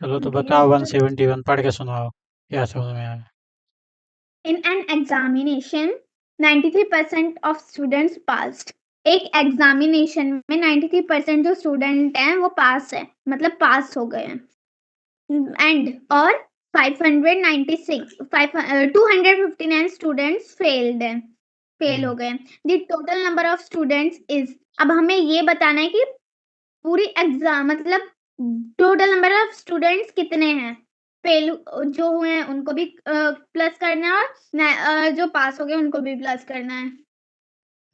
चलो तो Okay, बताओ, so 171 पढ़ के सुनाओ, क्या समझ में आया। in an examination 93% of students passed. एक एग्जामिनेशन में 93% जो स्टूडेंट हैं वो पास है, मतलब पास हो गए हैं। एंड और 259 स्टूडेंट्स फेल्ड है, फेल हो हम्म गए। The total number of students is, अब हमें ये बताना है कि पूरी एग्जाम मतलब टोटल नंबर ऑफ स्टूडेंट्स कितने हैं, फेल जो हुए हैं उनको भी प्लस करना है और जो पास हो गए उनको भी प्लस करना है।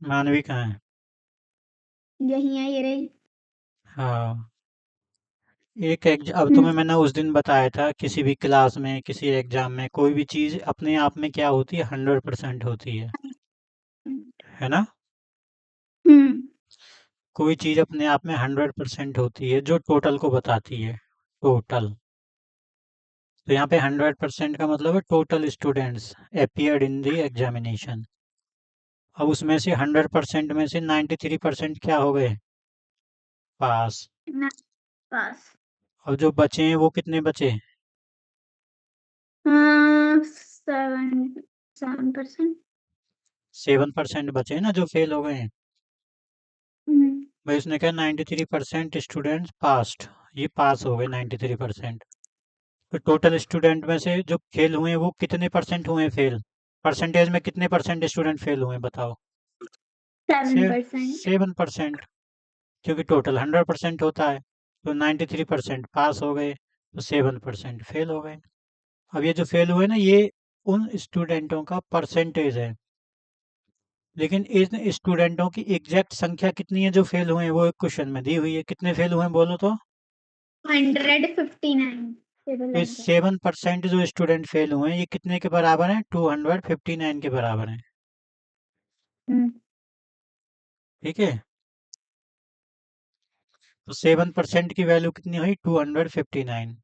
मानवी कहाँ है। यही है, ये रही। हाँ, अब हम्म, तुम्हें मैंने उस दिन बताया था, किसी भी क्लास में किसी एग्जाम में कोई भी चीज़ अपने आप में क्या होती है, 100% होती है ना। हम्म, कोई चीज़ अपने आप में 100% होती है जो टोटल को बताती है, टोटल। तो यहाँ पे 100% का मतलब है total students appeared in the examination. अब उसमें से 100% में से 93% क्या हो गए, पास। ना पास। और जो बचे हैं वो कितने बचे, 7%। 7% बचे हैं ना जो फेल हो गए हैं। हम्म, भाई उसने कहा 93% स्टूडेंट्स पास्ड, ये पास हो गए 93%। तो टोटल स्टूडेंट में से जो फेल हुए हैं वो कितने परसेंट हुए हैं फेल, परसेंटेज में कितने परसेंट स्टूडेंट फेल हुए हैं बताओ। 7%। 7%, क्योंकि टोटल 100% होता है। तो 93% पास हो गए, तो 7% फेल हो गए। अब ये जो फेल हुए ना, ये उन स्टूडेंटों का परसेंटेज है। लेकिन इन स्टूडेंटों की एग्जैक्ट संख्या कितनी है जो फेल हुए हैं, वो एक क्वेश्चन में दी हुई है। कितने फेल हुए हैं बोलो तो। 159 टेबल तो इस नंबर। 7% जो स्टूडेंट फेल हुए हैं, ये कितने के बराबर हैं, 259 के बराबर हैं। हम्म, ठीक है। तो 7% की वैल्यू कितनी हुई, 259।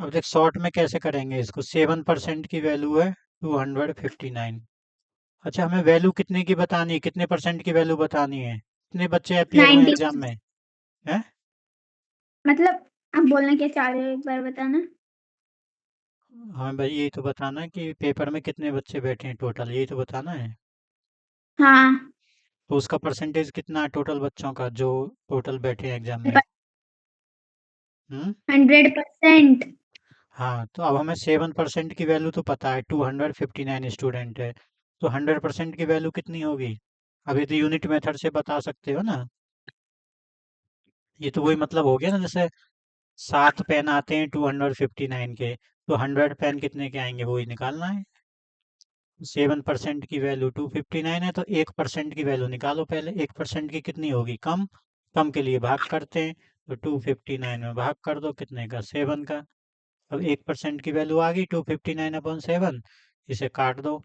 अब देख शॉर्ट में कैसे करेंगे इसको, 7% की वैल्यू है 259। अच्छा, हमें वैल्यू कितने की बतानी है, कितने परसेंट की वैल्यू बतानी है, कितने बच्चे अपियर हुए 90 एग्जाम में। हैं। मतलब आप बोलना क्या चाह रहे हो, एक बार बताना। हमें भाई यही तो बताना है कि पेपर में कितने बच्चे बैठे हैं टोटल, यही तो बताना है। हाँ, तो उसका परसेंटेज कितना है टोटल बच्चों का जो टोटल बैठे हैं एग्जाम में। हम्म 100%। हाँ, तो अब हमें 7% की वैल्यू तो पता है, 259 स्टूडेंट है। तो 100% की वैल्यू कितनी होगी। अब ये तो यूनिट मेथड से बता सकते हो ना। ये तो वही मतलब हो गया ना, जैसे 7 पेन आते हैं 259 के, तो 100 पेन कितने के आएंगे वही निकालना है। 7% की वैल्यू 259 है, तो 1% की वैल्यू निकालो पहले। 1% की कितनी होगी, कम। कम के लिए भाग करते हैं, तो 259 में भाग कर दो, कितने का, 7 का। अब 1% की वैल्यू आ गई 259/7, इसे काट दो।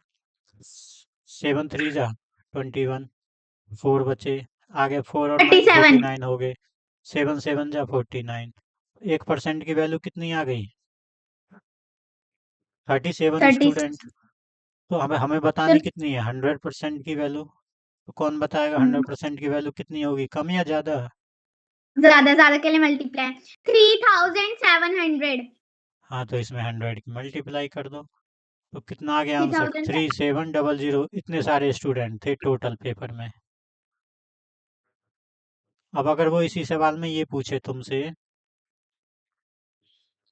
7 3 जा 21, 4 बचे। आगे 4 और 9 37। 49 हो गए। 7 7 जा 49। 1% की वैल्यू कितनी आ गई, 37 30। स्टूडेंट। तो हमें हमें बतानी कितनी है, 100% की वैल्यू। तो कौन बताएगा 100% की वैल्यू कितनी होगी, कम या ज़्यादा। ज्यादा ज्यादा के लिए मल्टीप्लाई 3700। हाँ, तो इसमें 100 की मल्टीप्लाई कर दो। तो कितना आ गया थ्री आंसर, थाउजेंड 3700। इतने सारे स्टूडेंट थे टोटल पेपर में। अब अगर वो इसी सवाल में ये पूछे तुमसे,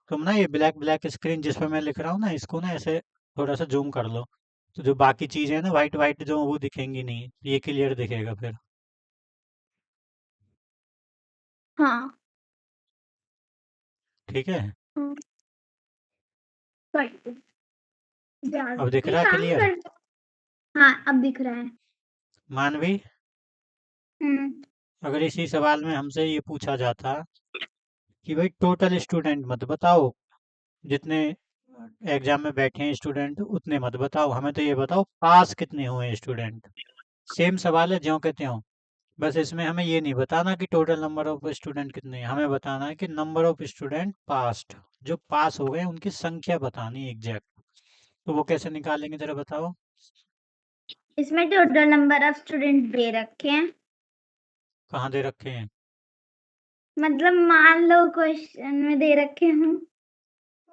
तुम ना ये ब्लैक ब्लैक स्क्रीन जिस पर मैं लिख रहा हूँ ना, इसको ना ऐसे थोड़ा सा जूम कर लो। तो जो बाकी चीज़ें हैं ना, वाइट वाइट जो, वो दिखेंगी नहीं, ये क्लियर दिखेगा फिर। हाँ। ठीक है। हम्म, कर- अब दिख ये रहा है काम क्लियर। कर। हाँ, अब दिख रहा है। मानवी, हम्म, अगर इसी सवाल में हमसे ये पूछा जाता कि भाई टोटल स्टूडेंट मत बताओ, जितने एग्जाम में बैठे हैं स्टूडेंट उतने मत बताओ, हमें तो ये बताओ पास कितने हुए हैं स्टूडेंट। सेम सवाल है ज्यों के त्यों। बस इसमें हमें ये नहीं बताना कि टोटल नंबर ऑफ स्टूडेंट कितने हैं, हमें बताना है कि नंबर ऑफ स्टूडेंट पास्ड, जो पास हो गए उनकी संख्या बतानी है एग्जैक्ट। तो वो कैसे निकालेंगे जरा बताओ। इसमें total number of student they रखे हैं। कहाँ दे रखे हैं। मतलब मान लो क्वेश्चन में दे रखे हूँ।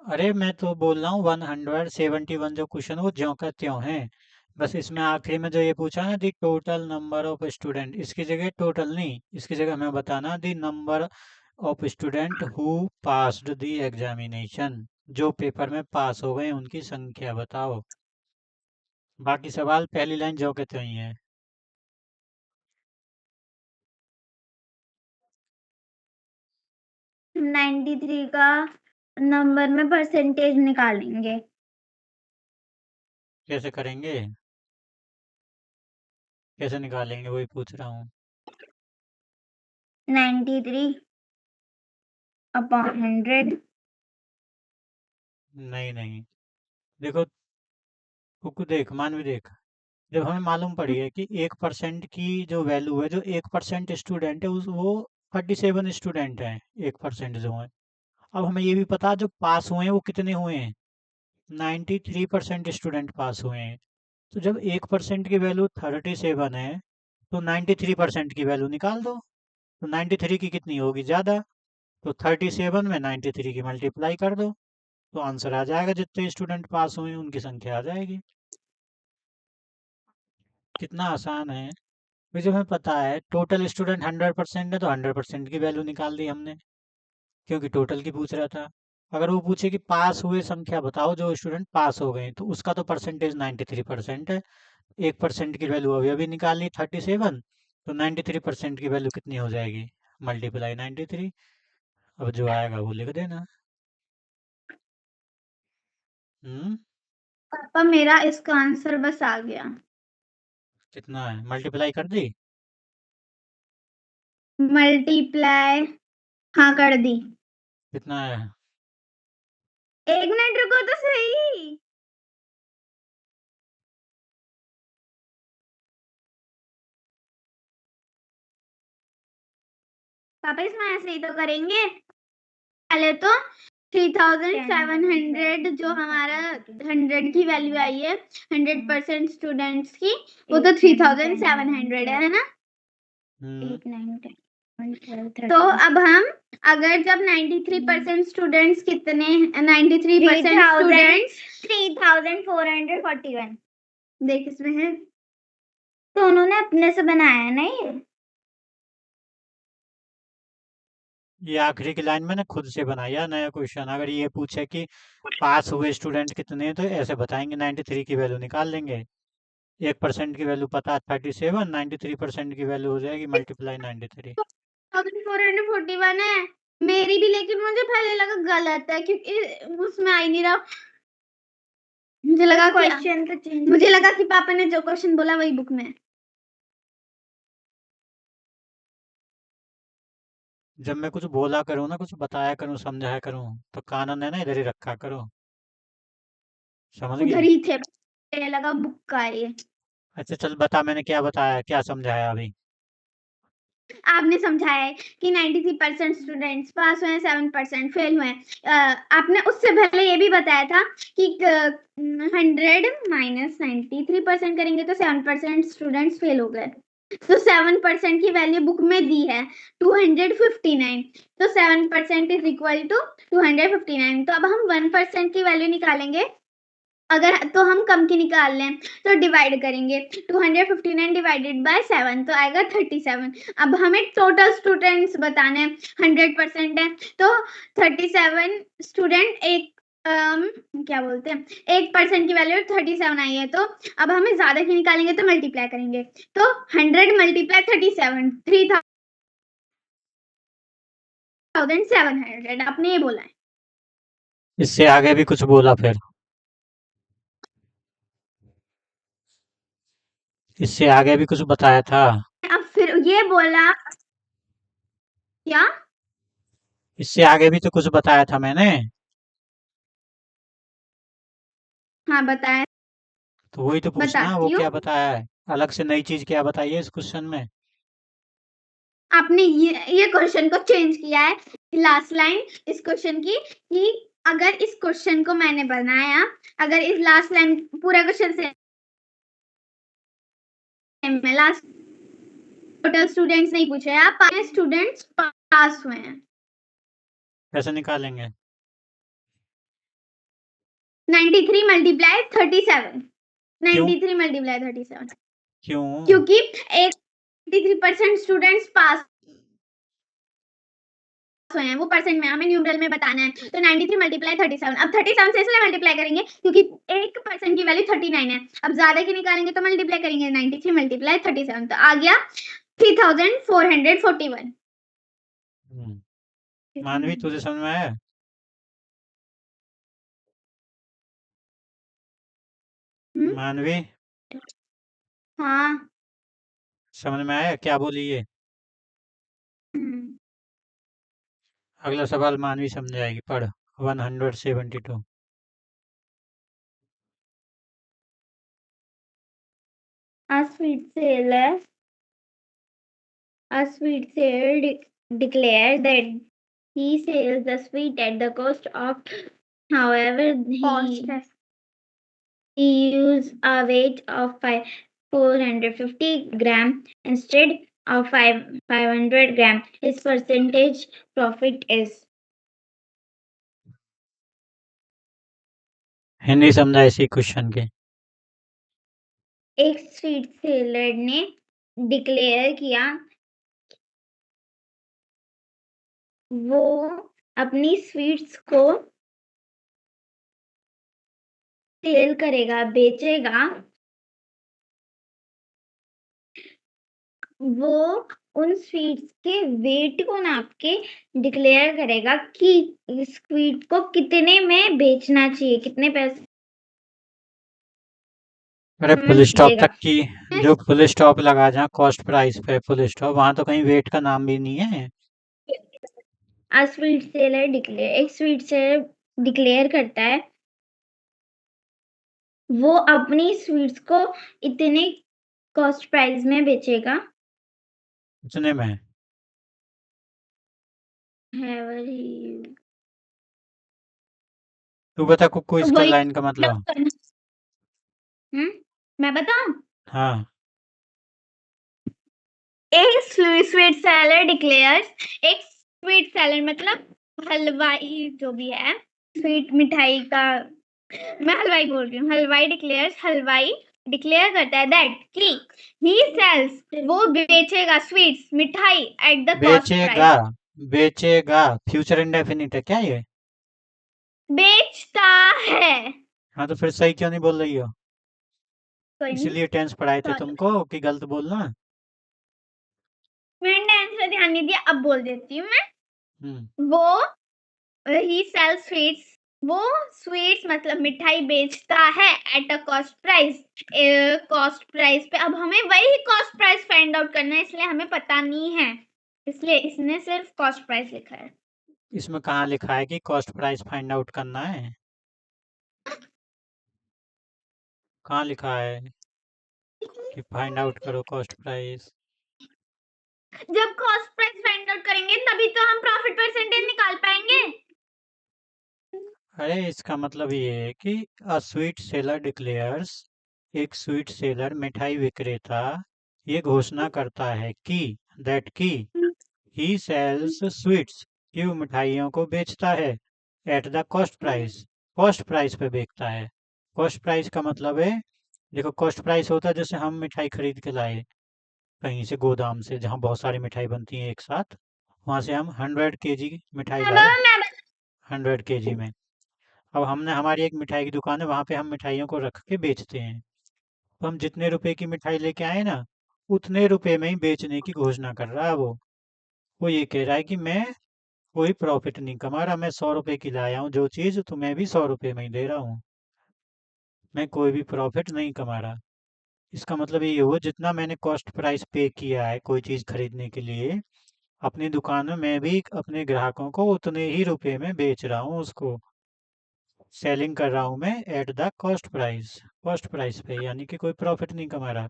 अरे मैं तो बोल रहा हूँ 171 जो क्वेश्चन वो ज्यों का त्यों है। बस इसमें आखिरी में जो ये पूछा ना the total number of student, इसकी जगह टोटल नहीं, इसकी जगह हमें बताना the number of student who passed the examination, जो पेपर में पास हो गए उनकी संख्या बताओ। बाकी सवाल पहली लाइन जो के त्यों ही है। 93 का नंबर में परसेंटेज निकालेंगे। कैसे करेंगे, कैसे निकालेंगे वही पूछ रहा हूँ। 93 अपॉन 100। नहीं नहीं, देखो कुकु देख मान भी देख, जब हमें मालूम पड़ी है कि 1% की जो वैल्यू है, जो 1% स्टूडेंट है उस वो 37 स्टूडेंट हैं, 1% जो है। अब हमें ये भी पता है जो पास हुए हैं वो कितने हुए हैं, 93% स्टूडेंट पास हुए हैं। तो जब 1% की वैल्यू 37 है तो 93% की वैल्यू निकाल दो। तो 93 की कितनी होगी ज़्यादा, तो 37 में 93 की मल्टीप्लाई कर दो, तो आंसर आ जाएगा, जितने स्टूडेंट पास हुए हैं उनकी संख्या आ जाएगी। कितना आसान है। फिर जब हमें पता है टोटल स्टूडेंट 100% है तो 100% की वैल्यू निकाल दी हमने, क्योंकि टोटल की पूछ रहा था। अगर वो पूछे कि पास हुए संख्या बताओ जो स्टूडेंट पास हो गए, तो उसका तो परसेंटेज 93% है। 1% की वैल्यू अभी अभी निकाली 37, तो 93% की वैल्यू कितनी हो जाएगी, मल्टीप्लाई 93। अब जो आएगा वो लिख देना। हम्म। पापा मेरा इसका आंसर बस आ गया। कितना है, मल्टीप्लाई कर दी। मल्टीप्लाई हाँ कर दी। कितना है, 1 मिनट रुको तो सही। पापा इसमें ऐसे ही तो करेंगे। पहले तो 3700 जो हमारा 100 की वैल्यू आई है 100% स्टूडेंट्स की, वो तो 3700 है ना। हम्म 8 9 10 तो अब हम अगर जब 93% स्टूडेंट्स कितने 93% स्टूडेंट्स 3441 देख इसमें है, तो उन्होंने अपने से बनाया है ना ये। ये आखिरी की लाइन मैंने खुद से बनाया नया क्वेश्चन। अगर ये पूछे कि पास हुए स्टूडेंट कितने हैं तो ऐसे बताएंगे, 93 की वैल्यू निकाल लेंगे। 1% की वैल्यू पता है 37, 93% की वैल्यू हो जाएगी मल्टीप्लाई 93। 3441 है मेरी भी, लेकिन मुझे पहले लगा गलत है क्योंकि उसमें आ ही नहीं रहा। मुझे लगा क्वेश्चन तो चेंज, मुझे लगा कि पापा ने जो क्वेश्चन बोला वही बुक में है। जब मैं कुछ बोला करूँ ना, कुछ बताया करूँ, समझाया करूँ, तो कानून है ना इधर ही रखा करो, समझ उधर गई। ही थे, मुझे लगा बुक का है ये। अच्छा चल बता, मैंने क्या बताया, क्या समझाया अभी। आपने समझाया है कि 93% स्टूडेंट्स पास हुए हैं, 7% फेल हुए हैं। आपने उससे पहले ये भी बताया था कि 100 माइनस 93% करेंगे तो 7% स्टूडेंट्स फेल हो गए। तो 7% की वैल्यू बुक में दी है 259, तो 7% इज इक्वल टू 259। तो अब हम 1% की वैल्यू निकालेंगे। अगर तो हम कम की निकाल लें तो डिवाइड करेंगे 259 डिवाइडेड बाय 7 तो आएगा 37। अब हमें टोटल स्टूडेंट्स बताने हैं, 100% है तो 37 स्टूडेंट एक क्या बोलते हैं 1% की वैल्यू 37 आई है, तो अब हमें ज्यादा की निकालेंगे तो मल्टीप्लाई करेंगे, तो 100 मल्टीप्लाई 37 3700 आपने ये बोला है। इससे आगे भी कुछ बोला फिर, इससे आगे भी कुछ बताया था। अब फिर ये बोला क्या, इससे आगे भी तो कुछ बताया था मैंने। हाँ बताया, तो वही तो पूछना, वो बताती हूँ। क्या बताया है, अलग से नई चीज क्या बताई है इस क्वेश्चन में। आपने ये क्वेश्चन को चेंज किया है, लास्ट लाइन इस क्वेश्चन की, कि अगर इस क्वेश्चन को मैंने बनाया, अगर इस लास्ट लाइन पूरा क्वेश्चन से लास्ट टोटल स्टूडेंट्स नहीं पूछे आप, स्टूडेंट्स पास हुए हैं। कैसे निकालेंगे? 93 मल्टीप्लाई 37। क्यों? 93 मल्टीप्लाई 37 क्यों? क्योंकि एक 93% स्टूडेंट्स पास हुए हैं, वो परसेंट में हमें न्यूमरल में बताना है। तो 93 मल्टीप्लाई 37, अब 37 से इसलिए मल्टीप्लाई करेंगे क्योंकि 1% की वैल्यू 39 है। अब ज्यादा की निकालेंगे तो मल्टीप्लाई करेंगे 93 मल्टीप्लाई 37, तो आ गया 3441। मानवी तुझे समझ में आया? मानवी हाँ। समझ में आया क्या बोली ये? अगला सवाल मानवी समझाएगी, पढ़। 172। A sweet seller, declared that he sells the sweet at the cost of, however, he use a weight of 450 gram instead of 500 gram. His percentage profit is. Hindi समझा इसी क्वेश्चन के। एक स्वीट सेलर ने डिक्लेयर किया वो अपनी sweets को cell करेगा, बेचेगा। वो उन स्वीट्स के वेट को नाप के डिक्लेयर करेगा कि इस स्वीट को कितने में बेचना चाहिए, कितने पैसे अरे में फुल स्टॉप मिलेगा। तक की, जो फुल स्टॉप लगा जहाँ कॉस्ट प्राइस पे फुल स्टॉप, वहां तो कहीं वेट का नाम भी नहीं है। एक स्वीट सेलर डिक्लेयर करता है वो अपनी स्वीट्स को इतने कॉस्ट प्राइस में बेचेगा। इतने में? तू बता कुक्कू, इसका वही लाइन का मतलब। मैं बताऊं? हाँ। एक स्वीट सेलर डिक्लेयर्स, एक स्वीट सेलर मतलब हलवाई जो भी है, स्वीट मिठाई का, मैं हलवाई बोल रही हूँ। हलवाई डिक्लेयर करता है दैट कि ही सेल्स, वो बेचेगा स्वीट्स मिठाई एट द कॉस्ट बेचेगा? प्राइस। बेचेगा फ्यूचर इंडेफिनिट है क्या ये? बेचता है। हाँ तो फिर सही क्यों नहीं बोल रही हो? कोई नहीं, इसीलिए टेंस पढ़ाए थे सॉरी, तुमको कि गलत बोलना। मैंने आंसर ध्यान नहीं दिया, अब बोल देती हूँ मैं। हम्म। वो ही सेल्स स्वीट्स, वो स्वीट्स मतलब मिठाई बेचता है at a cost price. Cost price पे अब हमें वही कॉस्ट प्राइस फाइंड आउट करना है, इसलिए हमें पता नहीं है, इसलिए इसने सिर्फ कॉस्ट प्राइस लिखा है। इसमें कहाँ लिखा है कि कॉस्ट प्राइस फाइंड आउट करना है? कहाँ लिखा है कि फाइंड आउट करो कॉस्ट प्राइस? जब कॉस्ट प्राइस फाइंड आउट करेंगे तभी तो हम प्रॉफिट परसेंटेज निकाल पाएंगे। अरे इसका मतलब ये है कि अ स्वीट सेलर डिक्लेयर्स, एक स्वीट सेलर मिठाई विक्रेता ये घोषणा करता है कि दैट की ही सेल्स स्वीट्स, कि वो मिठाइयों को बेचता है एट द कॉस्ट प्राइस पे बेचता है। कॉस्ट प्राइस का मतलब है, देखो कॉस्ट प्राइस होता है जैसे हम मिठाई खरीद के लाए कहीं से गोदाम से जहाँ बहुत सारी मिठाई बनती है एक साथ, वहाँ से हम 100 kg मिठाई अब लाए। मैं 100 kg में अब हमने, हमारी एक मिठाई की दुकान है, वहाँ पे हम मिठाइयों को रख के बेचते हैं। तो हम जितने रुपए की मिठाई लेके आए ना, उतने रुपए में ही बेचने की घोषणा कर रहा है वो ये कह रहा है कि मैं कोई प्रॉफिट नहीं कमा रहा, मैं 100 रुपए की लाया हूँ जो चीज़, तो मैं भी 100 रुपए में ही दे रहा हूँ, मैं कोई भी प्रॉफिट नहीं कमा रहा। इसका मतलब ये हुआ जितना मैंने कॉस्ट प्राइस पे किया है कोई चीज़ खरीदने के लिए अपनी दुकान में, मैं भी अपने ग्राहकों को उतने ही रुपए में बेच रहा हूँ, उसको सेलिंग कर रहा हूँ मैं एट द कॉस्ट प्राइस पे, यानी कि कोई प्रॉफिट नहीं कमा रहा।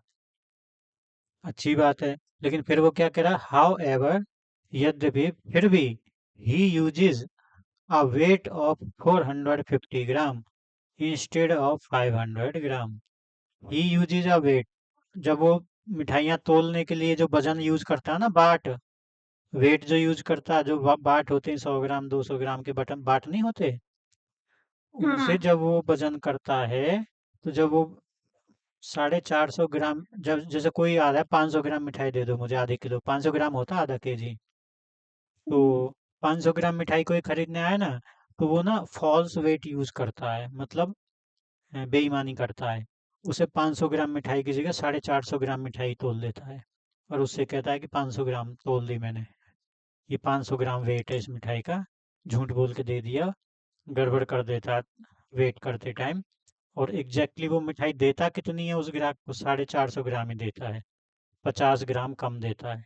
अच्छी बात है। लेकिन फिर वो क्या कह रहा, हाउ एवर, यद्यपि फिर भी, he uses a weight of 450 gram instead of 500 gram. He uses a weight, जब वो मिठाइयाँ तोलने के लिए जो वजन यूज करता है ना, बाट, वेट जो यूज करता है, जो बाट होते हैं 100 ग्राम 200 ग्राम के बटन बाट नहीं होते, उनसे हाँ। जब वो वजन करता है, तो जब वो 450 ग्राम, जब जैसे कोई आ रहा है 500 ग्राम मिठाई दे दो मुझे, आधे किलो, 500 ग्राम होता है आधा केजी, तो 500 ग्राम मिठाई कोई खरीदने आया ना, तो वो ना फॉल्स वेट यूज करता है, मतलब बेईमानी करता है। उसे 500 ग्राम मिठाई की जगह 450 ग्राम मिठाई तोल देता है, और उससे कहता है कि 500 ग्राम तोल दी मैंने, ये 500 ग्राम वेट है इस मिठाई का, झूठ बोल के दे दिया, गड़बड़ कर देता है वेट करते टाइम। और एग्जैक्टली वो मिठाई देता कितनी है उस ग्राहक को, 450 ग्राम ही देता है, 50 ग्राम कम देता है।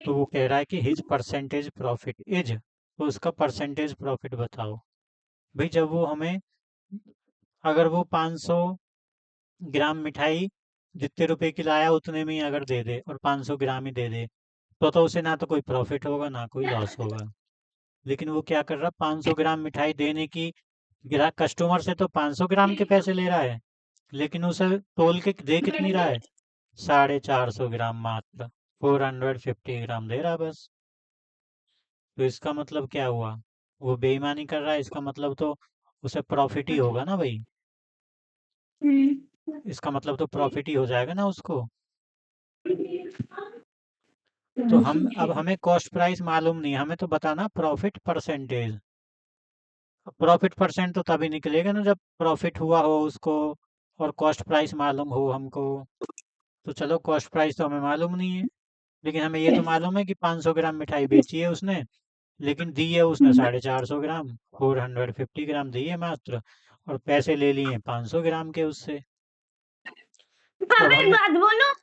तो वो कह रहा है कि हिज परसेंटेज प्रॉफिट इज, तो उसका परसेंटेज प्रॉफिट बताओ। भाई जब वो हमें, अगर वो 500 ग्राम मिठाई जितने रुपए की लाया उतने में ही अगर दे दे, और 500 ग्राम ही दे दे, तो उसे ना तो कोई प्रॉफिट होगा ना कोई लॉस होगा। लेकिन वो क्या कर रहा, 500 ग्राम मिठाई देने की, ग्राहक कस्टमर से तो 500 ग्राम के पैसे ले रहा है, लेकिन उसे तोल के दे कितनी रहा है, 450 ग्राम मात्र, 450 ग्राम दे रहा है बस। तो इसका मतलब क्या हुआ, वो बेईमानी कर रहा है, इसका मतलब तो उसे प्रॉफिट ही होगा ना भाई, इसका मतलब तो प्रॉफिट ही हो जाएगा ना उसको। तो हम, अब हमें कॉस्ट प्राइस मालूम नहीं है, हमें तो बताना प्रॉफिट परसेंटेज। प्रॉफिट परसेंट तो तभी निकलेगा ना जब प्रॉफिट हुआ हो उसको, और कॉस्ट प्राइस मालूम हो हमको। तो चलो कॉस्ट प्राइस तो हमें मालूम नहीं है, लेकिन हमें ये तो मालूम है कि 500 ग्राम मिठाई बेची है उसने, लेकिन दी है उसने 450 ग्राम, 450 ग्राम दी है मात्र, और पैसे ले लिए 500 ग्राम के उससे। तो पापा एक बात बोलो।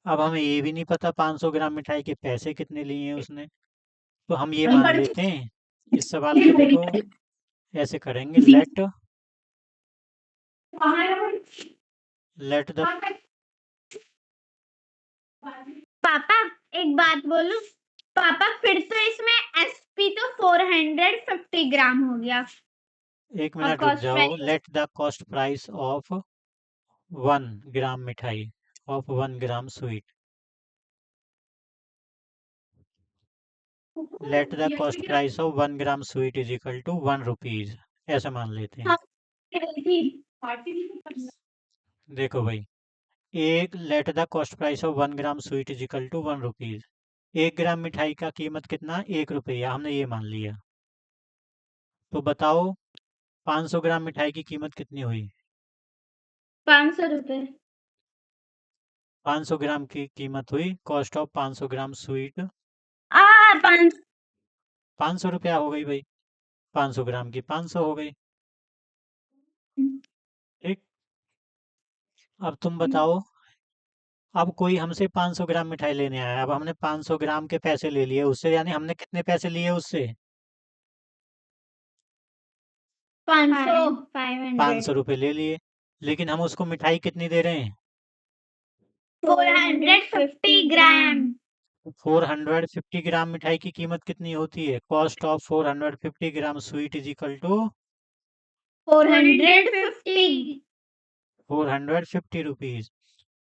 अब हमें ये भी नहीं पता 500 ग्राम मिठाई के पैसे कितने लिए हैं उसने। तो हम ये मान लेते हैं, इस सवाल को देखो, ऐसे करेंगे, लेट द, पापा एक बात बोलूं। पापा फिर तो इसमें एसपी तो 450 ग्राम हो गया, एक और मिनट रुक कॉस्ट जाओ, price let the cost price of 1 gram मिठाई, of 1 gram sweet, let the cost price of 1 gram sweet is equal to 1 rupees, ऐसा मान लेते हैं। देखो भाई, एक, let the cost price of 1 gram sweet is equal to 1 rupees, 1 gram मिठाई का कीमत कितना, 1 रुपया, हमने ये मान लिया। तो बताओ 500 ग्राम मिठाई की कीमत कितनी हुई, 500 रुपए। 500 ग्राम की कीमत हुई, कॉस्ट ऑफ 500 ग्राम स्वीट, आ 5। 500 रुपया हो गई भाई, 500 ग्राम की 500 हो गई। ठीक, अब तुम बताओ, अब कोई हमसे 500 ग्राम मिठाई लेने आया, अब हमने 500 ग्राम के पैसे ले लिए उससे, यानी हमने कितने पैसे लिए उससे, 500 500 500 रुपये ले लिए, लेकिन हम उसको मिठाई कितनी दे रहे हैं, 450 ग्राम। 450 ग्राम मिठाई की कीमत कितनी होती है, cost of 450 gram sweet is equal to 450। 450 rupees.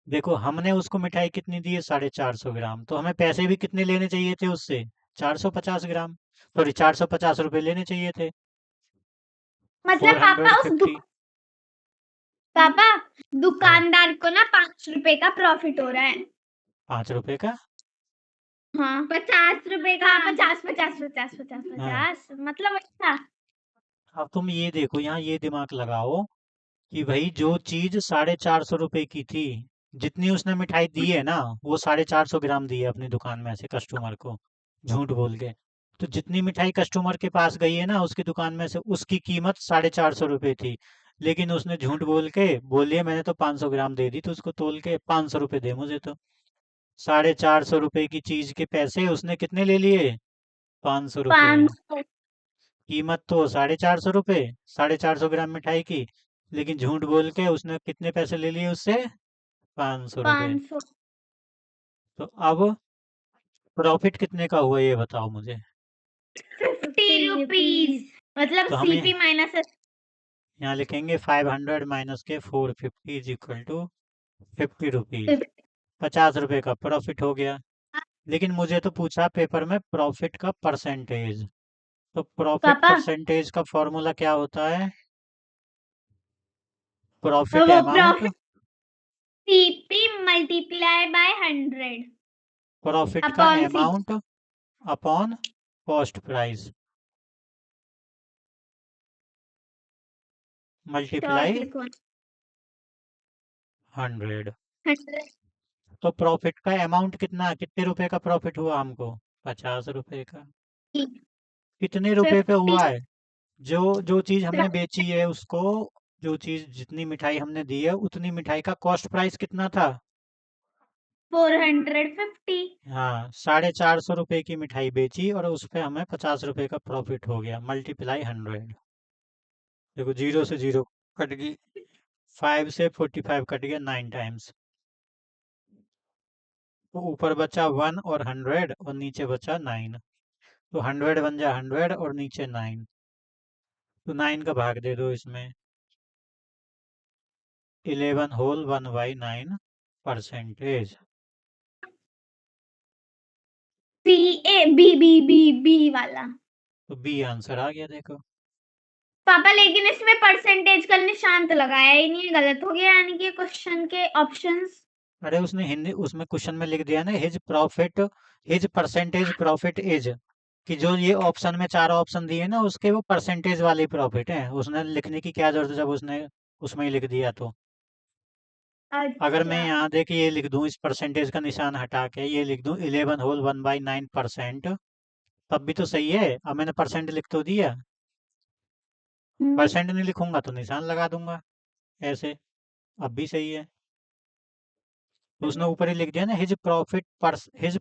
देखो हमने उसको मिठाई कितनी दी है, 450 ग्राम, तो हमें पैसे भी कितने लेने चाहिए थे उससे, 450 ग्राम, सॉरी 450 रुपये लेने चाहिए थे। मतलब फोर हंड्रेड फिफ्टी पापा हाँ, दुकानदार को ना 5 रुपए का प्रॉफिट हो रहा है। 5 रुपए का। हाँ 50 रुपए का। 50 50 50 50 हाँ, 50 मतलब अच्छा। अब तुम ये देखो, यहाँ ये दिमाग लगाओ कि भाई जो चीज 450 रुपए की थी, जितनी उसने मिठाई दी है ना, वो 450 ग्राम दी है अपनी दुकान में से कस्टमर को, झूठ बोल के। तो जितनी मिठाई कस्टमर के पास गई है ना उसकी दुकान में से, उसकी कीमत 450 रुपए थी, लेकिन उसने झूठ बोल के बोल लिया मैंने तो 500 ग्राम दे दी, तो उसको तोल के 500 रुपये दे मुझे, तो 450 रुपए की चीज के पैसे उसने कितने ले लिए, 500 रुपये। 500। कीमत तो 450 रुपये, 450 ग्राम मिठाई की, लेकिन झूठ बोल के उसने कितने पैसे ले लिए उससे, 500 रुपये। 500। तो अब प्रॉफिट कितने का हुआ ये बताओ मुझे। 50 रुपीज मतलब तो हम सीपी माइनस। यहाँ लिखेंगे 500 माइनस के 450 इज इक्वल टू 50 रुपीज। ₹50 का प्रॉफिट हो गया। लेकिन मुझे तो पूछा पेपर में प्रॉफिट का परसेंटेज। तो प्रॉफिट पापा परसेंटेज का फॉर्मूला क्या होता है? प्रॉफिट वो amount, profit CP multiply by 100 profit का upon C. Amount upon cost price short multiply लिखो 100। 100 तो प्रॉफिट का अमाउंट कितना, कितने रुपए का प्रॉफिट हुआ हमको? ₹50 का। कितने रुपए पे 50 हुआ है? जो जो चीज हमने बेची है उसको, जो चीज जितनी मिठाई हमने दी है उतनी मिठाई का कॉस्ट प्राइस कितना था? 450। हाँ, ₹450 की मिठाई बेची और उस पे हमें ₹50 का प्रॉफिट हो गया, मल्टीप्लाई 100। देखो, जीरो से जीरो कट गई, 5 से 45 कट गया 9 टाइम्स। तो ऊपर बचा 1 और 100 और नीचे बचा 9। तो 100 बन जा 100 और नीचे 9। तो 9 का भाग दे दो इसमें। 11 whole 1/9 percentage. C A B B B B वाला। तो बी आंसर आ गया, देखो। पापा लेकिन इसमें परसेंटेज का निशान तो लगाया ही नहीं है, गलत हो गया यानी कि क्वेश्चन के ऑप्शंस। अरे उसने हिंदी उसमें क्वेश्चन में लिख दिया ना, हिज परसेंटेज प्रॉफिट इज, कि जो ये ऑप्शन में चार ऑप्शन दिए ना उसके वो परसेंटेज वाले प्रॉफिट है, उसने लिखने की क्या जरूरत है जब उसने उसमें ही लिख दिया तो। अगर मैं अच्छा। यहाँ देख ये लिख दूं, इस परसेंटेज का निशान हटा के ये लिख दूं 11 होल 1/9%, तब भी तो सही है। अब मैंने परसेंट लिख तो दिया, हम्म, परसेंट नहीं लिखूंगा तो निशान लगा दूंगा ऐसे। अब भी सही है। तो उसने ऊपर ही लिख दिया ना, हिज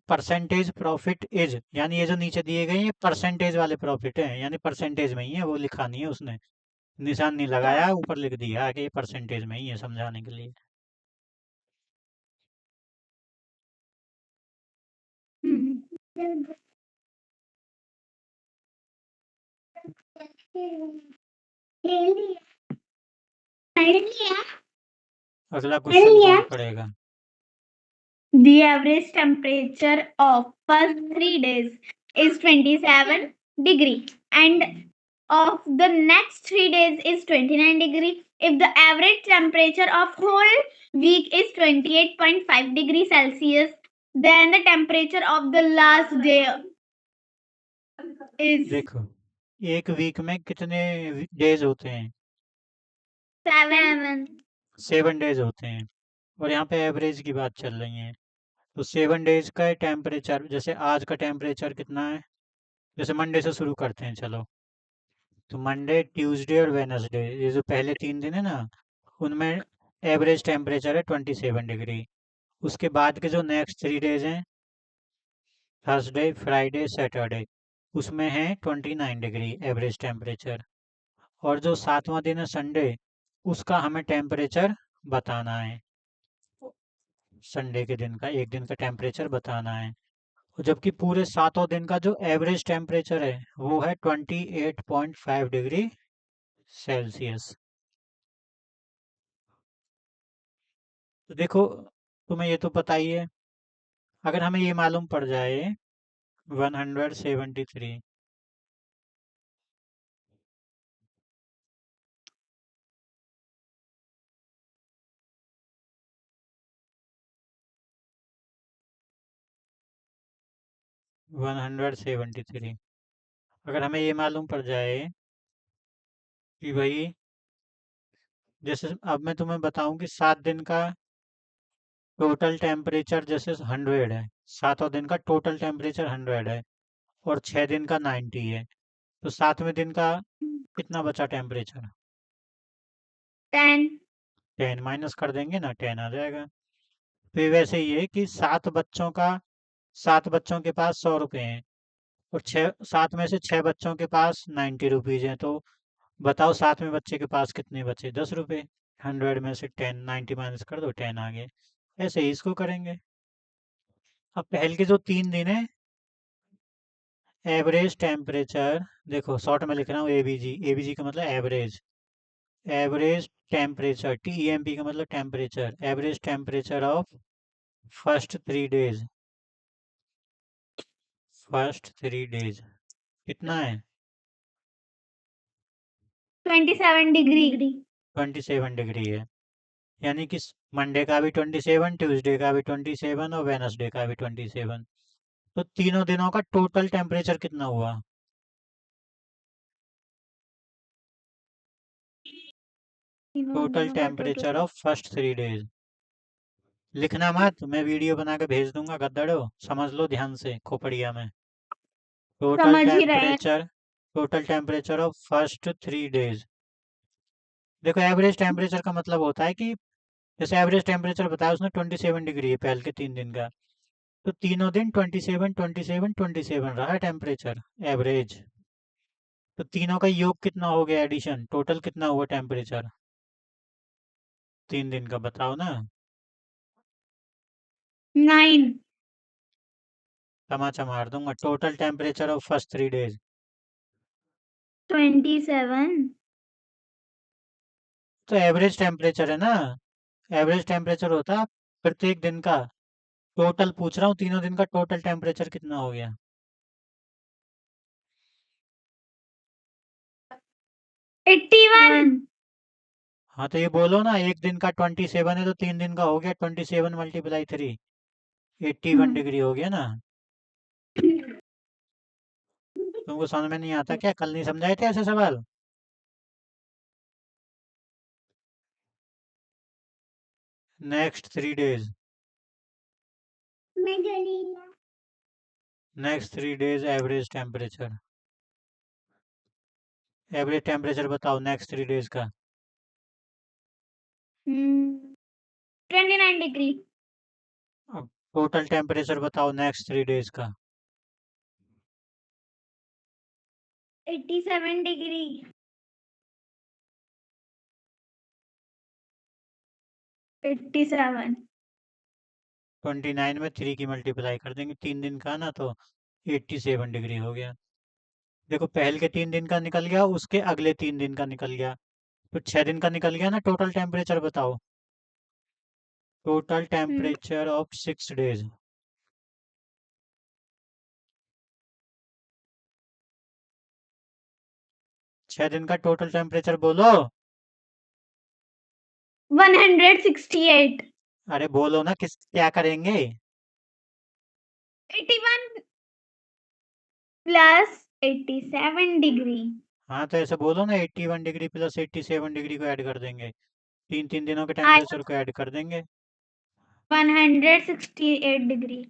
परसेंटेज प्रॉफिट इज, यानी ये जो नीचे दिए गए ये परसेंटेज वाले प्रॉफिट है, यानी परसेंटेज में ही है, वो लिखा नहीं है उसने। निशान नहीं लगाया, ऊपर लिख दिया कि ये परसेंटेज में ही है समझाने के लिए। हम्म। अगला क्वेश्चन कौन पढ़ेगा? The average temperature of first 3 days is 27 degree and of the next 3 days is 29 degree. If the average temperature of whole week is 28.5 degree Celsius, then the temperature of the last day is देखो, एक week में कितने days होते हैं? 7. 7 days होते हैं। और यहाँ पे एवरेज की बात चल रही है। तो 7 डेज का टेम्परेचर, जैसे आज का टेम्परेचर कितना है, जैसे मंडे से शुरू करते हैं चलो। तो मंडे, ट्यूसडे और वेनसडे, ये जो पहले 3 दिन है ना, उनमें एवरेज टेम्परेचर है 27 डिग्री। उसके बाद के जो नेक्स्ट 3 डेज हैं, थर्सडे, फ्राइडे, सैटरडे, उसमें है 29 डिग्री एवरेज टेम्परेचर। और जो 7वां दिन है संडे, उसका हमें टेम्परेचर बताना है। संडे के दिन का एक दिन का टेम्परेचर बताना है। और जबकि पूरे 7 दिन का जो एवरेज टेम्परेचर है वो है 28.5 डिग्री सेल्सियस। तो देखो, तुम्हें ये तो पता ही है। अगर हमें ये मालूम पड़ जाए 173, 173, अगर हमें ये मालूम पड़ जाए कि भाई, जैसे अब मैं तुम्हें बताऊं कि 7 दिन का टोटल टेम्परेचर जैसे 100 है, 7वां दिन का टोटल टेम्परेचर 100 है और 6 दिन का 90 है, तो 7वें दिन का कितना बचा टेम्परेचर? 10. 10 माइनस कर देंगे ना, 10 आ जाएगा। फिर वैसे ही है कि 7 बच्चों के पास 100 रुपए हैं और 7 में से 6 बच्चों के पास 90 रुपीज हैं, तो बताओ 7वें बच्चे के पास कितने बचे? 10 रुपए। 100 में से 10, 90 माइनस कर दो, 10 आ गए। ऐसे ही इसको करेंगे। अब पहले के जो 3 दिन है, एवरेज टेम्परेचर, देखो शॉर्ट में लिख रहा हूँ एबीजी, एबीजी का मतलब एवरेज, एवरेज टेम्परेचर, टीईएमपी का मतलब temperature, average temperature of first 3 days, first 3 days कितना है? 27 डिग्री। 27 डिग्री है। यानी कि मंडे का भी 27, ट्यूसडे का भी 27 और वेनसडे का भी 27। तो तीनों दिनों का टोटल टेम्परेचर कितना हुआ? तीनों टोटल दिनों का temperature total. Of first 3 days. लिखना मत, मैं वीडियो बना के भेज दूंगा, गद्दड़ो समझ लो ध्यान से खोपड़िया में। टोटल समझ ही रहे हैं। Temperature, total temperature of first 3 days. देखो एवरेज टेम्परेचर का मतलब होता है कि जैसे एवरेज टेम्परेचर बताया उसने 27 डिग्री है पहले के 3 दिन का, तो तीनों दिन 27 27 27 रहा टेम्परेचर एवरेज। तो तीनों का योग कितना हो गया, एडिशन टोटल कितना हुआ टेम्परेचर 3 दिन का, बताओ ना। 9। तमाचा मार दूंगा। Total temperature of first 3 days. 27। तो एवरेज टेम्परेचर है ना, एवरेज टेम्परेचर होता है प्रत्येक दिन का। टोटल पूछ रहा हूँ, तीनों दिन का टोटल टेम्परेचर कितना हो गया? 81। हाँ तो ये बोलो ना, एक दिन का 27 है तो 3 दिन का हो गया 27 × 3, 81 डिग्री हो गया ना। तुमको समझ में नहीं आता क्या? कल नहीं समझाए थे ऐसे सवाल? Next 3 days, next 3 days average temperature, average temperature बताओ नेक्स्ट 3 डेज का। 29 डिग्री। अब टोटल टेम्परेचर बताओ नेक्स्ट 3 डेज का। 87 डिग्री। 87। 29 में 3 की मल्टीप्लाई कर देंगे, 3 दिन का ना, तो 87 डिग्री हो गया। देखो पहले के 3 दिन का निकल गया, उसके अगले 3 दिन का निकल गया, तो 6 दिन का निकल गया ना। टोटल टेम्परेचर बताओ, टोटल टेम्परेचर ऑफ 6 डेज। 6 दिन का टोटल टेम्परेचर बोलो। 168। अरे बोलो ना, किस क्या करेंगे? 81 प्लस 87 डिग्री। हाँ तो ऐसे बोलो ना, 81 डिग्री प्लस 87 डिग्री को ऐड कर देंगे, 3 3 दिनों के आया टेम्परेचर को ऐड कर देंगे। 168 डिग्री।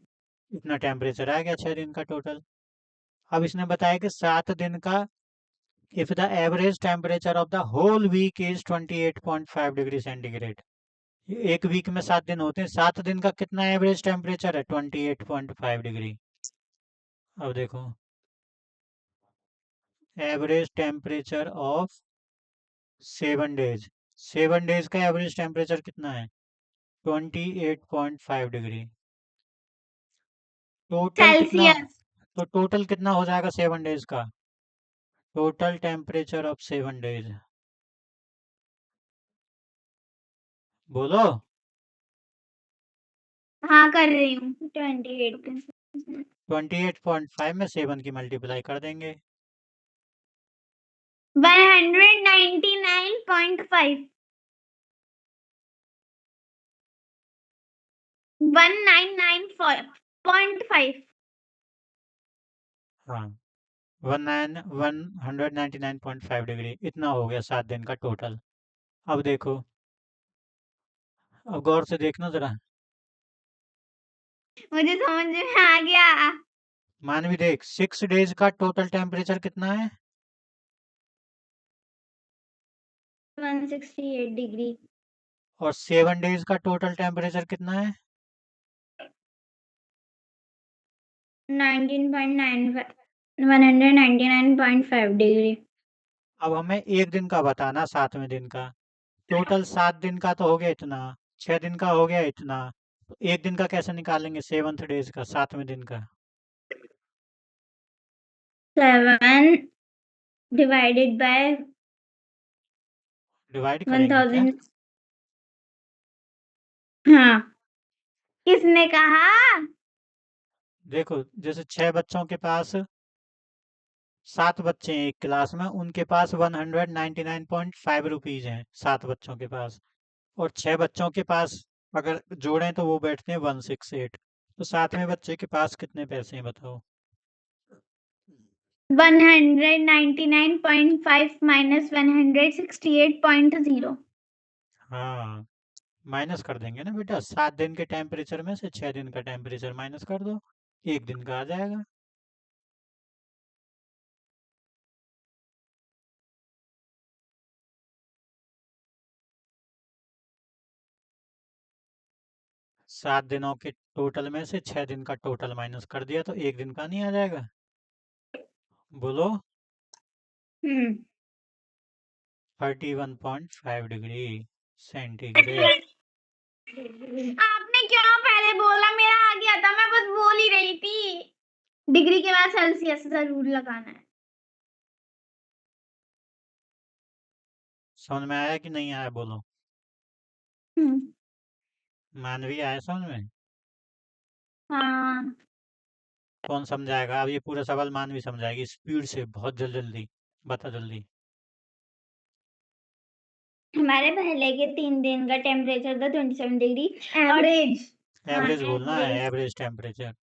इतना टेम्परेचर आ गया 6 दिन का टोटल। अब इसने बताया कि 7 दिन का, if the average temperature of the whole week is 28.5 degree centigrade. एक वीक में 7 दिन होते हैं, 7 दिन का कितना एवरेज टेम्परेचर है? 28.5 डिग्री। अब देखो average temperature of 7 days, 7 days का एवरेज टेम्परेचर कितना है? 28.5 डिग्री। टोटल कितना? सेल्सियस। तो टोटल कितना हो जाएगा 7 डेज का? टोटल टेम्परेचर ऑफ 7 डेज बोलो। हाँ कर रही हूँ 28। 28.5 में 7 की मल्टीप्लाई कर देंगे। 199.5। 1994.5। हाँ, 199.5 डिग्री इतना हो गया 7 दिन का टोटल। अब देखो, अब गौर से देखना जरा। मुझे समझ में आ गया। मानवी देख, 6 डेज का टोटल टेम्परेचर कितना है? 168 डिग्री। और 7 डेज का टोटल टेम्परेचर कितना है? 199.5 डिग्री। अब हमें एक दिन का बताना, 7वें दिन का। टोटल 7 दिन का तो हो गया इतना, 6 दिन का हो गया इतना, तो एक दिन का कैसे निकालेंगे 7th डेज का, 7वें दिन का? 7 डिवाइडेड बाय डिवाइड करेंगे क्या? 1000। हाँ किसने कहा? देखो जैसे 6 बच्चों के पास 7 बच्चे हैं एक क्लास में, उनके पास 199.5 रुपीज हैं 7 बच्चों के पास। और 6 बच्चों के पास अगर जोड़ें तो वो बैठते हैं 168। तो 7वें बच्चे के पास कितने पैसे हैं बताओ? 199.5 माइनस 168.0। हाँ, माइनस कर देंगे ना बेटा, 7 दिन के टेम्परेचर में से 6 दिन का टेम्परेचर माइनस कर दो, 1 दिन का आ जाएगा। 7 दिनों के टोटल में से 6 दिन का टोटल माइनस कर दिया तो 1 दिन का नहीं आ जाएगा? बोलो। हम्म। 31.5 डिग्री सेंटीग्रेड। आपने क्यों पहले बोला? मेरा आ गया था, मैं बस बोल ही रही थी। डिग्री के बाद सेल्सियस जरूर लगाना है। समझ में आया कि नहीं आया बोलो? हम्म। मानवी आया समझ में? हाँ। कौन समझाएगा? अब ये पूरा सवाल मानवी समझाएगी स्पीड से, बहुत जल्दी। बता जल्दी। हमारे पहले के 3 दिन का टेम्परेचर था 27 डिग्री एवरेज। हाँ, एवरेज बोलना है, एवरेज। Average temperature.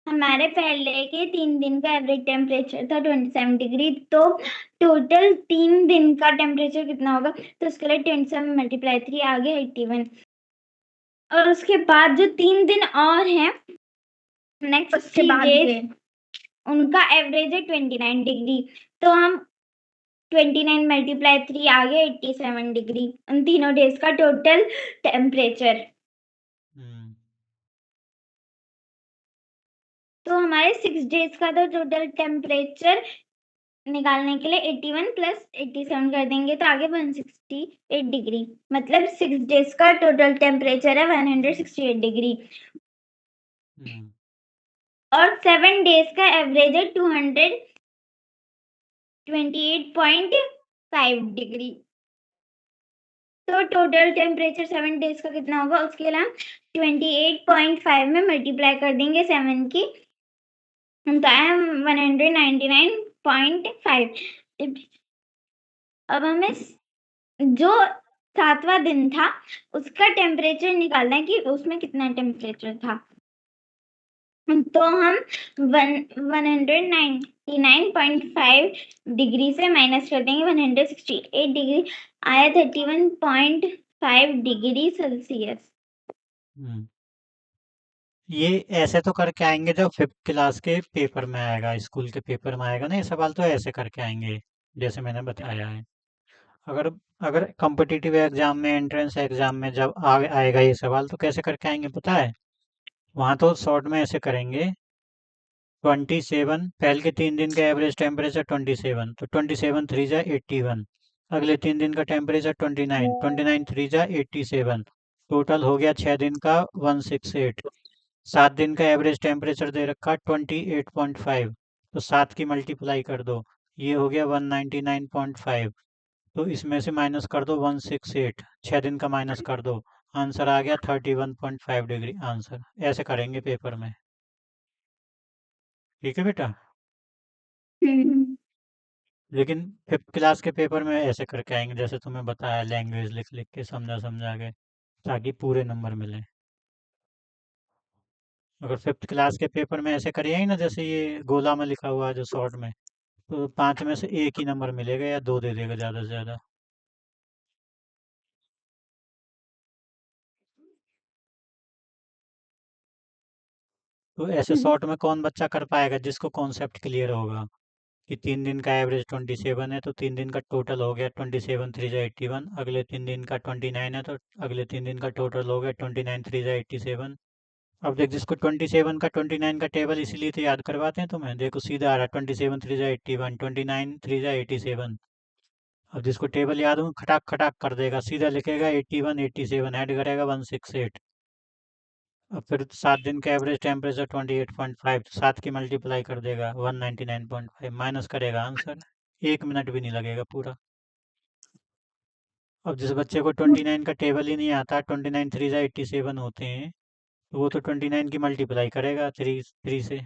हमारे पहले के 3 दिन का एवरेज टेम्परेचर था 27 डिग्री। तो टोटल 3 दिन का टेम्परेचर कितना होगा? तो उसके लिए 27 मल्टीप्लाई 3 आ गया 81। और उसके बाद जो 3 दिन और हैं नेक्स्ट उसके बाद डेज, उनका एवरेज है 29 डिग्री। तो हम 29 मल्टीप्लाई 3 आ गया 87 डिग्री उन तीनों डेज का टोटल टेम्परेचर। हम्म। तो हमारे 6 डेज का तो टोटल टेम्परेचर निकालने के लिए 81 प्लस 87 कर देंगे तो आगे 168 डिग्री। मतलब 6 डेज का टोटल टेम्परेचर है 168 डिग्री। हम्म। और 7 डेज का एवरेज है 228.5 डिग्री। तो टोटल टेम्परेचर 7 डेज का कितना होगा? उसके लिए हम 28.5 में मल्टीप्लाई कर देंगे 7 की, तो आया 199.5। अब हमें जो 7वां दिन था उसका टेम्परेचर निकालना है कि उसमें कितना टेम्परेचर था। तो हम 199.5 डिग्री से माइनस कर देंगे 168 डिग्री, आया 31.5 डिग्री सेल्सियस। हम्म। ये ऐसे तो करके आएंगे जब 5th क्लास के पेपर में आएगा, स्कूल के पेपर में आएगा ना ये सवाल, तो ऐसे करके आएंगे जैसे मैंने बताया है। अगर अगर कॉम्पिटिटिव एग्जाम में, एंट्रेंस एग्जाम में जब आएगा ये सवाल तो कैसे करके आएंगे पता है? वहाँ तो शॉर्ट में ऐसे करेंगे। 27, पहले के 3 दिन का एवरेज टेम्परेचर 27, तो 27 थ्री जा 81। अगले 3 दिन का टेम्परेचर 29, 29 थ्री जा 87। टोटल हो गया 6 दिन का 168। 7 दिन का एवरेज टेम्परेचर दे रखा 28.5, तो 7 की मल्टीप्लाई कर दो, ये हो गया 199.5। तो इसमें से माइनस कर दो 168, 6 दिन का माइनस कर दो, आंसर आ गया 31.5 डिग्री आंसर। ऐसे करेंगे पेपर में। ठीक है बेटा? लेकिन 5th क्लास के पेपर में ऐसे करके आएंगे जैसे तुम्हें बताया, लैंग्वेज लिख लिख के समझा समझा के, ताकि पूरे नंबर मिले। अगर 5th क्लास के पेपर में ऐसे करिए ही ना, जैसे ये गोला में लिखा हुआ है जो शॉर्ट में, तो 5 में से एक ही नंबर मिलेगा या 2 दे देगा ज़्यादा से ज़्यादा। तो ऐसे शॉर्ट में कौन बच्चा कर पाएगा जिसको कॉन्सेप्ट क्लियर होगा कि 3 दिन का एवरेज 27 है, तो 3 दिन का टोटल हो गया 27 थ्री जा 81। अगले 3 दिन का 29 है, तो अगले 3 दिन का टोटल हो गया 29 थ्री जा 87। अब देख, जिसको 27 का 29 का टेबल इसीलिए तो याद करवाते हैं तुम्हें, देखो सीधा आ रहा है 27 थ्री जा 81, 29 थ्री जा 87। अब जिसको टेबल याद हो खटाक खटाक कर देगा, सीधा लिखेगा 81 87, ऐड करेगा 168। अब फिर 7 दिन का एवरेज टेम्परेचर 28.5, 7 की मल्टीप्लाई कर देगा 199.5, माइनस करेगा आंसर। 1 मिनट भी नहीं लगेगा पूरा। अब जिस बच्चे को 29 का टेबल ही नहीं आता, 29 थ्री जा 87 होते हैं, तो वो तो 29 की मल्टीप्लाई करेगा थ्री थ्री से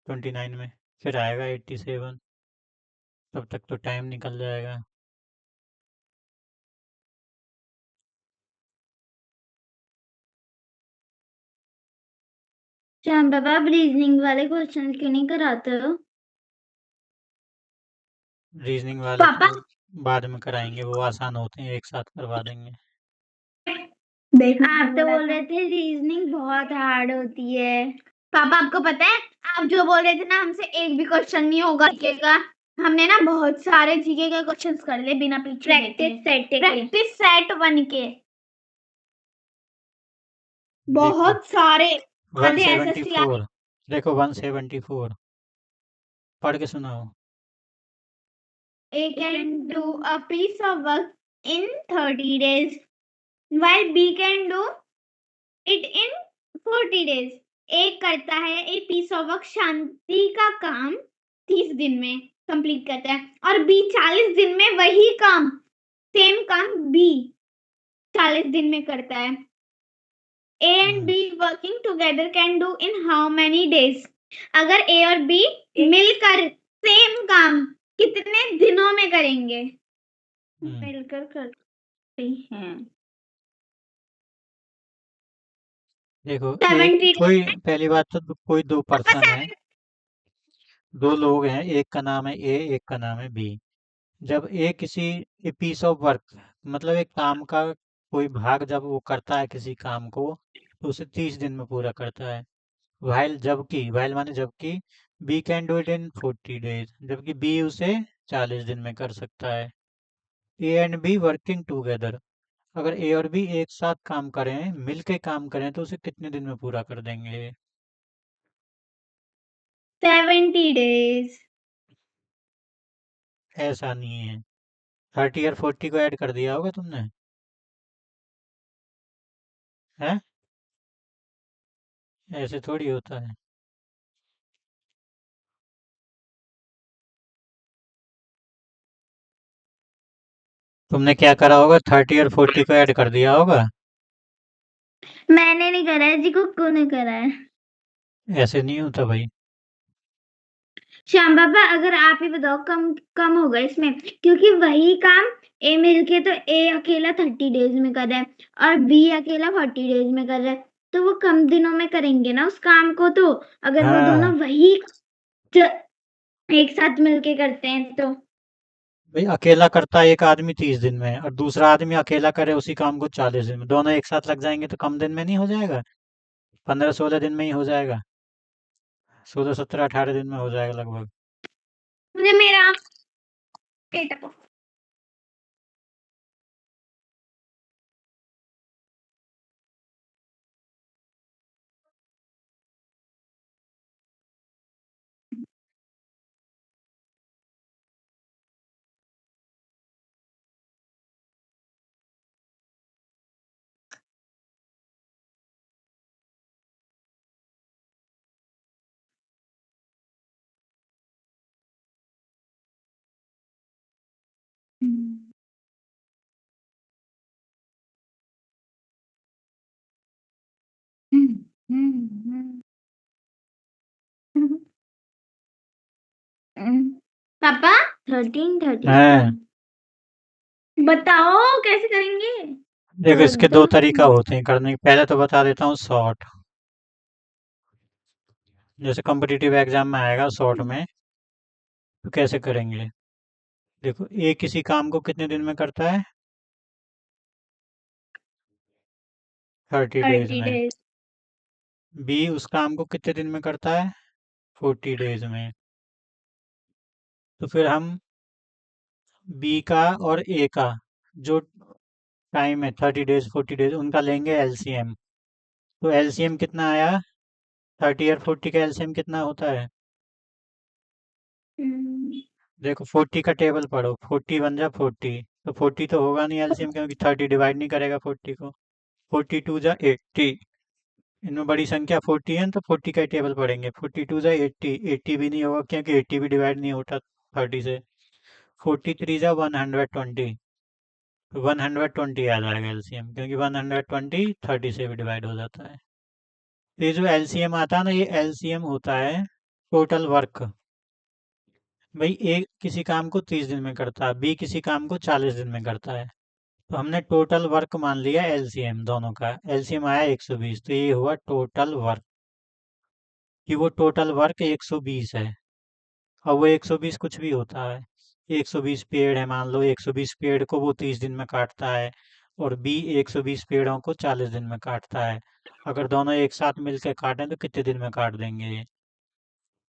29 में, फिर आएगा 87। तब तक तो टाइम निकल जाएगा। श्याम बाबा, आप रीजनिंग वाले क्वेश्चन क्यों नहीं कराते हो? रीजनिंग वाले पापा, तो बाद में कराएंगे, वो आसान होते हैं, एक साथ करवा देंगे। आप तो बोल रहे थे रीजनिंग बहुत हार्ड होती है। पापा, आपको पता है, आप जो बोल रहे थे ना, हमसे एक भी क्वेश्चन नहीं होगा जीके का। हमने ना बहुत सारे जीके के क्वेश्चंस कर लिए बिना पीछे प्रैक्टिस सेट 1 के देखो बहुत सारे। आधे एसएसटी 174, देखो 174 पढ़ के सुनाओ। A can do a piece of work in 30 days, while B can do it in 40 days. एक करता है एक पीस ऑफ वर्क शांति का काम 30 दिन में कंप्लीट करता है, और बी 40 दिन में वही काम, सेम काम बी 40 दिन में करता है। A and B working together can do in how many days? अगर A और B मिलकर सेम काम कितने दिनों में करेंगे? मिलकर करते हैं देखो एक 70 कोई, पहली बात तो कोई दो पर्सन है, दो लोग हैं, एक का नाम है ए, एक का नाम है बी। जब ए किसी पीस ऑफ वर्क, मतलब एक काम का कोई भाग जब वो करता है किसी काम को, तो उसे 30 दिन में पूरा करता है। वाइल माने जबकि B can do it in 40 days, जबकि बी उसे 40 दिन में कर सकता है। A and B working together, अगर ए और बी एक साथ काम करें, मिल के काम करें, तो उसे कितने दिन में पूरा कर देंगे? 70 days. ऐसा नहीं है, 30 और 40 को ऐड कर दिया होगा तुमने, है? ऐसे थोड़ी होता है। तुमने क्या करा होगा, 30 और 40 को ऐड कर दिया होगा। मैंने नहीं करा है जी, कुक्कू ने करा है। ऐसे नहीं होता भाई। श्याम बाबा, अगर आप ही बताओ, कम कम होगा इसमें, क्योंकि वही काम ए मिलके तो ए अकेला 30 डेज में कर रहा है और बी अकेला 40 डेज में कर रहा है, तो वो कम दिनों में करेंगे ना उस काम को। तो अगर वो हाँ दोनों वही एक साथ मिलके करते हैं तो भाई, अकेला करता है एक आदमी 30 दिन में, और दूसरा आदमी अकेला करे उसी काम को 40 दिन में, दोनों एक साथ लग जाएंगे तो कम दिन में नहीं हो जाएगा? 15-16 दिन में ही हो जाएगा, 16-17-18 दिन में हो जाएगा लगभग। मुझे मेरा बेटा को पापा 13 है, बताओ कैसे करेंगे? देखो इसके दो तरीका होते हैं करने के, पहले तो बता देता हूँ शॉर्ट। जैसे कॉम्पिटिटिव एग्जाम में आएगा शॉर्ट में, तो कैसे करेंगे? देखो ए किसी काम को कितने दिन में करता है? 30 डेज 30 में। डेज। बी उस काम को कितने दिन में करता है? 40 डेज में। तो फिर हम बी का और ए का जो टाइम है, 30 डेज 40 डेज, उनका लेंगे एलसीएम। तो एलसीएम कितना आया? 30 और 40 का एलसीएम कितना होता है? देखो 40 का टेबल पढ़ो, 40 बन जा 40, तो 40 तो होगा नहीं एलसीएम, क्योंकि 30 डिवाइड नहीं करेगा 40 को। 42 जा 80, इनमें बड़ी संख्या 40 है, तो 40 का ही टेबल पढ़ेंगे। 42 जा 80, 80 भी नहीं होगा क्योंकि 80 भी डिवाइड नहीं होता 30 से। 43 जा 120, तो 120 आ जाएगा एलसीएम, क्योंकि 120 30 से भी डिवाइड हो जाता है। तो ये जो एलसीएम आता है ना, ये एलसीएम होता है टोटल वर्क। भाई ए किसी काम को 30 दिन में करता है, बी किसी काम को 40 दिन में करता है। तो हमने टोटल वर्क मान लिया एलसीएम दोनों का, एलसीएम आया 120, तो ये हुआ टोटल वर्क, कि वो टोटल वर्क 120 है। और वो 120 कुछ भी होता है, 120 पेड़ है मान लो, 120 पेड़ को वो 30 दिन में काटता है, और बी 120 पेड़ों को 40 दिन में काटता है। अगर दोनों एक साथ मिलकर काटें तो कितने दिन में काट देंगे ये?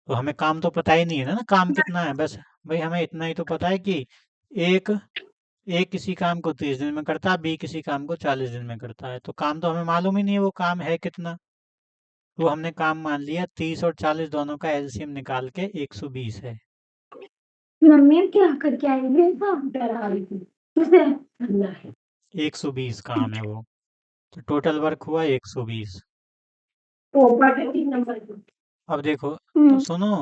तो हमें काम तो पता ही नहीं है ना, काम कितना है बस। भाई हमें इतना ही तो पता है कि एक ए किसी काम को 30 दिन में करता है, बी किसी काम को 40 दिन में करता है, तो काम तो हमें मालूम ही नहीं है वो काम है कितना। तो हमने काम मान लिया 30 और 40 दोनों का एलसीएम निकाल के 120 है। मम्मी क्या करके आई डरा रही थी उसे। 120 काम है वो, तो टोटल वर्क हुआ 120। नंबर। अब देखो, तो सुनो,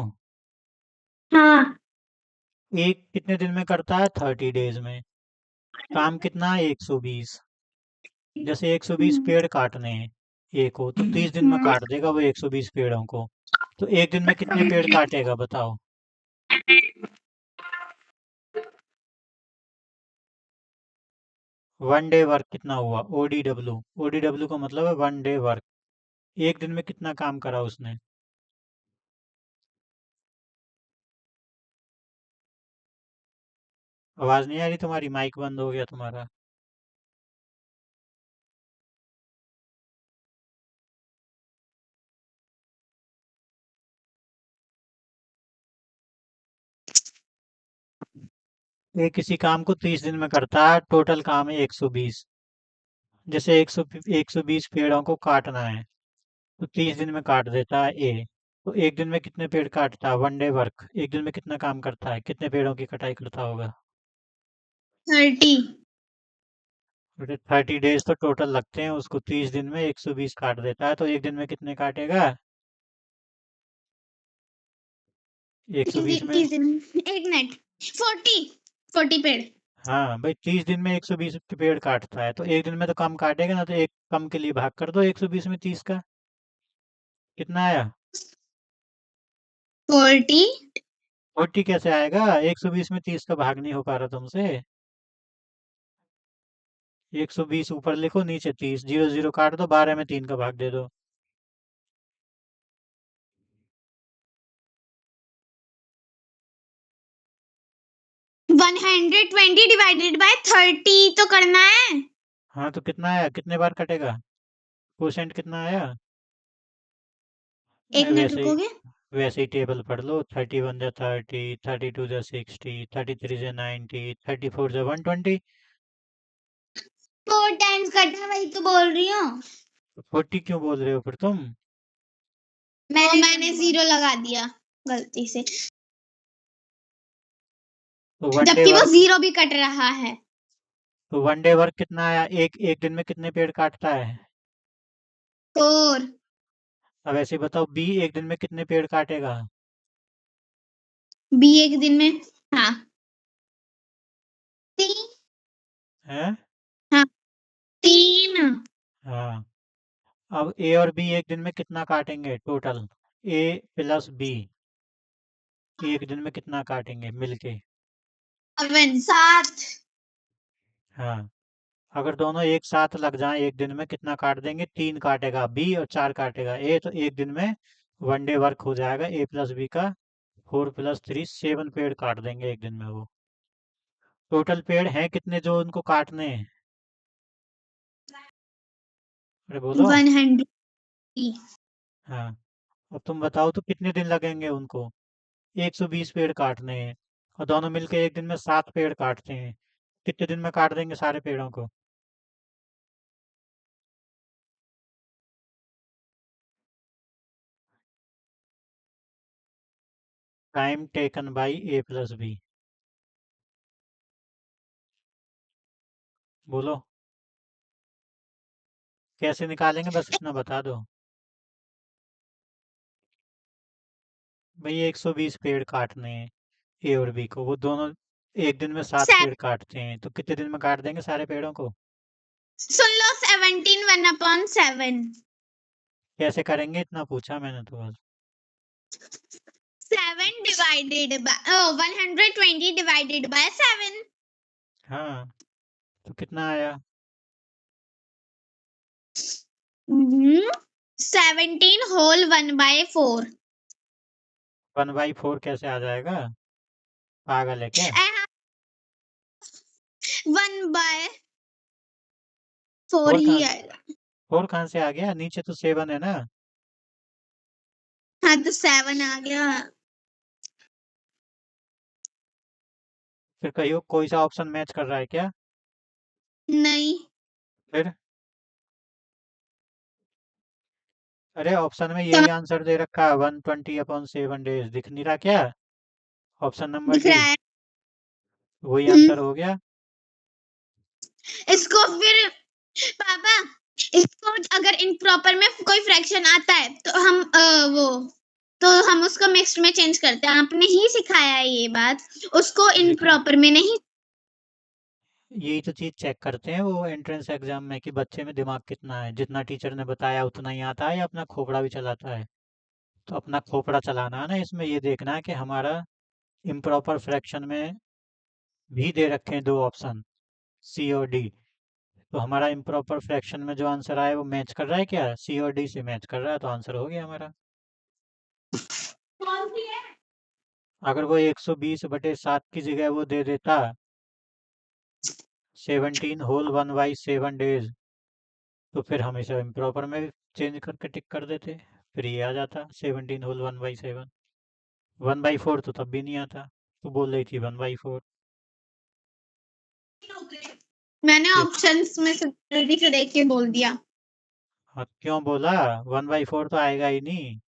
हाँ। एक कितने दिन में करता है? 30 डेज में। काम कितना है? 120। जैसे 120 पेड़ काटने हैं ए को, तो 30 दिन में काट देगा वो 120 पेड़ों को। तो एक दिन में कितने पेड़ काटेगा बताओ? वन डे वर्क कितना हुआ? ओडीडब्ल्यू, ओडीडब्ल्यू का मतलब है वन डे वर्क। एक दिन में कितना काम करा उसने? आवाज नहीं आ रही तुम्हारी, माइक बंद हो गया तुम्हारा। ये किसी काम को 30 दिन में करता है, टोटल काम है 120। जैसे 120 पेड़ों को काटना है, तो 30 दिन में काट देता है ए। तो एक दिन में कितने पेड़ काटता है? वन डे वर्क, एक दिन में कितना काम करता है, कितने पेड़ों की कटाई करता होगा? 30। 30 डेज तो टोटल लगते हैं उसको, 30 दिन में 120 काट देता है, तो एक दिन में कितने काटेगा? 120 में। 30 दिन, एक मिनट, 40 पेड़। हाँ भाई, 30 दिन में 120 के पेड़ काटता है, तो एक दिन में तो कम काटेगा ना, तो एक कम के लिए भाग कर दो 120 में 30 का। कितना आया? 40। 40 कैसे आएगा? 120 में 30 का भाग नहीं हो पा रहा तुमसे। 120 ऊपर लिखो, नीचे 30, जीरो जीरो काट दो, 12 में 3 का भाग दे दो। 120 डिवाइडेड बाय 30 तो करना है। हाँ तो कितना आया, कितने बार कटेगा? क्वोशेंट कितना आया? एक मिनट वैसे ही, रुकोगे? वैसे ही टेबल पढ़ लो। 31 जा 30, 32 जा 60, 33 जा 90, 34 जा 120। 4 टाइम्स कटा, वही तो बोल रही हूँ। 40 क्यों बोल रहे हो फिर तुम? मैंने 0 लगा दिया गलती से, तो वन डे जबकि वो वर्क, 0 भी कट रहा है। तो वन डे वर्क कितना आया? एक एक दिन में कितने पेड़ काटता है? 4। अब ऐसे ही बताओ, बी एक दिन में कितने पेड़ काटेगा? बी एक दिन में, हाँ, 3। हैं? हाँ, 3। हाँ। अब ए और बी एक दिन में कितना काटेंगे टोटल? ए प्लस बी एक दिन में कितना काटेंगे मिलके? 7। हाँ। अगर दोनों एक साथ लग जाएं एक दिन में कितना काट देंगे? 3 काटेगा बी और 4 काटेगा ए, तो एक दिन में वन डे वर्क हो जाएगा ए प्लस बी का 4 + 3, 7 पेड़ काट देंगे एक दिन में वो। टोटल पेड़ हैं कितने जो उनको काटने हैं? अरे बोलो। 100। हाँ। अब तुम बताओ तो कितने दिन लगेंगे उनको? 120 पेड़ काटने हैं, और दोनों मिलके एक दिन में 7 पेड़ काटते हैं। कितने दिन में काट देंगे सारे पेड़ों को? Time taken by A plus B. बोलो कैसे निकालेंगे, बस इतना बता दो। भाई 120 पेड़ काटने हैं ए और बी को, वो दोनों एक दिन में 7 पेड़ काटते हैं, तो कितने दिन में काट देंगे सारे पेड़ों को? सुन लो, 17 1/7। कैसे करेंगे इतना पूछा मैंने तो बस। 7 divided by 120 divided by 7. हाँ, तो कितना आया? 17 whole 1/4. 1/4 कैसे आ जाएगा? पागल है क्या? 1/4 फोर ही कहाँ आएगा। फोर कहाँ से आ गया? नीचे तो 7 है ना। हाँ तो 7 आ गया। फिर कहियो कोई सा ऑप्शन मैच कर रहा है क्या? नहीं। फिर अरे ऑप्शन में तो यही आंसर दे रखा है, 120/7 डेज, दिख नहीं रहा क्या? ऑप्शन नंबर दिख डी, रहा है। वही हम्म, आंसर हो गया। इसको फिर पापा, इसको अगर इम्प्रॉपर में कोई फ्रैक्शन आता है तो हम वो तो हम उसको मिक्स्ड में चेंज करते हैं। आपने ही सिखाया है ये बात, उसको लेकिन इम्प्रॉपर में नहीं। यही तो चीज चेक करते हैं वो एंट्रेंस एग्जाम में कि बच्चे में दिमाग कितना है, जितना टीचर ने बताया उतना ही आता है या अपना खोपड़ा भी चलाता है। तो अपना खोपड़ा चलाना है ना, इसमें ये देखना है कि हमारा इम्प्रॉपर फ्रैक्शन में भी दे रखे हैं दो ऑप्शन, सी और डी। तो हमारा इम्प्रॉपर फ्रैक्शन में जो आंसर आया वो मैच कर रहा है क्या? सी और डी से मैच कर रहा है, तो आंसर हो गया हमारा। कौन सी है? अगर वो 120/7 की जगह वो दे देता 17 whole 1/7 डेज, तो फिर हम इसे इम्प्रॉपर में चेंज करके टिक कर देते, फिर ये आ जाता 17 whole 1/7। 1/4 तो तब भी नहीं आता, तो बोल रही थी 1/4। मैंने फिर ऑप्शंस में से जल्दी से देख के बोल दिया। हाँ, क्यों बोला? 1/4 तो आएगा ही नहीं,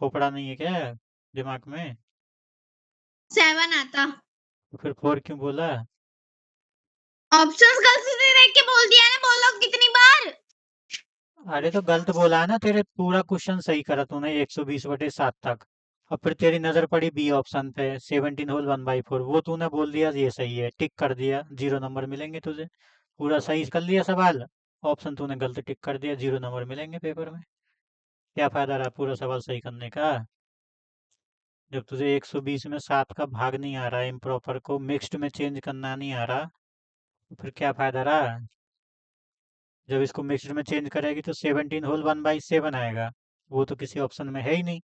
खोपड़ा नहीं है क्या दिमाग में? 7 आता। तो फिर 4 क्यों बोला? ऑप्शंस गलती से देख के बोल दिया ना, बोलो कितनी बार। अरे तो गलत बोला है ना, तेरे पूरा क्वेश्चन सही करा तूने 120/7 तक। अब फिर तेरी नजर पड़ी बी ऑप्शन पे, 17 whole 1/4, वो तूने बोल दिया ये सही है, टिक कर दिया, 0 नंबर मिलेंगे तुझे। पूरा सही कर लिया सवाल, ऑप्शन तूने गलत टिक कर दिया, 0 नंबर मिलेंगे पेपर में। क्या फायदा रहा पूरा सवाल सही करने का, जब तुझे 120 में 7 का भाग नहीं आ रहा है, इम्प्रॉपर को मिक्स्ड में चेंज करना नहीं आ रहा, तो फिर क्या फायदा रहा? जब इसको मिक्स्ड में चेंज करेगी तो 17 whole 1/7 आएगा, वो तो किसी ऑप्शन में है ही नहीं।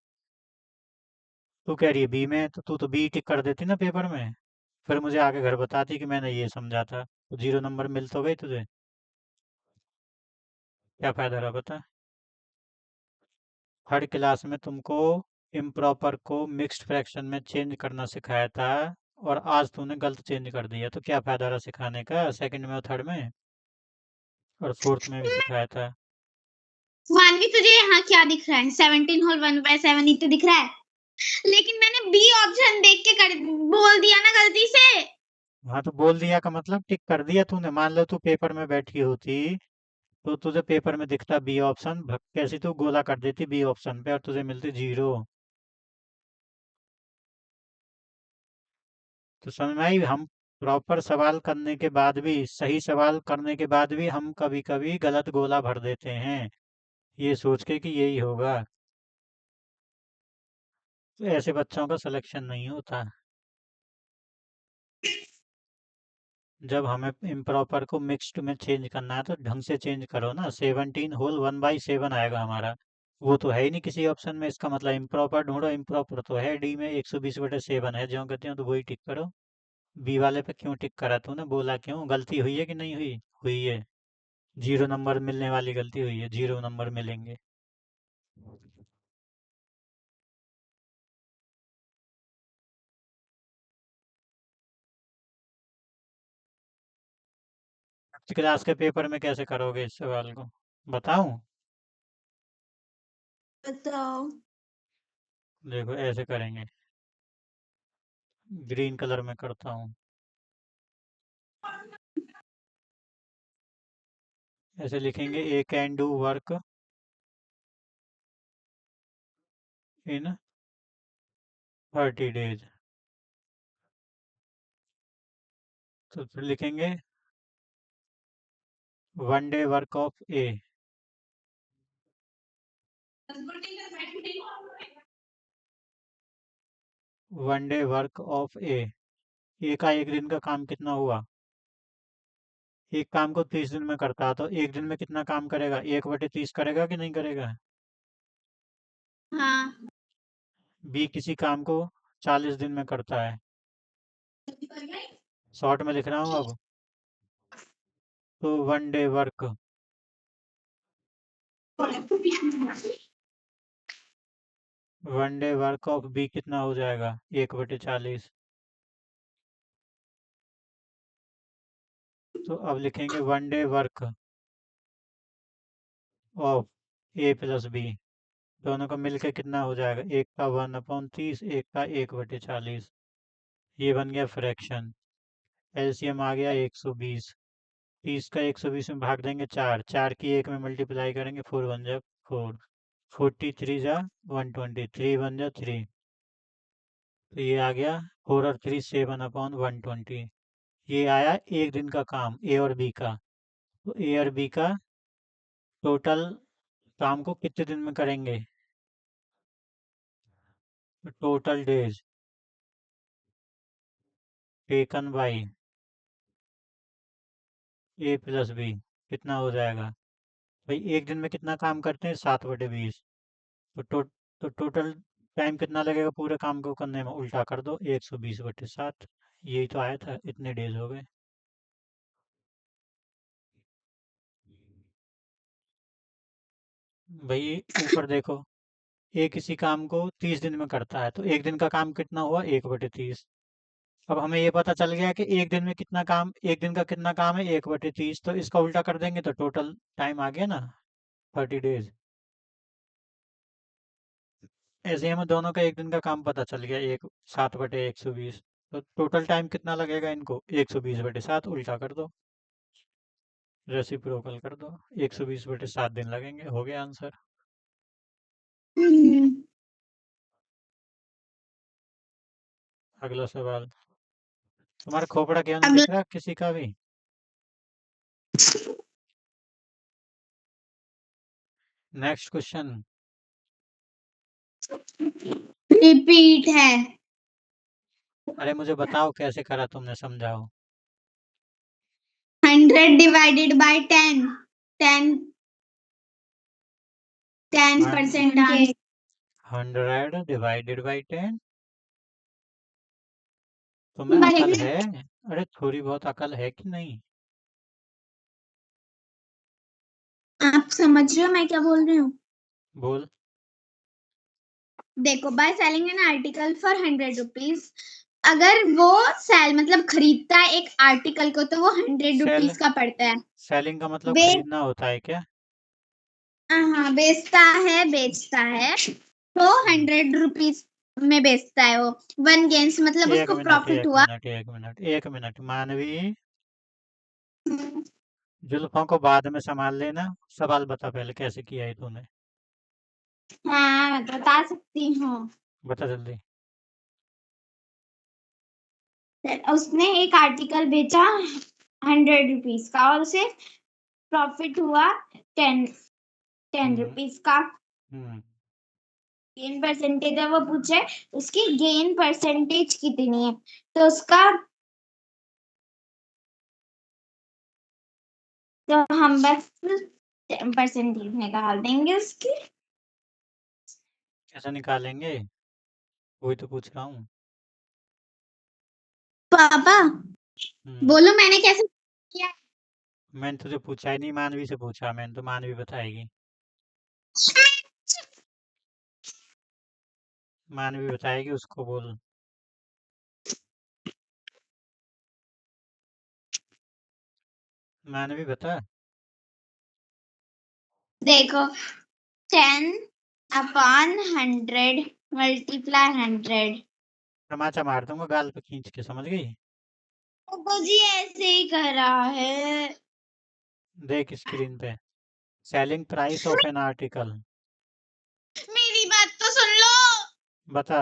तू कह रही है बी में, तो तू तो बी टिक कर देती ना पेपर में, फिर मुझे आके घर बताती कि मैंने ये समझा था, तो 0 नंबर मिल तो गई तुझे। क्या फायदा रहा बता? हर क्लास में तुमको इम्प्रॉपर को मिक्स्ड फ्रैक्शन में चेंज करना सिखाया था, और आज तूने गलत चेंज कर दिया, तो क्या फायदा रहा सिखाने का सेकंड में और थर्ड में, और फोर्थ में भी सिखाया था। मानवी तुझे यहाँ क्या दिख रहा है? 17 होल 1/7 ही तो दिख रहा है। लेकिन मैंने बी ऑप्शन देख के बोल दिया ना गलती से। हाँ तो बोल दिया का मतलब टिक कर दिया तूने, मान लो तू पेपर में बैठी होती तो तुझे पेपर में दिखता बी ऑप्शन, भग कैसी तू गोला कर देती बी ऑप्शन पे और तुझे मिलती 0। तो समझ में आई? हम प्रॉपर सवाल करने के बाद भी, सही सवाल करने के बाद भी हम कभी कभी गलत गोला भर देते हैं, ये सोच के कि यही होगा। तो ऐसे बच्चों का सिलेक्शन नहीं होता। जब हमें इम्प्रॉपर को मिक्स्ड में चेंज करना है तो ढंग से चेंज करो ना, 17 whole 1/7 आएगा हमारा, वो तो है ही नहीं किसी ऑप्शन में, इसका मतलब इम्प्रॉपर ढूंढो, इम्प्रॉपर तो है डी में, 120/7 है, जो कहते हो तो वही टिक करो। बी वाले पे क्यों टिक करा तूने, बोला क्यों? गलती हुई है कि नहीं हुई? हुई है। 0 नंबर मिलने वाली गलती हुई है, 0 नंबर मिलेंगे। क्लास के पेपर में कैसे करोगे इस सवाल को, बताऊं? बताओ। देखो ऐसे करेंगे, ग्रीन कलर में करता हूँ, ऐसे लिखेंगे A can do work in 30 days. तो फिर लिखेंगे 1 day work of A, one day work of A का एक दिन का काम कितना हुआ? एक काम को 30 दिन में करता है तो एक दिन में कितना काम करेगा? 1/30 करेगा कि नहीं करेगा? हाँ। बी किसी काम को 40 दिन में करता है। शॉर्ट में लिख रहा हूँ अब। तो one day work of B कितना हो जाएगा? 1/40। तो अब लिखेंगे one day work of A plus B, दोनों का मिलके कितना हो जाएगा? एक का 1/30, एक का 1/40। ये बन गया फ्रैक्शन। एलसीएम आ गया 120। 30 का 120 में भाग देंगे 4, 4 की 1 में मल्टीप्लाई करेंगे 4 बन जाए 4, 43 जा 120, 3 बन जा 3। तो ये आ गया 4 और 3 7/120। ये आया एक दिन का काम ए और बी का। तो ए और बी का टोटल काम को कितने दिन में करेंगे? Total days taken by A plus B कितना हो जाएगा? भाई एक दिन में कितना काम करते हैं? 7/20। तो टोटल टाइम कितना लगेगा पूरे काम को करने में? उल्टा कर दो, 120/7। यही तो आया था, इतने डेज हो गए। भाई ऊपर देखो, ए किसी काम को 30 दिन में करता है तो एक दिन का काम कितना हुआ? 1/30। अब हमें ये पता चल गया कि एक दिन में कितना काम, एक दिन का कितना काम है? 1/30। तो इसका उल्टा कर देंगे तो टोटल टाइम आ गया ना, 30 डेज। ऐसे ही हमें दोनों का एक दिन का काम पता चल गया, 7/120। तो टोटल टाइम कितना लगेगा इनको? 120/7, उल्टा कर दो, रेसिप्रोकल कर दो। 120/7 दिन लगेंगे। हो गया आंसर। अगला सवाल। तुम्हारा खोपड़ा क्यों नहीं अगला दिख रहा किसी का भी? Next question. रिपीट है। अरे मुझे बताओ कैसे करा तुमने, समझाओ। 100 डिवाइडेड बाय 10, 10 10% के 100 डिवाइडेड बाई 10। तुम्हें अकल है? अरे थोड़ी बहुत अकल है कि नहीं? आप समझ रहे हो मैं क्या बोल रही हूँ? बोल। देखो, by selling an article for 100 rupees, अगर वो सेल मतलब खरीदता है एक आर्टिकल को तो वो 100 सेल रुपीज का पड़ता है। सेलिंग का मतलब बे खरीदना होता है क्या? हाँ, बेचता है तो हम्म, 100 रुपीज में बेचता है वो। 1 गेन्स मतलब एक उसको मिनट प्रॉफिट एक हुआ। मिनट एक मिनट एक मिनट मानवी, जुल्फों को बाद में संभाल लेना। सवाल बता पहले, कैसे किया है तूने? हाँ, मैं बता सकती हूँ। बता जल्दी। उसने एक आर्टिकल बेचा 100 रुपीज का और उसे प्रॉफिट हुआ टेन टेन हम्म। रुपीज का। हम्म। गेन परसेंटेज है वो पूछे, उसकी गेन परसेंटेज कितनी है? तो उसका तो हम बस 10% निकाल देंगे उसकी। कैसे निकालेंगे? वही तो पूछ रहा हूँ। पापा हम्म। बोलो मैंने कैसे किया? मैंने तुझे पूछा ही नहीं, मानवी से पूछा। मैंने तो मानवी बताएगी। मानवी बताएगी, उसको बोल। मानवी बता। देखो, 10/100 मल्टीप्लाई 100। तमाचा मार दूंगा गाल पे खींच के, समझ गई? तो जी ऐसे ही कर रहा है। देख स्क्रीन पे, selling price of an article. मेरी बात तो सुन लो। बता।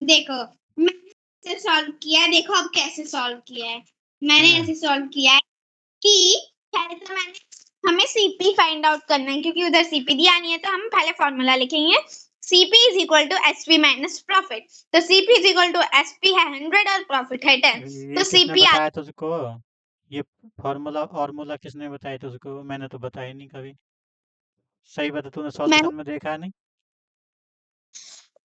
देखो, मैंने ऐसे सॉल्व किया है, देखो अब कैसे सॉल्व किया है। मैंने हाँ। ऐसे सॉल्व किया है कि पहले तो मैंने हमें सीपी फाइंड आउट करना है क्योंकि उधर सीपी दिया नहीं है, तो हम पहले फॉर्मूला लिखेंगे CP is equal to SP minus profit. तो CP is equal to SP है 100 और प्रॉफिट है 10, ये तो किसने सीपी आ बताया तुझको? ये फॉर्मूला किसने बताया तुझको? मैंने तो बताया नहीं कभी। सही बता, तूने मैंने सॉल्यूशन में देखा नहीं?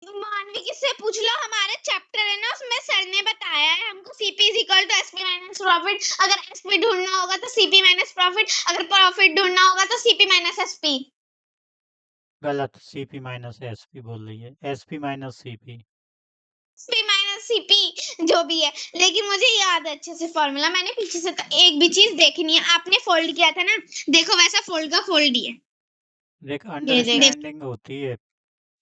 मानवी से पूछ लो, हमारा चैप्टर है ना उसमें सर ने बताया है हमको CP is equal to SP minus profit. अगर एसपी ढूंढना होगा तो सीपी माइनस प्रॉफिट, अगर प्रॉफिट ढूंढना होगा तो सीपी माइनस एसपी। गलत, सीपी माइनस एसपी बोल रही है, SP minus CP. SP minus CP जो भी है, लेकिन मुझे याद है अच्छे से फॉर्मूला, मैंने पीछे से तो एक भी चीज देखी नहीं है। आपने फोल्ड किया था ना, देखो वैसा फोल्ड का फोल्ड ही है। देख, ये देख अंडरस्टैंडिंग होती है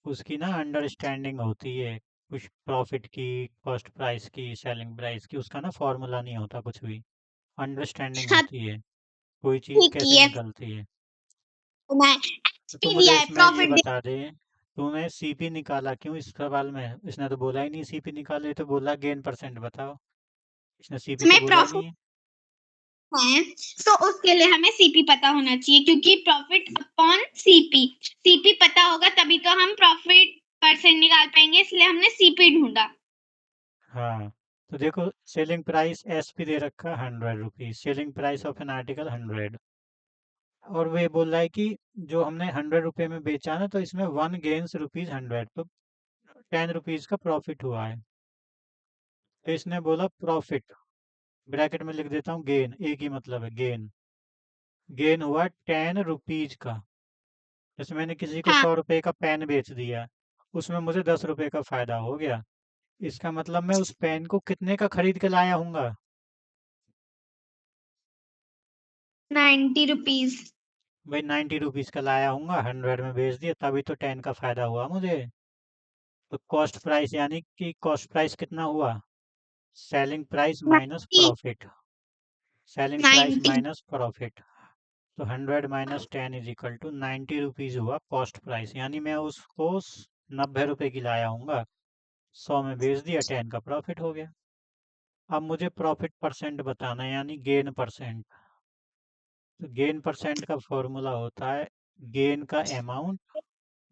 उसकी ना, अंडरस्टैंडिंग होती है कुछ प्रॉफिट की, कॉस्ट प्राइस की, सेलिंग प्राइस की, उसका ना फॉर्मूला नहीं होता कुछ भी। अंडरस्टैंडिंग हाँ होती है कोई चीज़ ठीक कैसे ही है। निकलती है। मैं तो तू एचपी मुझे दिया है इसमें ये प्रॉफिट। बता दे, तूने सीपी निकाला क्यों इस सवाल में? इसने तो बोला ही नहीं सीपी निकाले, तो बोला गेन परसेंट बताओ। इसने सीपी तो में बोला ही प्रॉफिट नहीं है। है, तो उसके लिए हमें सीपी पता होना चाहिए क्योंकि प्रॉफिट अपॉन सीपी, सीपी पता होगा तभी तो हम प्रॉफिट परसेंट निकाल पाएंगे, इसलिए हमने सीपी ढूंढा। हाँ, तो देखो, सेलिंग प्राइस एसपी दे रखा 100 rupees, selling price of an article 100, और वे बोल रहा है कि जो हमने 100 रुपये में बेचा ना, तो इसमें 1 गेन्स रुपीज 100, तो 10 रुपीज का प्रॉफिट हुआ है। तो इसने बोला प्रॉफिट, ब्रैकेट में लिख देता हूँ गेन, एक ही मतलब है गेन। गेन हुआ 10 रुपीज का। जैसे मैंने किसी को हाँ 100 रुपये का पेन बेच दिया, उसमें मुझे 10 रुपये का फायदा हो गया। इसका मतलब मैं उस पेन को कितने का खरीद के लाया हूँगा? 90 रुपीज। भाई 90 रुपीज का लाया हूँगा, 100 में बेच दिया, तभी तो 10 का फायदा हुआ मुझे। तो कॉस्ट प्राइस यानी कि कॉस्ट प्राइस कितना हुआ? Selling price minus 90। Profit, selling price 90। Minus profit. तो 100 - 10 = 90 रुपीज हुआ कॉस्ट प्राइस, यानी मैं उसको 90 रुपए की लाया हूँगा, 100 में बेच दिया, 10 का प्रॉफिट हो गया। अब मुझे प्रॉफिट परसेंट बताना है, यानी गेन परसेंट। तो गेन परसेंट का फॉर्मूला होता है गेन का अमाउंट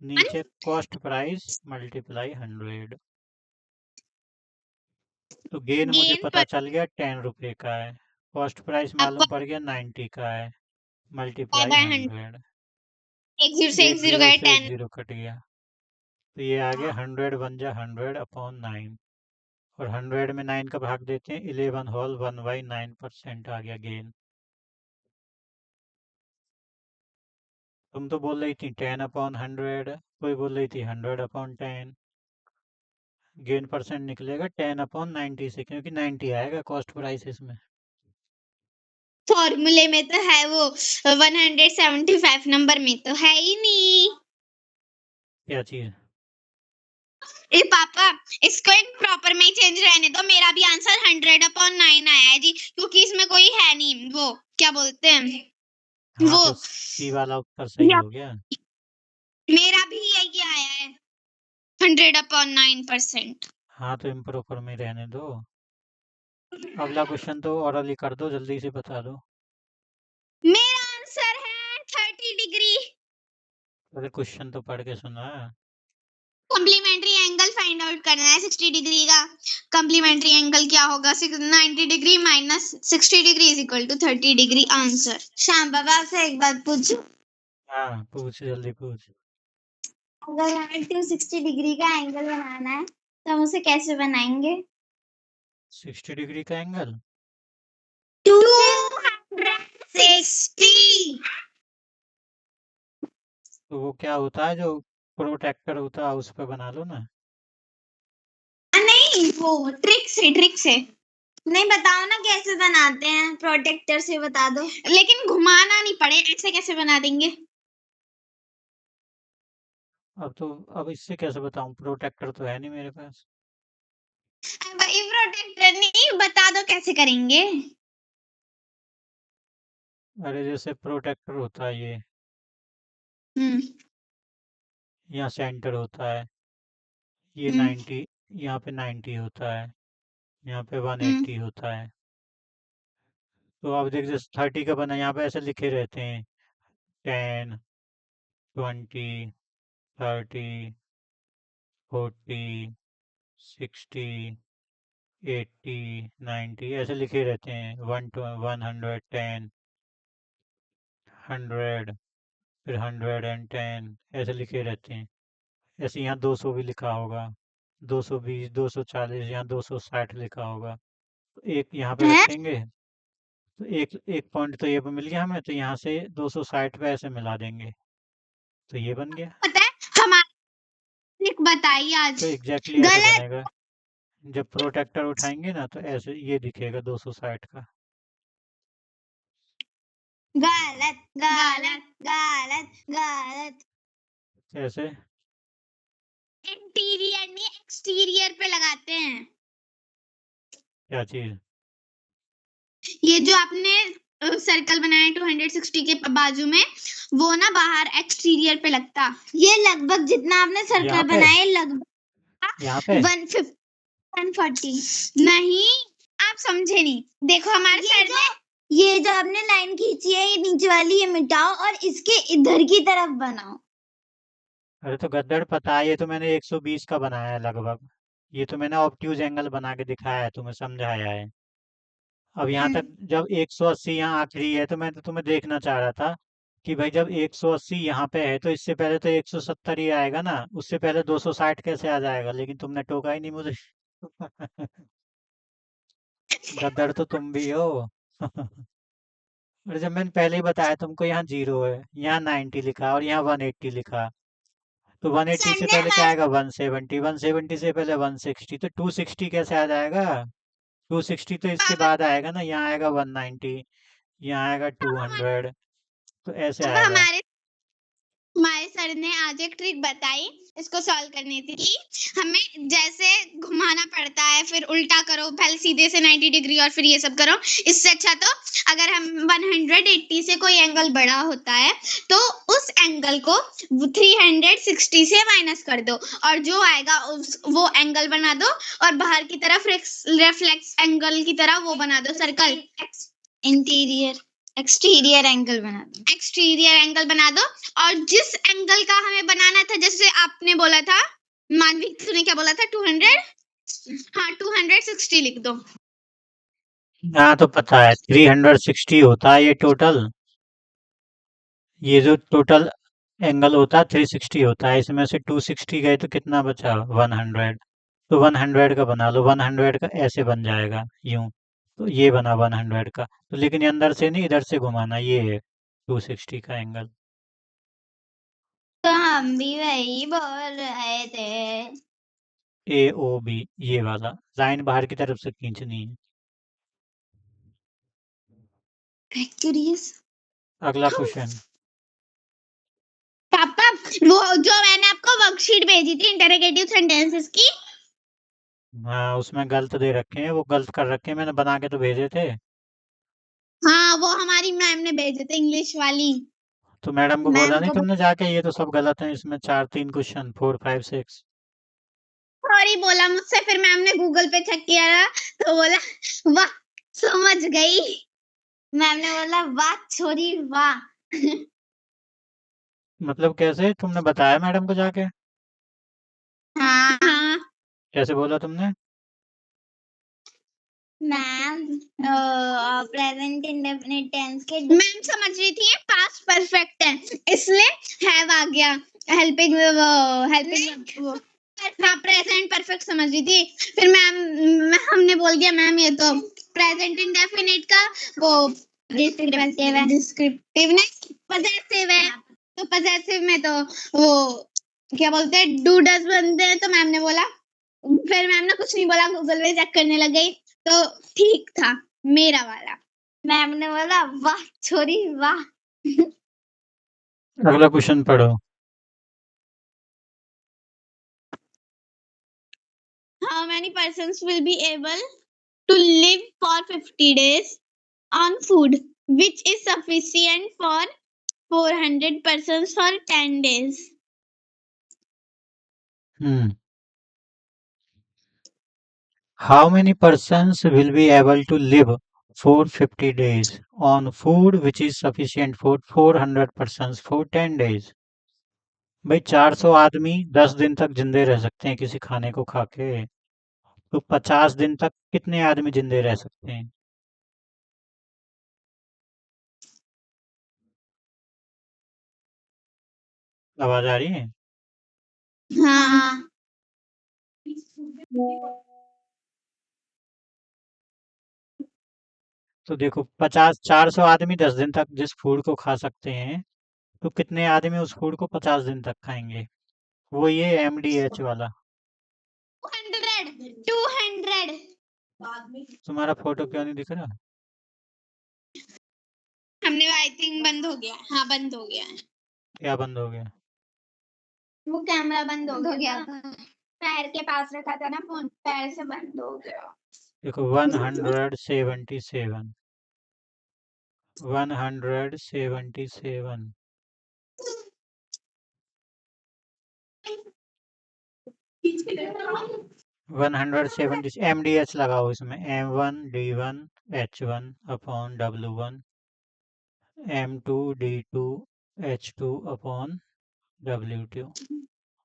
नीचे कॉस्ट प्राइस मल्टीप्लाई 100। तो गेन मुझे गेन पता पर चल गया 10 रुपये का है, कॉस्ट प्राइस मालूम पड़ गया 90 का है, मल्टीप्लाई बाय 100, 100। एक जीरो से एक एक जीरो जीरो गए से एक 10। जीरो कट गया, तो ये आ गया 100 बन जा 100/9, और 100 में 9 का भाग देते हैं, 11 होल 1/9% आ गया गेन। तुम तो बोल रही थी 10/100, कोई बोल रही थी 100/10। गेन परसेंट निकलेगा 10/90 से, क्योंकि 90 आएगा कॉस्ट प्राइस इसमें। फॉर्मूले में तो है वो, 175 नंबर में तो है ही नहीं। क्या चीज़? ए पापा, इसको एक प्रॉपर में ही चेंज रहने दो, मेरा भी आंसर 100/9 आया है जी, क्योंकि इसमें कोई है नहीं वो, क्या बोलते हैं हाँ, वो, तो सी वाला उत्तर सही या हो गया। मेरा भी यही आया है 100/9%। हाँ, तो इम्प्रॉपर में रहने दो। अगला क्वेश्चन तो ऑरली कर दो, जल्दी से बता दो। मेरा आंसर है 30 डिग्री। अरे क्वेश्चन तो पढ़ के सुना। कॉम्प्लीमेंट्री एंगल फाइंड आउट करना है 60 डिग्री का। कॉम्प्लीमेंट्री एंगल क्या होगा? 90 degree minus 60 degree is equal to 30 degree. Answer. श्याम बाबा से एक बात पूछूं, हाँ, पूछ, जल्दी पूछ। अगर हमें 260 डिग्री का एंगल बनाना है तो हम उसे कैसे बनाएंगे? 60 डिग्री का एंगल? 260। तो वो क्या होता है जो प्रोटेक्टर होता है, उस पर बना लो ना। नहीं, वो ट्रिक से नहीं, बताओ ना कैसे बनाते हैं, प्रोटेक्टर से बता दो। लेकिन घुमाना नहीं पड़े, ऐसे कैसे बना देंगे? अब इससे कैसे बताऊं, प्रोटेक्टर तो है नहीं मेरे पास। भाई प्रोटेक्टर नहीं, बता दो कैसे करेंगे। अरे जैसे प्रोटेक्टर होता है ये, हम्म। यहाँ सेंटर होता है, ये हम्म। 90, यहाँ पे 90 होता है, यहाँ पे वन हम्म। एट्टी होता है। तो अब देख, जैसे 30 का बना, यहाँ पे ऐसे लिखे रहते हैं 10, 20, 30, 40, 60, 80, 90 ऐसे लिखे रहते हैं। 110, 100, फिर 110 ऐसे लिखे रहते हैं। ऐसे यहाँ 200 भी लिखा होगा, 220, 240, यहाँ 260 लिखा होगा। तो एक यहाँ पे है। रखेंगे, तो एक एक पॉइंट तो ये पे मिल गया हमें, तो यहाँ से 260 पे ऐसे मिला देंगे, तो ये बन गया। पता है हमारी ट्रिक बताई तो आज। एग्जैक्टली ऐसे गलत। बनेगा। जब प्रोटेक्टर उठाएंगे ना तो ऐसे ये दिखेगा 260 का। गलत गलत गलत गलत। ऐसे इंटीरियर नहीं एक्सटीरियर पे लगाते हैं। क्या चीज? ये जो आपने सर्कल बनाया है 260 के बाजू में, वो ना बाहर एक्सटीरियर पे लगता। ये लगभग जितना आपने यहाँ सर्कल पे, बनाया है लगभग यहाँ पे 150 140। नहीं, आप समझे नहीं। देखो हमारे सर में ये जो आपने लाइन खींची है, ये नीचे वाली ये मिटाओ और इसके इधर की तरफ बनाओ। अरे तो गद्दड़ पता है, ये तो मैंने 120 का बनाया है लगभग। ये तो मैंने ऑब्ट्यूज एंगल बना के दिखाया है, तुम्हें समझाया है। अब यहाँ तक जब 180 यहाँ आखिरी है, तो मैं तो तुम्हें देखना चाह रहा था कि भाई जब 180 यहाँ पे है तो इससे पहले तो 170 ही आएगा ना, उससे पहले 260 कैसे आ जाएगा, लेकिन तुमने टोका ही नहीं मुझे। गद्दड़ तो तुम भी हो। और जब मैंने पहले ही बताया तुमको, यहाँ 0 है, यहाँ 90 लिखा और यहाँ 180 लिखा, तो 180 सर से ने पहले क्या हमारे आएगा? 170, 170 से पहले 160, तो 260 कैसे आ जाएगा? 260 तो इसके पापा बाद आएगा ना, यहाँ आएगा 190, यहाँ आएगा 200, तो ऐसे अब आएगा। हमारे सर ने आज एक ट्रिक बताई इसको सॉल्व करने की। हमें जैसे घुमाना पड़ता है, फिर उल्टा करो, पहले सीधे से 90 डिग्री और फिर ये सब करो। इससे अच्छा तो अगर हम 180 से कोई एंगल बड़ा होता है तो उस एंगल को 360 से माइनस कर दो और जो आएगा वो एंगल बना दो और बाहर की तरफ रिफ्लेक्स एंगल की तरह वो बना दो सर्कल। इंटीरियर एक्सटीरियर एंगल बना दो। एक्सटीरियर एंगल बना दो और जिस एंगल का हमें बनाना था, जैसे आपने बोला था, मानवी ने क्या बोला था, 200। हाँ 260 लिख दो। यहाँ तो पता है 360 होता है ये टोटल। ये जो टोटल एंगल होता है 360 होता है, इसमें से 260 गए तो कितना बचा? 100। तो 100 का बना लो, 100 का ऐसे बन जाएगा यूं। तो ये बना 100 का, तो लेकिन ये अंदर से नहीं, इधर से घुमाना, ये है 260 का एंगल। तो हम भी वही बोल रहे थे। ए ओ बी, ये वाला लाइन बाहर की तरफ से खींचनी है। एक्यूरियस। अगला क्वेश्चन। पापा वो जो मैंने आपको वर्कशीट भेजी थी इंटरोगेटिव सेंटेंसेस की, हाँ उसमें गलत दे रखे हैं, वो गलत कर रखे हैं, मैंने बना के तो भेजे थे। हाँ वो हमारी मैम ने भेजे थे इंग्लिश वाली। तो मैडम को बोला मैम नहीं को तुमने जाके, ये तो सब गलत है, इसमें 4 3 क्वेश्चन, 4 5 6। सॉरी बोला मुझसे, फिर मैम ने गूगल पे चेक किया ना, तो बोला वाह समझ गई। मैम ने बोला वाह छोरी वाह। मतलब कैसे तुमने बताया मैडम को जाके? हाँ हाँ कैसे बोला तुमने? मैम प्रेजेंट इंडेफिनिट टेंस के मैम समझ रही थी ये पास्ट परफेक्ट है, इसलिए हैव आ गया। हेल्पिंग हेल्पिंग वो हाँ प्रेजेंट परफेक्ट समझ रही थी। फिर मैम हमने बोल दिया मैम ये तो प्रेजेंट इंडेफिनिट का वो डिस्क्रिप्टिव है, डिस्क्रिप्टिव नहीं पजेसिव है। तो पजेसिव में तो वो क्या बोलते हैं, डू डज बनते हैं। तो मैम ने बोला, फिर मैम ने कुछ नहीं बोला, गूगल में चेक करने लग गई, तो ठीक था मेरा वाला। मैम ने बोला वाह छोरी वाह। अगला क्वेश्चन पढ़ो। How many persons will be able to live for 50 days on food which is sufficient for 400 persons for 10 days? Hmm. How many persons will be able to live 450 days on food which is sufficient for 400 persons for 10 days। भाई 400 आदमी 10 दिन तक जिंदे रह सकते हैं किसी खाने को खा के, तो 50 दिन तक कितने आदमी जिंदे रह सकते हैं? आवाज आ रही है? हाँ। तो देखो 50 400 आदमी 10 दिन तक जिस फूड को खा सकते हैं, तो कितने आदमी उस फूड को 50 दिन तक खाएंगे? वो ये MDH वाला। 200। तुम्हारा फोटो क्यों नहीं दिख रहा? हमने आई थिंक बंद हो गया। हाँ, बंद हो गया है। क्या बंद हो गया? वो कैमरा बंद हो गया था। पैर के पास रखा था ना फोन, पैर से बंद हो गया। देखो 177, 177, 170 MDH लगाओ इसमें, M1D1H1 upon W1, M2D2H2 upon W2।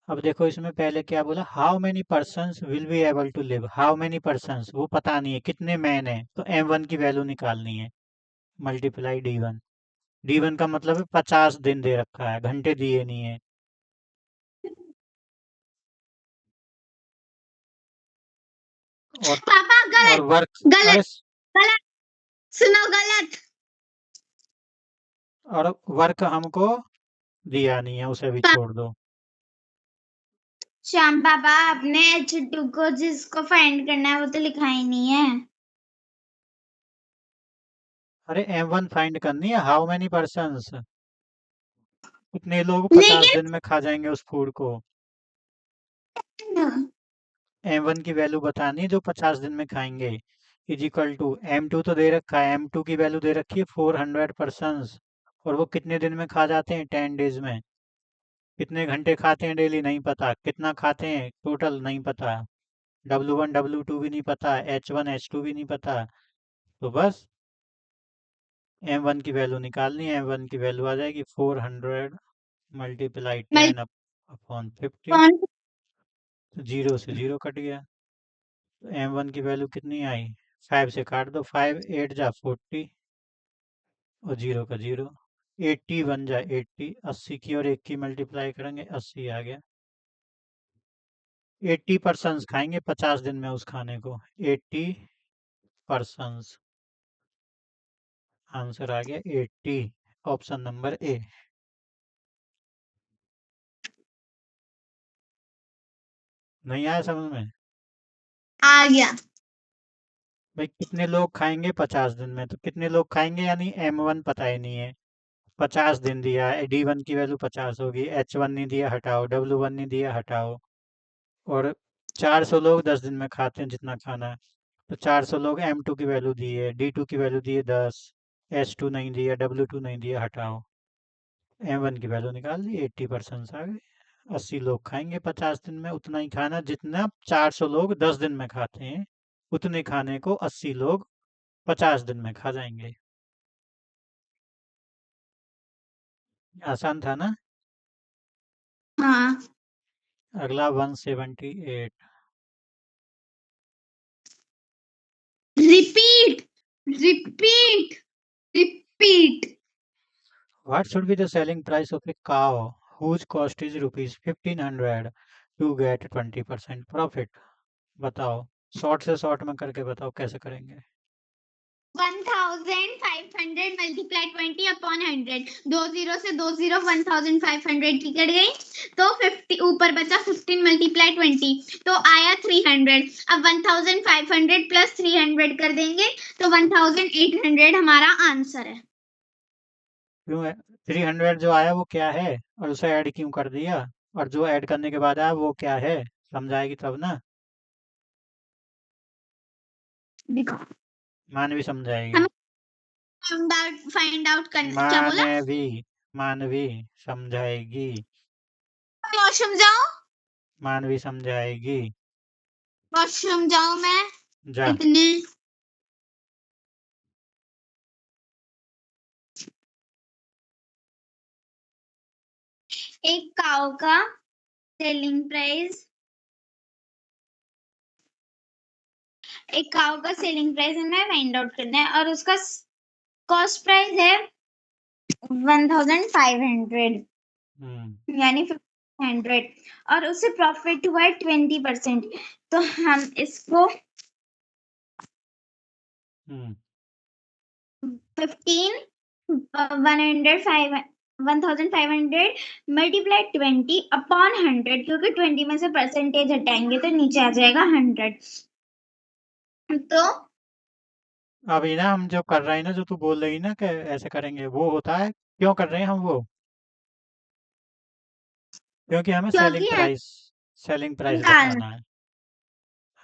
अब देखो इसमें पहले क्या बोला, how many persons will be able to live, how many persons वो पता नहीं है कितने मैन है, तो M1 की वैल्यू निकालनी है, मल्टीप्लाई D1। D1 का मतलब है 50 दिन दे रखा है, घंटे दिए नहीं है। और पापा और गलत। वर्क, अरे गलत। गलत। सुनो, गलत। और वर्क हमको दिया नहीं है, उसे भी छोड़ दो। श्याम पापा, आपने H2 को जिसको फाइंड करना है वो तो लिखा ही नहीं है। अरे M1 फाइंड करनी है, हाउ मेनी पर्सन्स, कितने लोग 50 लेकिन दिन में खा जाएंगे उस फूड को। M1 की वैल्यू बतानी है जो 50 दिन में खाएंगे, इज इक्वल टू M2 तो दे रखा है, M2 की वैल्यू दे रखी है 400 पर्सन्स, और वो कितने दिन में खा जाते हैं 10 डेज में। कितने घंटे खाते हैं डेली नहीं पता, कितना खाते हैं टोटल नहीं पता, W1 W2 भी नहीं पता, H1 H2 भी नहीं पता। तो बस M1 की वैल्यू निकालनी है, M1 की वैल्यू आ जाएगी 400 मल्टीप्लाई मैं 10 अपॉन 50। कौन। तो जीरो से जीरो कट गया, तो M1 की वैल्यू कितनी आई, 5 से काट दो, 5 8 जा 40, और जीरो का जीरो, 80 बन जाए 80, 80 की और 1 की मल्टीप्लाई करेंगे 80 आ गया। 80 पर्सन्स खाएंगे 50 दिन में उस खाने को, 80 पर्सन्स, आंसर आ गया 80, ऑप्शन नंबर ए। नहीं आया समझ में? आ गया। भाई कितने लोग खाएंगे 50 दिन में, तो कितने लोग खाएंगे यानी M1 पता ही नहीं है, 50 दिन दिया है, D1 की वैल्यू 50 होगी, H1 नहीं दिया हटाओ, W1 नहीं दिया हटाओ, और 400 लोग 10 दिन में खाते हैं जितना खाना है, तो 400 लोग M2 की वैल्यू दी है, D2 की वैल्यू दी है 10, H2 नहीं दिया, W2 नहीं दिया हटाओ, M1 की वैल्यू निकाल दी, 80% आ गए। 80 लोग खाएंगे 50 दिन में उतना ही खाना जितना 400 लोग 10 दिन में खाते हैं, उतने खाने को 80 लोग 50 दिन में खा जाएंगे। आसान था ना? हाँ। अगला 178। Repeat. Repeat. Repeat. What should be the selling price of a cow whose cost is rupees 1500 to get 20% profit? बताओ, शॉर्ट से शॉर्ट में करके बताओ कैसे करेंगे। 1500 मल्टीप्लाई 20 अपॉन 100। 20 से 20 1500 की कट गई, तो 50 ऊपर बचा 15 मल्टीप्लाई 20, तो आया 300। अब 1500 प्लस 300 कर देंगे तो 1800 हमारा आंसर है। क्यों है 300 जो आया वो क्या है, और उसे ऐड क्यों कर दिया, और जो ऐड करने के बाद आया वो क्या है, समझाएगी तब ना। देखो, मानवी समझाएगी। हमें फाइंड आउट करना क्या बोला। मानवी, मानवी समझाएगी। वॉशरूम जाओ। मानवी समझाएगी। वॉशरूम जाओ मैं। जा। इतने एक काऊ का सेलिंग प्राइस हमें फाइंड आउट करना है और उसका कॉस्ट प्राइस है 1500 यानी 500 और उससे प्रॉफिट हुआ है 20%। तो हम इसको 1500 मल्टीप्लाई 20 अपॉन 100 क्योंकि 20 में से परसेंटेज हटाएंगे तो नीचे आ जाएगा 100। तो अभी ना हम जो कर रहे हैं ना, जो तू बोल रही ना कि ऐसे करेंगे, वो होता है क्यों कर रहे हैं हम वो? क्योंकि हमें क्योंकि हम सेलिंग प्राइस निकाल बताना है।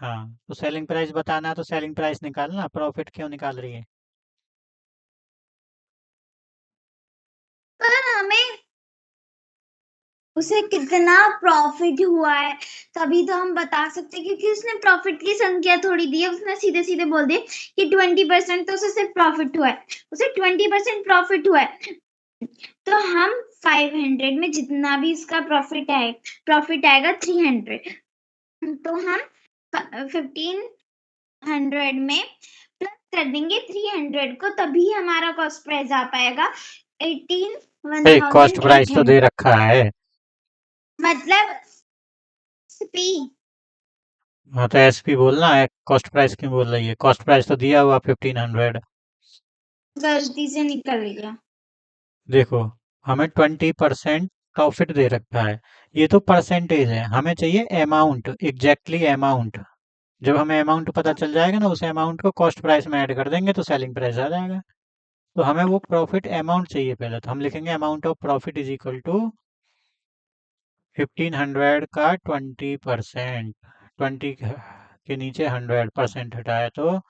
हाँ, तो सेलिंग प्राइस बताना है तो सेलिंग प्राइस निकालना, प्रॉफिट क्यों निकाल रही है? पर हमें उसे कितना प्रॉफिट हुआ है तभी तो हम बता सकते हैं, क्योंकि उसने प्रॉफिट की संख्या थोड़ी दी है, उसने सीधे सीधे बोल दिया कि 20% तो उसे सिर्फ प्रॉफिट हुआ है, उसे 20% प्रॉफिट हुआ है। तो हम 500 में जितना भी इसका प्रॉफिट आएगा 300, तो हम 1500 में प्लस कर देंगे 300 को, तभी हमारा कॉस्ट प्राइस आ पाएगा कॉस्ट प्राइस तो 18,800 दे रखा है। मतलब पी हाँ, तो एसपी बोलना है, कॉस्ट प्राइस क्यों बोल रही है? कॉस्ट प्राइस तो दिया हुआ 1500। गलती से निकल गया। देखो, हमें 20% प्रॉफिट दे रखा है। ये तो परसेंटेज है, हमें चाहिए अमाउंट, एग्जैक्टली अमाउंट। जब हमें अमाउंट पता चल जाएगा ना, उस अमाउंट को कॉस्ट प्राइस में ऐड कर देंगे तो सेलिंग प्राइस आ जाएगा। तो हमें वो प्रॉफिट अमाउंट चाहिए पहले, तो हम लिखेंगे amount of profit is equal to 1500 का 20%। 20 के नीचे 100% हटाया तो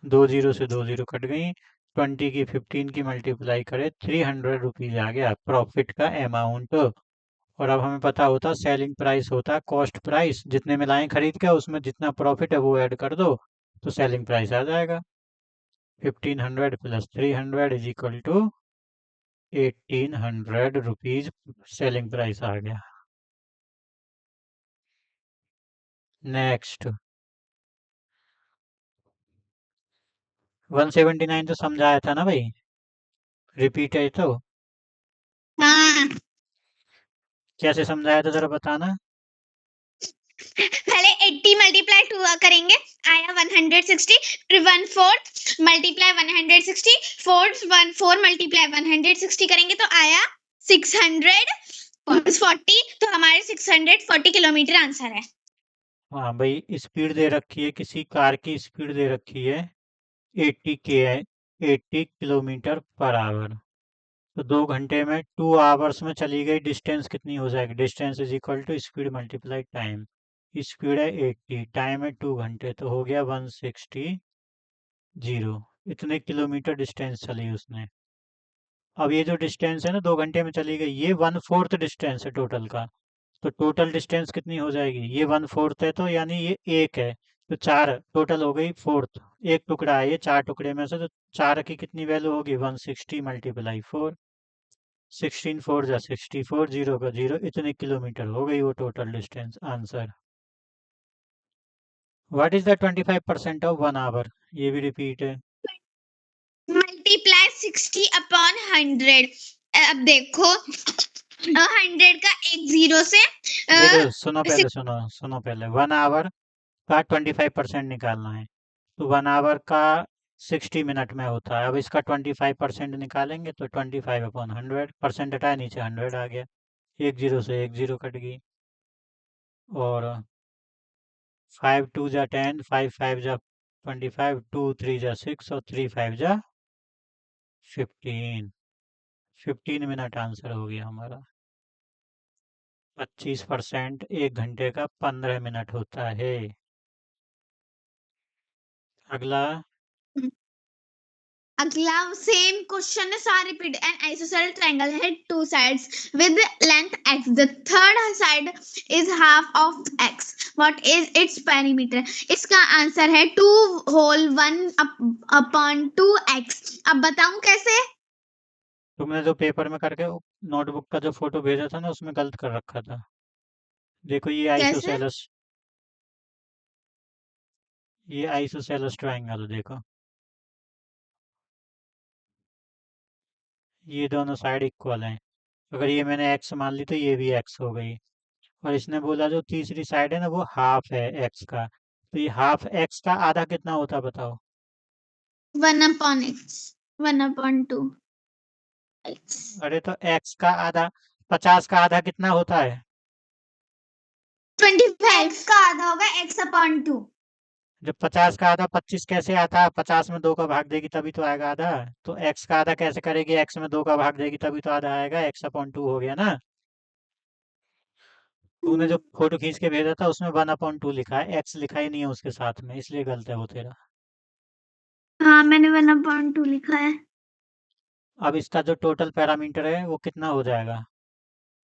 20 से 20 कट गई। 20 की 15 की मल्टीप्लाई करे 300 रुपीज आ गया प्रॉफिट का अमाउंट। और अब हमें पता होता सेलिंग प्राइस होता कॉस्ट प्राइस, जितने में लाए खरीद के उसमें जितना प्रॉफिट है वो ऐड कर दो तो सेलिंग प्राइस आ जाएगा। 1500 plus 300 is equal to 1800 rupees selling price आ गया। नेक्स्ट 179 तो समझाया था ना भाई, रिपीट है तो? हाँ, कैसे समझाया था जरा बताना। पहले 80 मल्टीप्लाई 2 करेंगे, आया 160, 1/4 मल्टीप्लाई 160, 4 मल्टीप्लाई 160 करेंगे तो आया 640, तो हमारे 640 किलोमीटर आंसर है। हाँ भाई, स्पीड दे रखी है, किसी कार की स्पीड दे रखी है 80 के है, 80 किलोमीटर पर आवर। तो 2 घंटे में 2 आवर्स में चली गई डिस्टेंस कितनी हो जाएगी? Distance is equal to speed multiply time. Speed है 80, टाइम है 2 घंटे, तो हो गया 160 जीरो। इतने किलोमीटर डिस्टेंस चली उसने। अब ये जो डिस्टेंस है ना 2 घंटे में चली गई, ये 1/4 डिस्टेंस है टोटल का। तो टोटल डिस्टेंस कितनी हो जाएगी? ये 1/4 है तो यानी ये एक है, तो चार टोटल हो गई फोर्थ। एक टुकड़ा है ये 4 टुकड़े में से, तो 4 की कितनी वैल्यू होगी? 160 मल्टीप्लाई 4। 16 4 जा 64, जीरो का जीरो, इतने किलोमीटर हो गई वो total distance. Answer. What is the 25% of 1 hour? ये भी रिपीट है। Multiply 60 upon 100। अब देखो 100 का एक जीरो से देखो सुनो पहले, सुनो पहले, 1 आवर का 25% निकालना है। तो 1 आवर का 60 मिनट में होता है। अब इसका 25% निकालेंगे तो 25/100, परसेंट हटाया नीचे 100 आ गया। एक जीरो से एक जीरो कट गई। और 5 2 जा 10, 5 5 जा 25, 2 3 जा 6 और 3 5 जा 15। 15 मिनट आंसर हो गया हमारा। 25% 1 घंटे का 15 मिनट होता है। अगला। अगला सेम क्वेश्चन है, सारे repeat. N isosceles triangle had two sides with length x, the third side is half of x, what is its perimeter? इसका आंसर है 2 होल 1 अपॉन 2x। अब बताऊं कैसे? तुमने जो पेपर में करके नोटबुक का जो फोटो भेजा था ना, उसमें गलत कर रखा था। देखो कैसे? ये आइसोसेलेस ट्रायंगल देखो। ये दोनों साइड इक्वल हैं। अगर ये मैंने एक्स मान ली तो ये भी एक्स हो गई। और इसने बोला जो तीसरी साइड है ना वो हाफ है एक्स का, तो ये हाफ एक्स का आधा कितना होता है बताओ। 1/x, 1/2 x। अरे तो एक्स का आधा, 50 का आधा कितना होता है? 25 x का आधा होगा x/2। जब 50 का आधा 25 कैसे आता है? 50 में 2 का भाग देगी तभी तो आएगा आधा। तो एक्स का आधा कैसे करेगी? एक्स में 2 का भाग देगी तभी तो आधा आएगा, x/2 हो गया ना। तूने जो फोटो खींच के भेजा था उसमें 1/2 लिखा है, एक्स लिखा ही नहीं है उसके साथ में, इसलिए गलत है वो तेरा। हाँ, मैंने 1/2 लिखा है। अब इसका जो टोटल पैरामीटर है वो कितना हो जाएगा?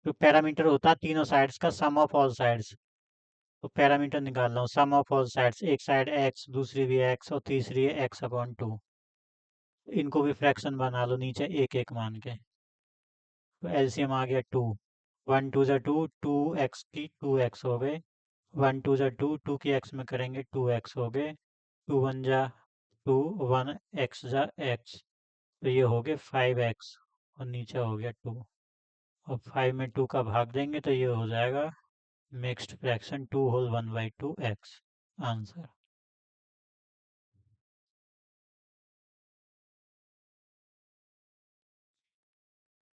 तो पैरामीटर होता है तीनों साइड्स का सम ऑफ ऑल साइड्स। तो पैरामीटर निकाल रहा हूँ, सम ऑफ ऑल साइड्स, एक साइड एक्स, दूसरी भी एक्स और तीसरी है x/2। इनको भी फ्रैक्शन बना लो नीचे एक एक मान के। तो एलसीएम आ गया 2। 1 2 2, 2x की 2x हो गए। 1 2 2 की x में करेंगे 2x हो गए। 2 1 2, 1x तो ये हो गए 5x। और नीचे हो गया 2। और 5 में 2 का भाग देंगे तो ये हो जाएगा mixed fraction 2 whole 1/2x। Answer.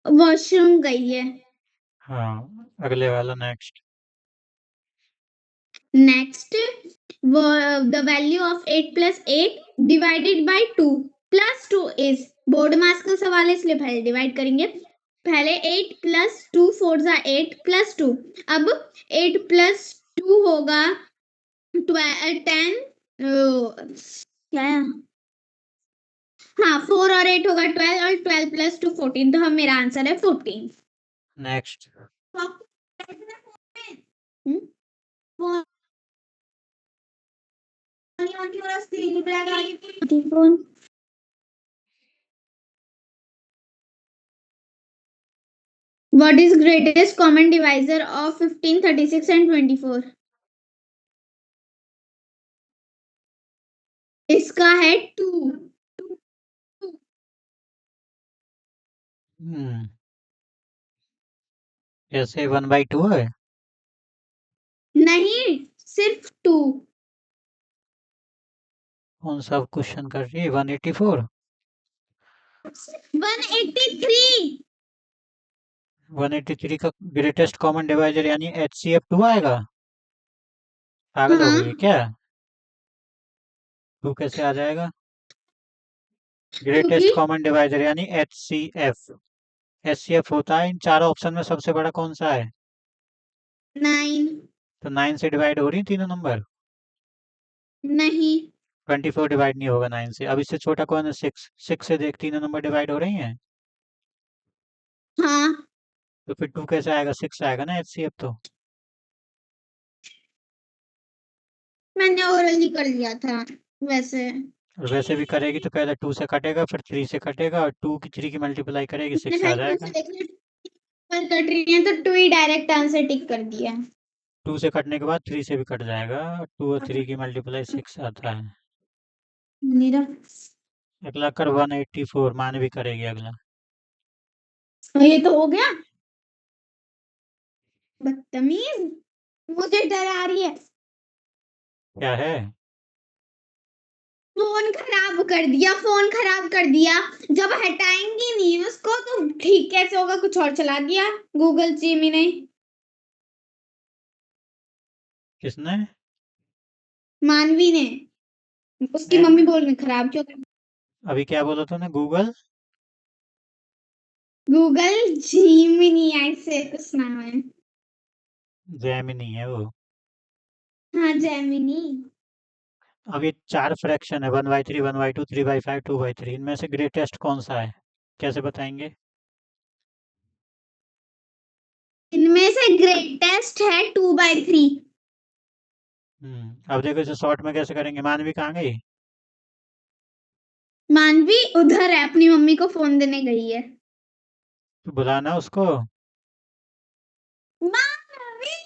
Washroom गई है। हाँ, अगले वाला next. Next, the value of 8 + 8 divided by 2 + 2 is. Board मास का सवाल है इसलिए पहले डिवाइड करेंगे। पहले 8 + 2 4 = 8 + 2। अब 8 + 2 होगा 10। क्या है? हाँ, 4 और 8 होगा 12 और 12 + 2 14। तो हम मेरा आंसर है 14। Next. Hmm? What is greatest common divisor of 15, 36 and 24? इसका है 2। हम्म कैसे 1/2 है? नहीं, सिर्फ 2। कौन सा क्वेश्चन कर रही है? 184? 183। 183 का ग्रेटेस्ट कॉमन डिवाइजर यानी HCF 2 आएगा? पागल हो हाँ, गई है क्या? 2 कैसे आ जाएगा? क्योंकि ग्रेटेस्ट कॉमन डिवाइजर यानी HCF। HCF होता है इन चारों ऑप्शन में सबसे बड़ा कौन सा है? 9। तो 9 से डिवाइड हो रही तीनों नंबर। नहीं। 24 डिवाइड नहीं होगा 9 से। अब इससे छोटा कौन है? 6। 6 से देख तीनों नंबर डिवाइड हो रही हैं। हाँ, तो फिर 2 कैसे आएगा? 6 आएगा ना HCF तो। मैंने ओरली कर लिया था वैसे। और वैसे भी करेगी तो पहले 2 से कटेगा, फिर 3 से कटेगा, और 2 की 3 की मल्टीप्लाई करेगी मैंने 6 आ भाई 2 से जाएगा। देख लिया, पर कट रही है तो 2 ही डायरेक्ट आंसर टिक कर दिया। 2 से कटने के बाद 3 से भी कट जाएगा। 2 और 3 की मल्टीप्लाई 6 आता है। मेरा अगला कर 184, मान भी करेगी अगला। ये तो हो गया। बदतमीज, मुझे डरा रही है। क्या है? फोन खराब कर दिया, फोन खराब कर दिया। जब हटाएंगी नहीं उसको तो ठीक कैसे होगा? कुछ और चला दिया, गूगल जीमी ने। किसने? मानवी ने। उसकी मैं मम्मी बोल रही खराब क्यों कर। अभी क्या बोला तूने? गूगल? गूगल जीमिनी ऐसे कुछ नाम है। जेमिनी है वो। हाँ, जेमिनी। अब ये 4 फ्रैक्शन है, 1/3, 1/2, 3/5, 2/3। इनमें से ग्रेटेस्ट कौन सा है? कैसे बताएंगे? इनमें से ग्रेटेस्ट है 2/3। अब देखो इसे शॉर्ट में कैसे करेंगे। मानवी कहाँ गई? मानवी उधर है, अपनी मम्मी को फोन देने गई है। तो बुलाना उसको। मामी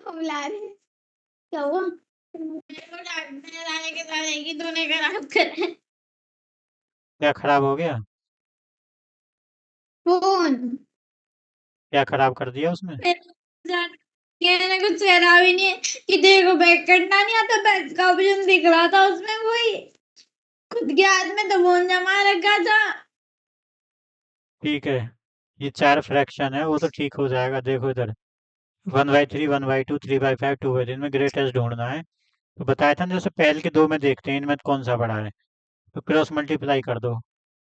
बुला रहे हैं। क्या हुआ? मेरे को डांटने लाने के साथ एक ही तूने खराब करा है। क्या खराब हो गया? फोन। क्या खराब कर दिया उसमें? मैंने कुछ करा भी नहीं है कि तेरे को बैक करना नहीं आता, बैक का ऑप्शन दिख रहा था उसमें, वही खुद के हाथ में तो फोन जमा रखा था। ठीक है, ये 4 फ्रैक्शन है, वो तो ठीक हो जाएगा। देखो इधर, 1/3, 1/2, 3/5, 2/3, इनमें ग्रेटेस्ट ढूंढना है। तो बताया था ना, जैसे पहले के दो में देखते हैं इनमें कौन सा बड़ा है। तो क्रॉस मल्टीप्लाई कर दो,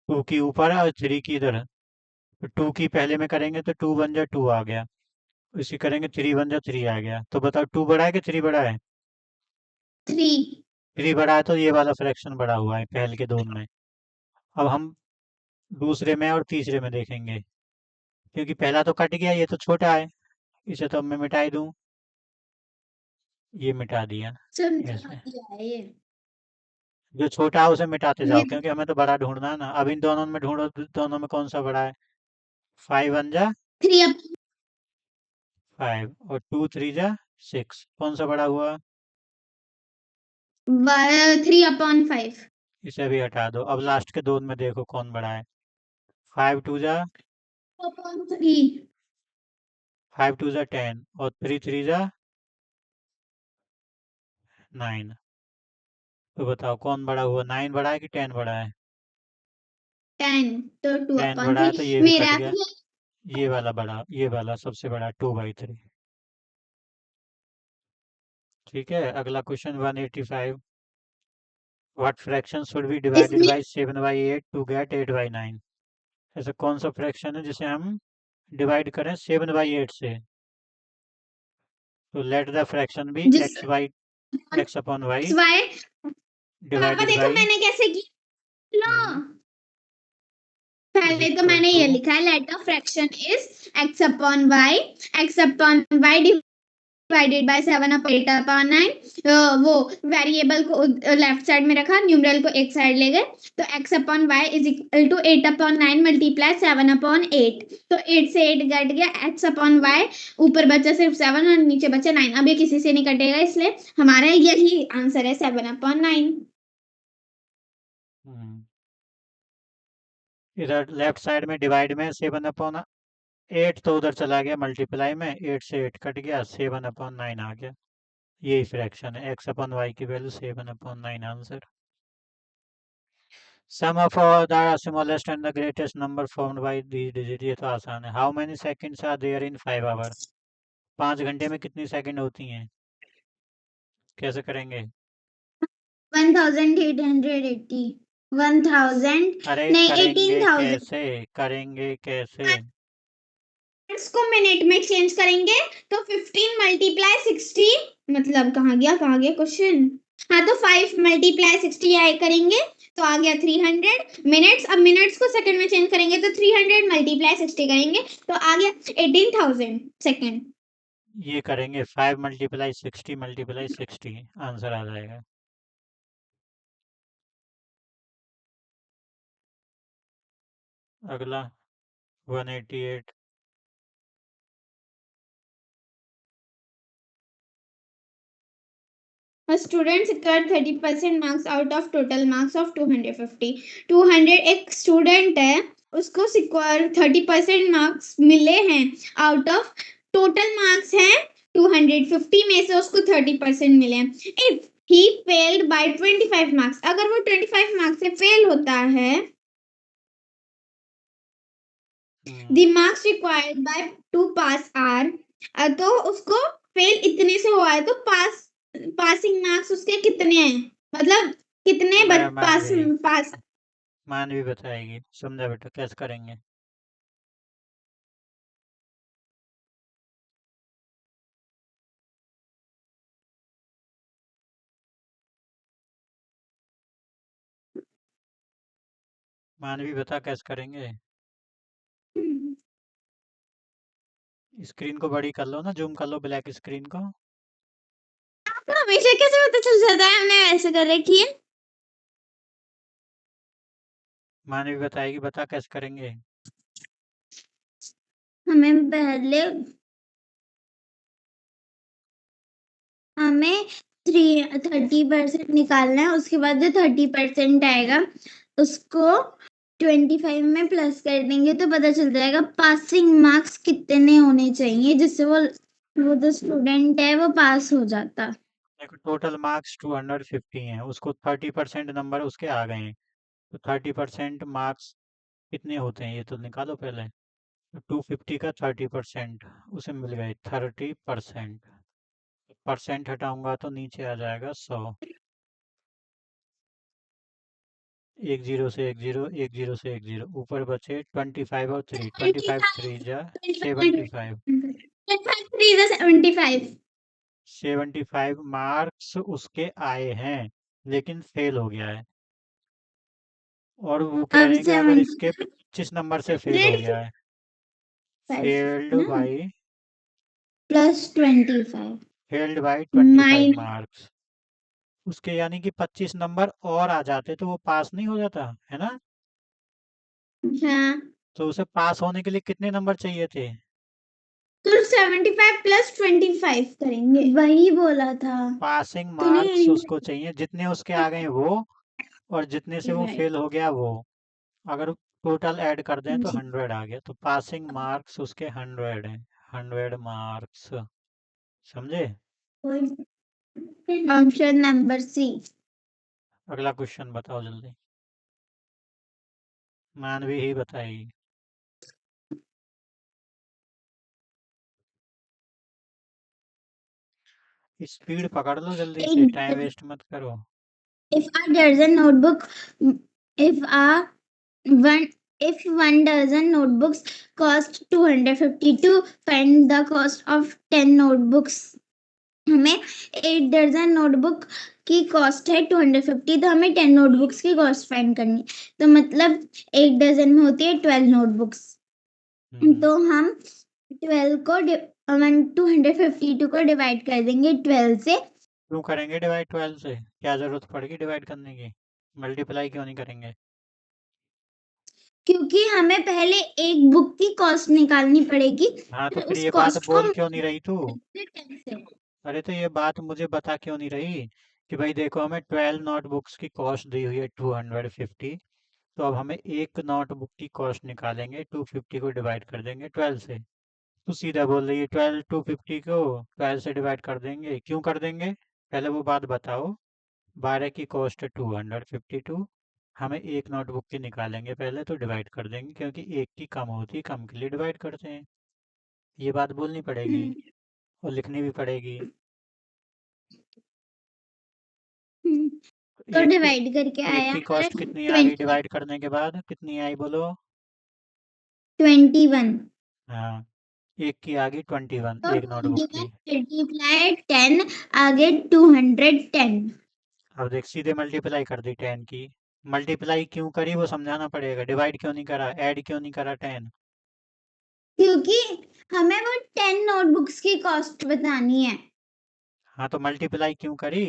2 की ऊपर है और 3 की इधर है। तो 2 की पहले में करेंगे तो 2 बन जा 2 आ गया। इसी करेंगे 3 बन जा 3 आ गया। तो बताओ 2 बड़ा है कि 3 बड़ा है? 3। 3 बड़ा है, तो ये वाला फ्रैक्शन बड़ा हुआ है पहले के दोनों में। अब हम दूसरे में और तीसरे में देखेंगे, क्योंकि पहला तो कट गया, ये तो छोटा है, इसे तो अब मैं मिटा ही दूं। ये मिटा दिया समझा ऐसे। दिया है ये। जो छोटा है उसे मिटाते ये जाओ, क्योंकि हमें तो बड़ा ढूंढना है ना। अब इन दोनों में ढूंढो, दोनों में कौन सा बड़ा है। 5 बन जा 3 अब 5 और 2 3 जा 6, कौन सा बड़ा हुआ? 3/5। इसे भी हटा दो। अब लास्ट के दोनों में देखो कौन बड़ा है। 5 2 जा 2/3। 5 2 जा 10 और 3 3 जा 9। तो बताओ कौन बड़ा हुआ, 9 बड़ा है कि 10 बड़ा है? 10 तो 2 10 अपॉन बड़ा है, 3 तो ये भी कट मेरा गया। ये वाला बड़ा, ये वाला सबसे बड़ा 2/3। ठीक है, अगला question 185। What fraction should be divided इसमें बाय 7/8 टू गेट 8/9? ऐसा कौन सा फ्रैक्शन है जिसे हम डिवाइड करें 7/8 से? तो लेट द फ्रैक्शन बी जिस x by x upon y y. पापा डिवाइडेड देखो बाई। मैंने कैसे किया लो। इज पहले तो इक्वल मैंने टू। ये लिखा है, late the fraction is x upon y, x upon y divided by 7/8/9। वो वेरिएबल को लेफ्ट साइड में रखा, न्यूमरल को एक साइड ले गए। तो x upon y is equal to 8/9 multiply 7/8। तो 8 से 8 कट गया, x अपॉन y ऊपर बचा सिर्फ 7 और नीचे बचा 9। अब ये किसी से नहीं कटेगा, इसलिए हमारा यही आंसर है 7/9। इधर लेफ्ट साइड में डिवाइड में 7/8, तो उधर चला गया मल्टीप्लाई में, 8 से 8 कट गया, 7/9 आ गया। यही फ्रैक्शन है, एक्स अपॉन वाई की value 7/9 answer. Sum of the smallest and the greatest number formed by these digit, ये तो आसान है। How many seconds are there in 5 hour? 5 घंटे में कितनी सेकंड होती हैं? कैसे करेंगे? 1880, 1000 अरे नहीं करेंगे 18,000। कैसे, करेंगे कैसे? इसको मिनट में चेंज करेंगे तो 15 मल्टीप्लाई 60, मतलब कहाँ गया क्वेश्चन। हाँ तो 5 मल्टीप्लाई 60 आए करेंगे तो आ गया 300 मिनट्स। अब मिनट्स को सेकंड में चेंज करेंगे तो 300 मल्टीप्लाई 60 करेंगे तो आ गया 18,000 सेकंड। ये करेंगे 5 मल्टीप्लाई 60 मल्टीप्लाई 60, आंसर आ जाएगा। अगला 188। A student secured 30% marks out of total marks of 250। 200 एक स्टूडेंट है, उसको सिक्योर 30% मार्क्स मिले हैं आउट ऑफ टोटल मार्क्स हैं 250 में से उसको 30% मिले हैं। If he failed by 25 marks, अगर वो 25 मार्क्स से फेल होता है, the marks required by to pass are, तो उसको फेल इतने से हुआ है तो पासिंग मार्क्स उसके कितने हैं, मतलब कितने मैं पास पास। मानवी बताएगी, समझा बेटा कैसे करेंगे। मानवी बता कैसे करेंगे। स्क्रीन को बड़ी कर लो ना, जूम कर लो ब्लैक स्क्रीन को। आपको हमेशा कैसे पता चल जाता है हमने ऐसे कर रखी है? मानवी बताएगी, बता कैसे करेंगे। हमें पहले हमें 30% निकालना है, उसके बाद जो 30% आएगा उसको 25 में प्लस कर देंगे तो पता चल जाएगा पासिंग मार्क्स कितने होने चाहिए जिससे वो जो स्टूडेंट है वो पास हो जाता। देखो टोटल मार्क्स 250 हैं, उसको 30% नंबर उसके आ गए हैं, तो 30% मार्क्स कितने होते हैं ये तो निकालो पहले। 250 का 30% उसे मिल गए 30%। परसेंट हटाऊंगा तो नीचे आ जाएगा 100। एक जीरो से एक जीरो, एक जीरो से एक जीरो, ऊपर बचे 25 और 3, 25 3 जा 75। 75 75 मार्क्स उसके आए हैं, लेकिन फेल हो गया है। और वो कह अब रहे हैं कि अगर इसके 25 नंबर से फेल हो 75 गया है, फेल्ड ना by +25 failed by 25 mine marks, उसके यानी कि 25 नंबर और आ जाते तो वो पास नहीं हो जाता है ना। हाँ तो उसे पास होने के लिए कितने नंबर चाहिए थे। तो 75 +25 करेंगे, वही बोला था पासिंग तूने। मार्क्स उसको चाहिए जितने उसके आ गए वो, और जितने से वो फेल हो गया वो, अगर टोटल ऐड कर दें तो 100 आ गया, तो पासिंग मार्क्स उसके 100 हैं। 100 मार्क्स, समझे। Option number C. अगला क्वेश्चन बताओ जल्दी, मानवी ही बताएगी। स्पीड पकड़ लो जल्दी से, टाइम वेस्ट मत करो। If a dozen notebook, if a one if 1 dozen notebooks cost 250 to find the cost of 10 notebooks, हमें 8 दर्जन नोटबुक की कॉस्ट है 250, तो हमें 10 नोटबुक्स की कॉस्ट फाइंड करनी, तो मतलब 1 दर्जन में होती है 12 नोटबुक्स। तो हम 12 को 252 को डिवाइड कर देंगे 12 से। क्यों करेंगे डिवाइड 12 से, क्या जरूरत पड़ेगी डिवाइड करने की, मल्टीप्लाई क्यों नहीं करेंगे। क्योंकि हमें पहले एक बुक की कॉस्ट निकालनी पड़ेगी, हाँ तो फिर फिर उस ये बात कॉस्ट को बोल हम क्यों नहीं रही तू। 10 से। अरे तो ये बात मुझे बता क्यों नहीं रही कि भाई देखो हमें 12 नोटबुक्स की कॉस्ट दी हुई है 250, तो अब हमें एक नोटबुक की कॉस्ट निकालेंगे, 250 को डिवाइड कर देंगे 12 से। तू सीधा बोल रही है 12 250 को 12 से डिवाइड कर देंगे, क्यों कर देंगे पहले वो बात बताओ। 12 की कॉस्ट है 252, हमें एक नोटबुक की निकालेंगे पहले तो डिवाइड कर देंगे, क्योंकि एक की कम होती है, कम के लिए डिवाइड करते हैं। ये बात बोलनी पड़ेगी और लिखनी भी पड़ेगी। तो एक की डिवाइड करके एक आया की हमारा कॉस्ट कितनी आ गई 20 डिवाइड करने के बाद, कितनी आई बोलो। 21। हाँ, एक की आ गई 21 तो एक नोटबुक 21 की। मल्टीप्लाई 10 आगे 210। अब देख सीधे मल्टीप्लाई कर दी 10 की। मल्टीप्लाई क्यों करी वो समझाना पड़ेगा, डिवाइड क्यों नहीं करा, ऐड क्यों नहीं करा 10। क्योंकि हमें वो 10 नोटबुक्स की कॉस्ट बतानी है। हाँ तो मल्टीप्लाई क्यों करी।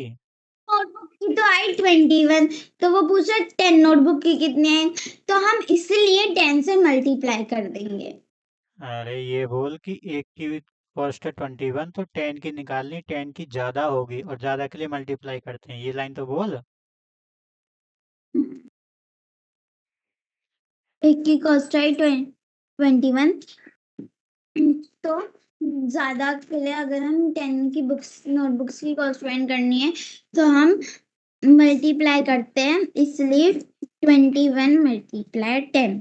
नोटबुक की तो आई 21, तो वो पूछा 10 नोटबुक की कितनी आई, तो हम इसलिए 10 से मल्टीप्लाई कर देंगे। अरे ये बोल कि एक की कॉस्ट है 21 तो 10 की निकालनी, 10 की ज़्यादा होगी और ज़्यादा के लिए मल्टीप्लाई करते हैं, ये लाइन तो बोल। एक की कॉस्ट आई 21, तो ज्यादा के लिए अगर हम 10 की बुक्स नोटबुक्स की कॉस्ट फाइंड करनी है तो हम मल्टीप्लाई करते हैं, इसलिए 21 मल्टीप्लाई 10।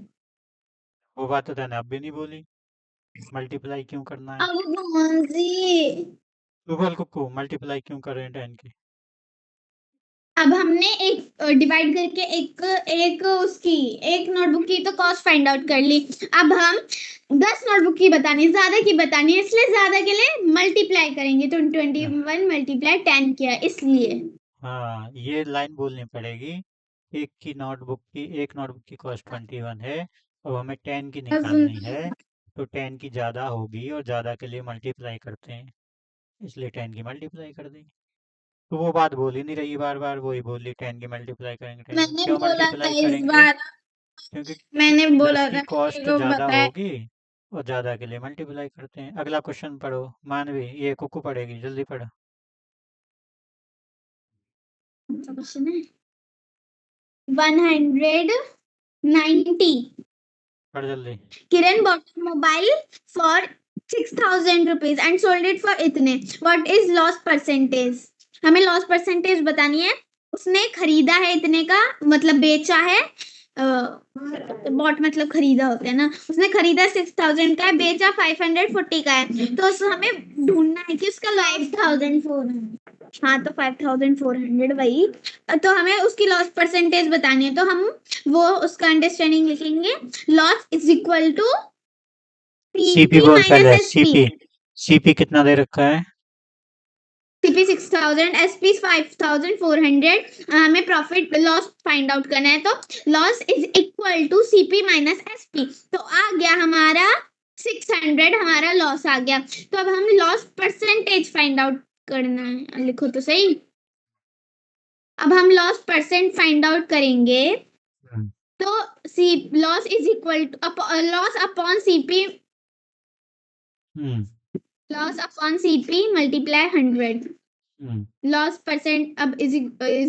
वो बात तो तूने अब भी नहीं बोली, मल्टीप्लाई क्यों करना है। अब कौन सी। तू बोल कुक्कू, मल्टीप्लाई क्यों कर रहे हैं 10 की। अब हमने एक डिवाइड करके एक एक उसकी एक नोटबुक की तो कॉस्ट फाइंड आउट कर ली। अब हम 10 नोटबुक की बतानी है, ज्यादा की बतानी है, इसलिए ज्यादा के लिए मल्टीप्लाई करेंगे, तो 21 मल्टीप्लाई 10 किया इसलिए। हाँ ये लाइन बोलनी पड़ेगी। एक नोटबुक की कॉस्ट 21 है, और हमें 10 की अब निकालनी है, तो 10 की ज़्यादा होगी और ज़्यादा के लिए मल्टीप्लाई करते हैं, इसलिए 10 की मल्टीप्लाई कर दी। तो वो बात बोल ही नहीं रही, बार बार वही बोल रही 10 की मल्टीप्लाई करेंगे, 10 की मैंने क्यों बोला था मल्टीप्लाई इस करेंगे। बार। क्योंकि मैंने प्लस बोला की था कॉस्ट मेरे को ज़्यादा पता है। होगी और ज़्यादा के लिए मल्टीप्लाई करते हैं। अगला क्वेश्चन पढ़ो। मानवी, ये कुकू पढ़ेगी, जल्दी पढ़ो। क्वेश्चन है 190। पढ़ जल्दी। Kiran bought a mobile for 6,000 rupees and sold it for इतने. What is loss percentage? हमें लॉस परसेंटेज बतानी है। उसने खरीदा है इतने का, मतलब बेचा है। बॉट मतलब खरीदा होता है ना। उसने खरीदा 6,000 का है, बेचा 540 का है। तो हमें ढूंढना है कि उसका 5,400। हाँ, तो 5,400 वही। तो हमें उसकी लॉस परसेंटेज बतानी है, तो हम वो उसका अंडरस्टैंडिंग लिखेंगे। Loss is equal to CP CP बोल माइनस पहले, एसपी। सीपी। सीपी कितना दे रखा है? CP 6,000, SP 5,400। हमें प्रॉफिट लॉस फाइंड आउट करना है, तो loss is equal to CP minus SP. तो आ गया हमारा 600, हमारा लॉस आ गया। तो अब हम लॉस परसेंटेज फाइंड आउट करना है, लिखो तो सही। अब हम लॉस परसेंट फाइंड आउट करेंगे, हम्म। तो C loss is equal to loss upon CP, hmm. Loss upon CP multiply 100। Hmm. Loss percent अब is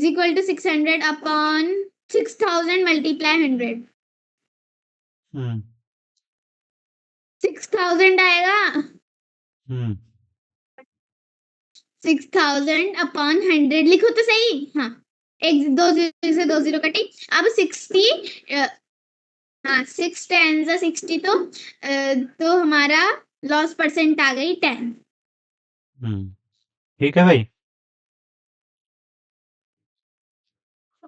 equal to 600 upon 6,000 multiply 100। Hmm. 6,000 आएगा। हम्म। 6,000 अपॉन 100 लिखो तो सही। हाँ, एक दो जीरो से दो जीरो कटी। अब 60, हाँ 6 10 से 60, तो हमारा लॉस परसेंट आ गई 10। ठीक है भाई।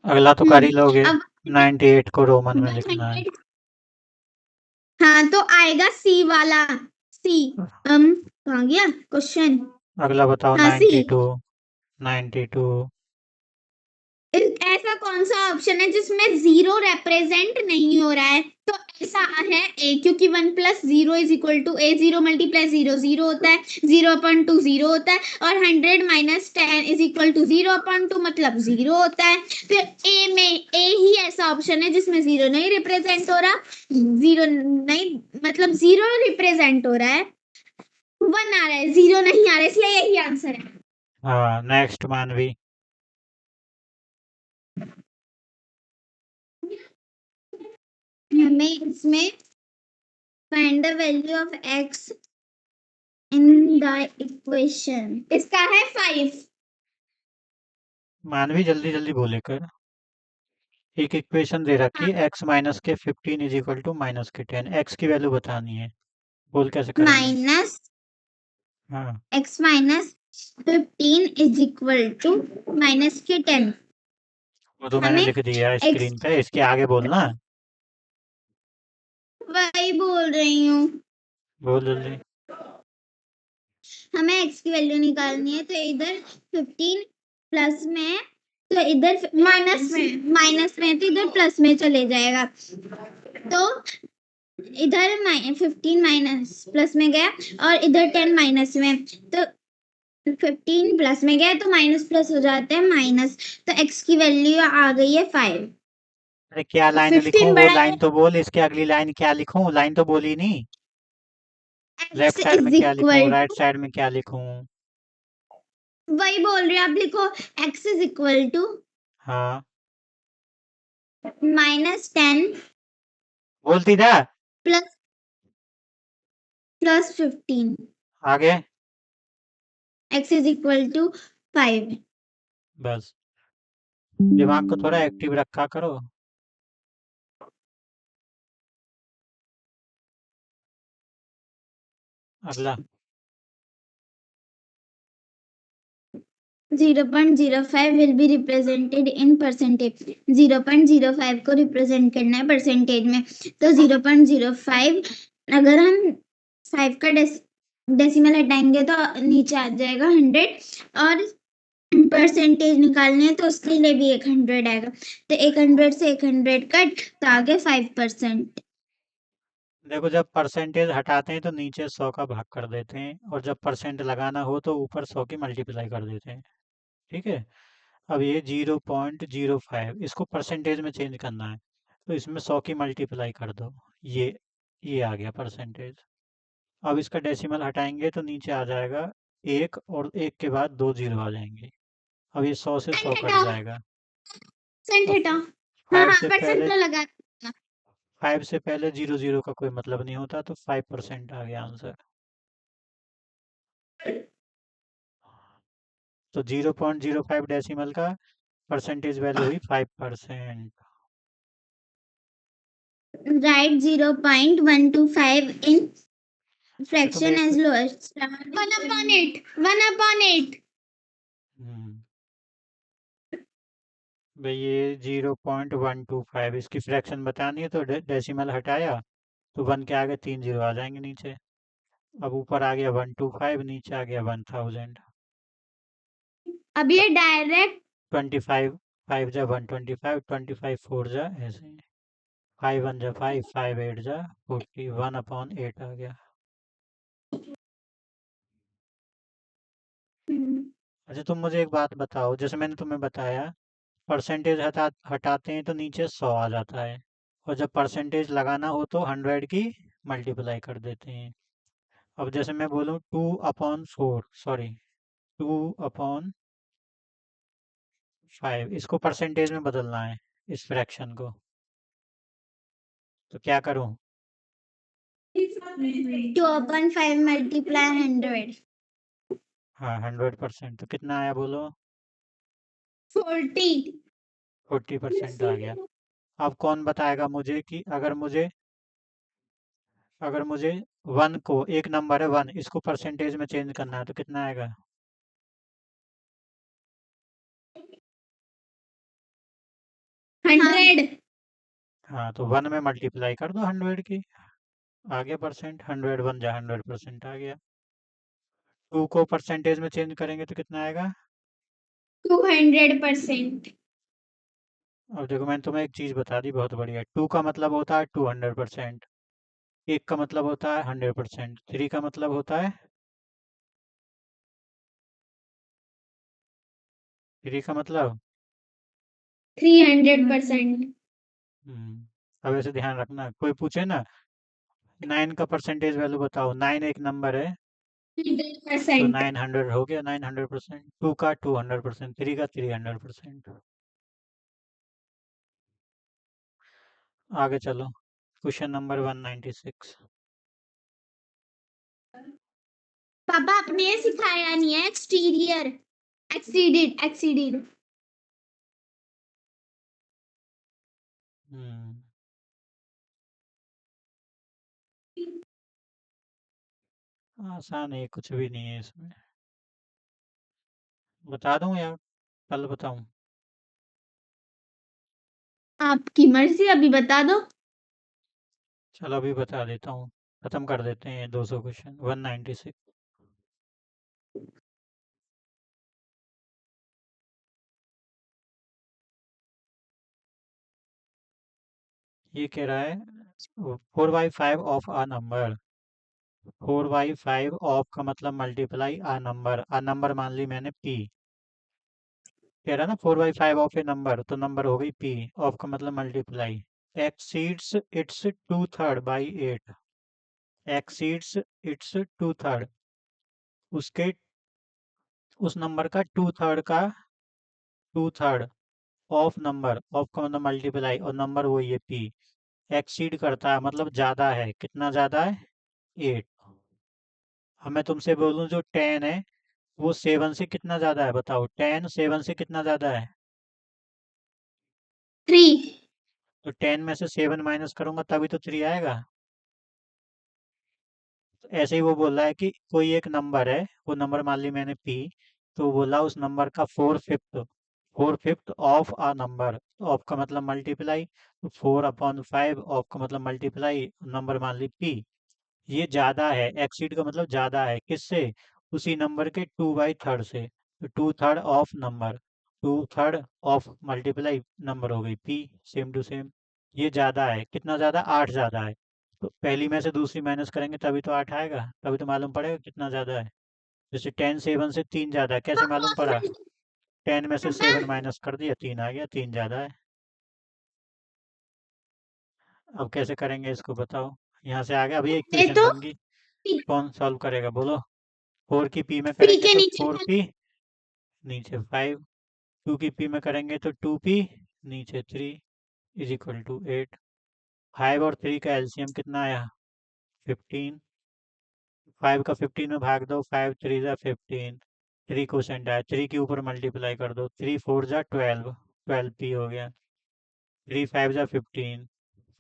अगला तो कर ही लोगे। अब 98 को रोमन में लिखना है। 100, हाँ तो आएगा सी वाला। सी कहाँ गया क्वेश्चन? अगला बताओ, हाँ सी। 92। 92। ऐसा कौन सा ऑप्शन है जिसमें जीरो रिप्रेजेंट नहीं हो रहा है? तो ऐसा है ए, क्योंकि 1 plus zero is equal to A. Zero multiply zero zero होता है, 0/2 जीरो होता है, और 100 माइनस 10 इज इक्वल टू 0/2 मतलब जीरो होता है। फिर ए में ए ही ऐसा ऑप्शन है जिसमें जीरो नहीं रिप्रेजेंट हो रहा। जीरो नहीं, मतलब जीरो रिप्रेजेंट हो रहा है, 1 आ रहा है, जीरो नहीं आ रहा है, इसलिए यही आंसर है। हाँ, नेक्स्ट मानवी। हमें इसमें find the value of x in the equation. इसका है 5। मानवी जल्दी जल्दी बोले कर। एक इक्वेशन दे रखी है, x माइनस के 15 इज इक्वल टू माइनस के 10। एक्स की वैल्यू बतानी है। बोल कैसे करेंगे? माइनस हाँ, X minus 15 is equal to minus के 10। वो तो मैंने हमें लिख दिया है एक्स, स्क्रीन पे, इसके आगे बोलना। वही बोल रही हूँ। बोल जल्दी। हमें एक्स की वैल्यू निकालनी है, तो इधर 15 प्लस में, तो इधर माइनस में है, तो इधर प्लस में चले जाएगा। तो इधर 15 माइनस प्लस में गया, और इधर 10 माइनस में, तो 15 प्लस में गया तो माइनस प्लस हो जाते हैं माइनस। तो एक्स की वैल्यू आ गई है 5। अरे क्या अब लाइन लिखूं? 15 वो बड़ा है, लाइन तो बोल, इसके अगली लाइन क्या लिखूं? लाइन तो बोली नहीं। एक्स लेफ्ट साइड में इज क्या लिखूं, इक्वल राइट टू, साइड में क्या लिखूं? वही बोल रही हूँ, आप लिखो एक्स इज इक्वल टू हाँ, -10 बोलती था। प्लस 15। आगे। X is equal to 5। बस, दिमाग को थोड़ा एक्टिव रखा करो। अगला। 0.05 will be represented in percentage. 0.05 को रिप्रेजेंट करना है परसेंटेज में, तो 0.05 अगर हम 5 का डेसिमल हटाएंगे तो नीचे आ जाएगा 100, और परसेंटेज निकालनी है तो उसके लिए भी 100 आएगा। तो 100 से 100 कट, तो आगे 5%। देखो, जब परसेंटेज हटाते हैं तो नीचे 100 का भाग कर देते हैं, और जब परसेंट लगाना हो तो ऊपर 100 की मल्टीप्लाई कर देते हैं। ठीक है। अब ये 0.05 इसको परसेंटेज में चेंज करना है। तो इसमें 100 की मल्टीप्लाई कर दो। ये ये आ गया परसेंटेज। अब इसका डेसिमल हटाएंगे तो नीचे आ जाएगा 1, और 1 के बाद 2 जीरो आ जाएंगे। अब ये 100 से 100 परसेंट कट हटाओ, जाएगा। परसेंट अब हटाओ। हाँ 5 हाँ, से परसेंट पहले तो लगा। 5 से पहले 00 का कोई मतलब नहीं होता, तो 5% आ गया आंसर। तो 0.05 डेसिमल का परसेंटेज वैल्यू हुई 5%। राइट 0.125 इन अच्छा तुम फ्रैक्शन एक, एज लोएस्ट 1/8, 1/8। हम्म, भाई ये 0.125 इसकी फ्रैक्शन बतानी है, तो डेसिमल हटाया तो 1 के आगे 3 जीरो आ जाएंगे नीचे। अब ऊपर आ गया 125, नीचे आ गया 1000। अब ये डायरेक्ट 25, 5 जा 125, 25 4 जा ऐसे, 5 1 जा 5, 5 8 जा 40, 1/8 आ गया। अच्छा तुम मुझे एक बात बताओ, जैसे मैंने तुम्हें बताया परसेंटेज हटाते हैं तो नीचे 100 आ जाता है, और जब परसेंटेज लगाना हो तो 100 की मल्टीप्लाई कर देते हैं। अब जैसे मैं बोलूँ 2/4, सॉरी 2/5, इसको परसेंटेज में बदलना है, इस फ्रैक्शन को, तो क्या करूँ? 2/5 मल्टीप्लाई 100, हाँ 100%, तो कितना आया बोलो? 40। 40% आ गया। अब कौन बताएगा मुझे कि अगर मुझे 1 को, एक नंबर है 1, इसको परसेंटेज में चेंज करना है तो कितना आएगा? 100। हाँ तो 1 में मल्टीप्लाई कर दो 100 की, आ गया परसेंट, 100 1 जा 100% आ गया। 2 को परसेंटेज में चेंज करेंगे तो कितना आएगा? 200%। अब देखो मैंने तुम्हें एक चीज़ बता दी बहुत बढ़िया, 2 का मतलब होता है 200%, 1 का मतलब होता है 100%, 3 का मतलब होता है, 3 का मतलब, 300%। अब ऐसे ध्यान रखना, कोई पूछे ना 9 का परसेंटेज वैल्यू बताओ, 9 एक नंबर है, तो 100%। 900 हो गया 900%, 2 का 200%, 3 का 300%। आगे चलो, क्वेश्चन नंबर 196। पापा आपने ये सिखाया नहीं है, एक्सटीरियर, एक्सीडेड। हम्म, आसान है, कुछ भी नहीं है इसमें। बता दूं या कल बताऊं? आपकी मर्जी, अभी बता दो। चलो अभी बता देता हूँ, खत्म कर देते हैं 200 क्वेश्चन। 196, ये कह रहा है 4/5 ऑफ आ नंबर, 4/5 ऑफ का मतलब मल्टीप्लाई आ नंबर मान ली मैंने पी, कह रहा है ना 4/5 ऑफ ए नंबर, तो नंबर हो गई पी, ऑफ का मतलब multiply, exceeds its two third by 8, exceeds its two third, उसके उस नंबर का टू थर्ड ऑफ का मतलब मल्टीप्लाई, और नंबर वही है पी, एक्सीड करता है मतलब ज़्यादा है, कितना ज़्यादा है? 8। अब मैं तुमसे बोलूँ जो 10 है वो 7 से कितना ज़्यादा है, बताओ 10 7 से कितना ज़्यादा है? 3। तो 10 में से 7 माइनस करूंगा तभी तो 3 आएगा। तो ऐसे ही वो बोल रहा है कि कोई एक नंबर है, वो नंबर मान ली मैंने पी, तो बोला उस नंबर का four fifth of a number, of का मतलब मल्टीप्लाई, तो 4/5 ऑफ का मतलब मल्टीप्लाई, नंबर मान ली पी, ये ज्यादा है, एक्सीड का मतलब ज्यादा है किससे? उसी नंबर के 2/3 से, तो 2/3 of number, 2/3 of multiply number हो गई पी, सेम टू सेम। ये ज्यादा है, कितना ज्यादा? 8 ज्यादा है, तो पहली में से दूसरी माइनस करेंगे तभी तो 8 आएगा, तभी तो मालूम पड़ेगा कितना ज्यादा है। जैसे 10 7 से 3 ज्यादा है, कैसे मालूम पड़ा? 10 में से पापा 7 माइनस कर दिया, 3 आ गया, 3 ज्यादा है। अब कैसे करेंगे इसको बताओ। यहाँ से आगे अभी ये इक्वेशन तो बन गई। कौन सॉल्व करेगा बोलो। 4 की पी में पी करेंगे के तो नीचे 4p, नीचे 5। 2 की पी में करेंगे तो 2p, नीचे 3, इज इक्वल टू 8। 5 और 3 का एलसीएम कितना आया? 15। 5 का 15 में भाग दो, 5 3 जा 15। 3 क्वोशेंट आया, 3 के ऊपर मल्टीप्लाई कर दो, 3 4 जा 12, 12p हो गया। 3 5 जा 15,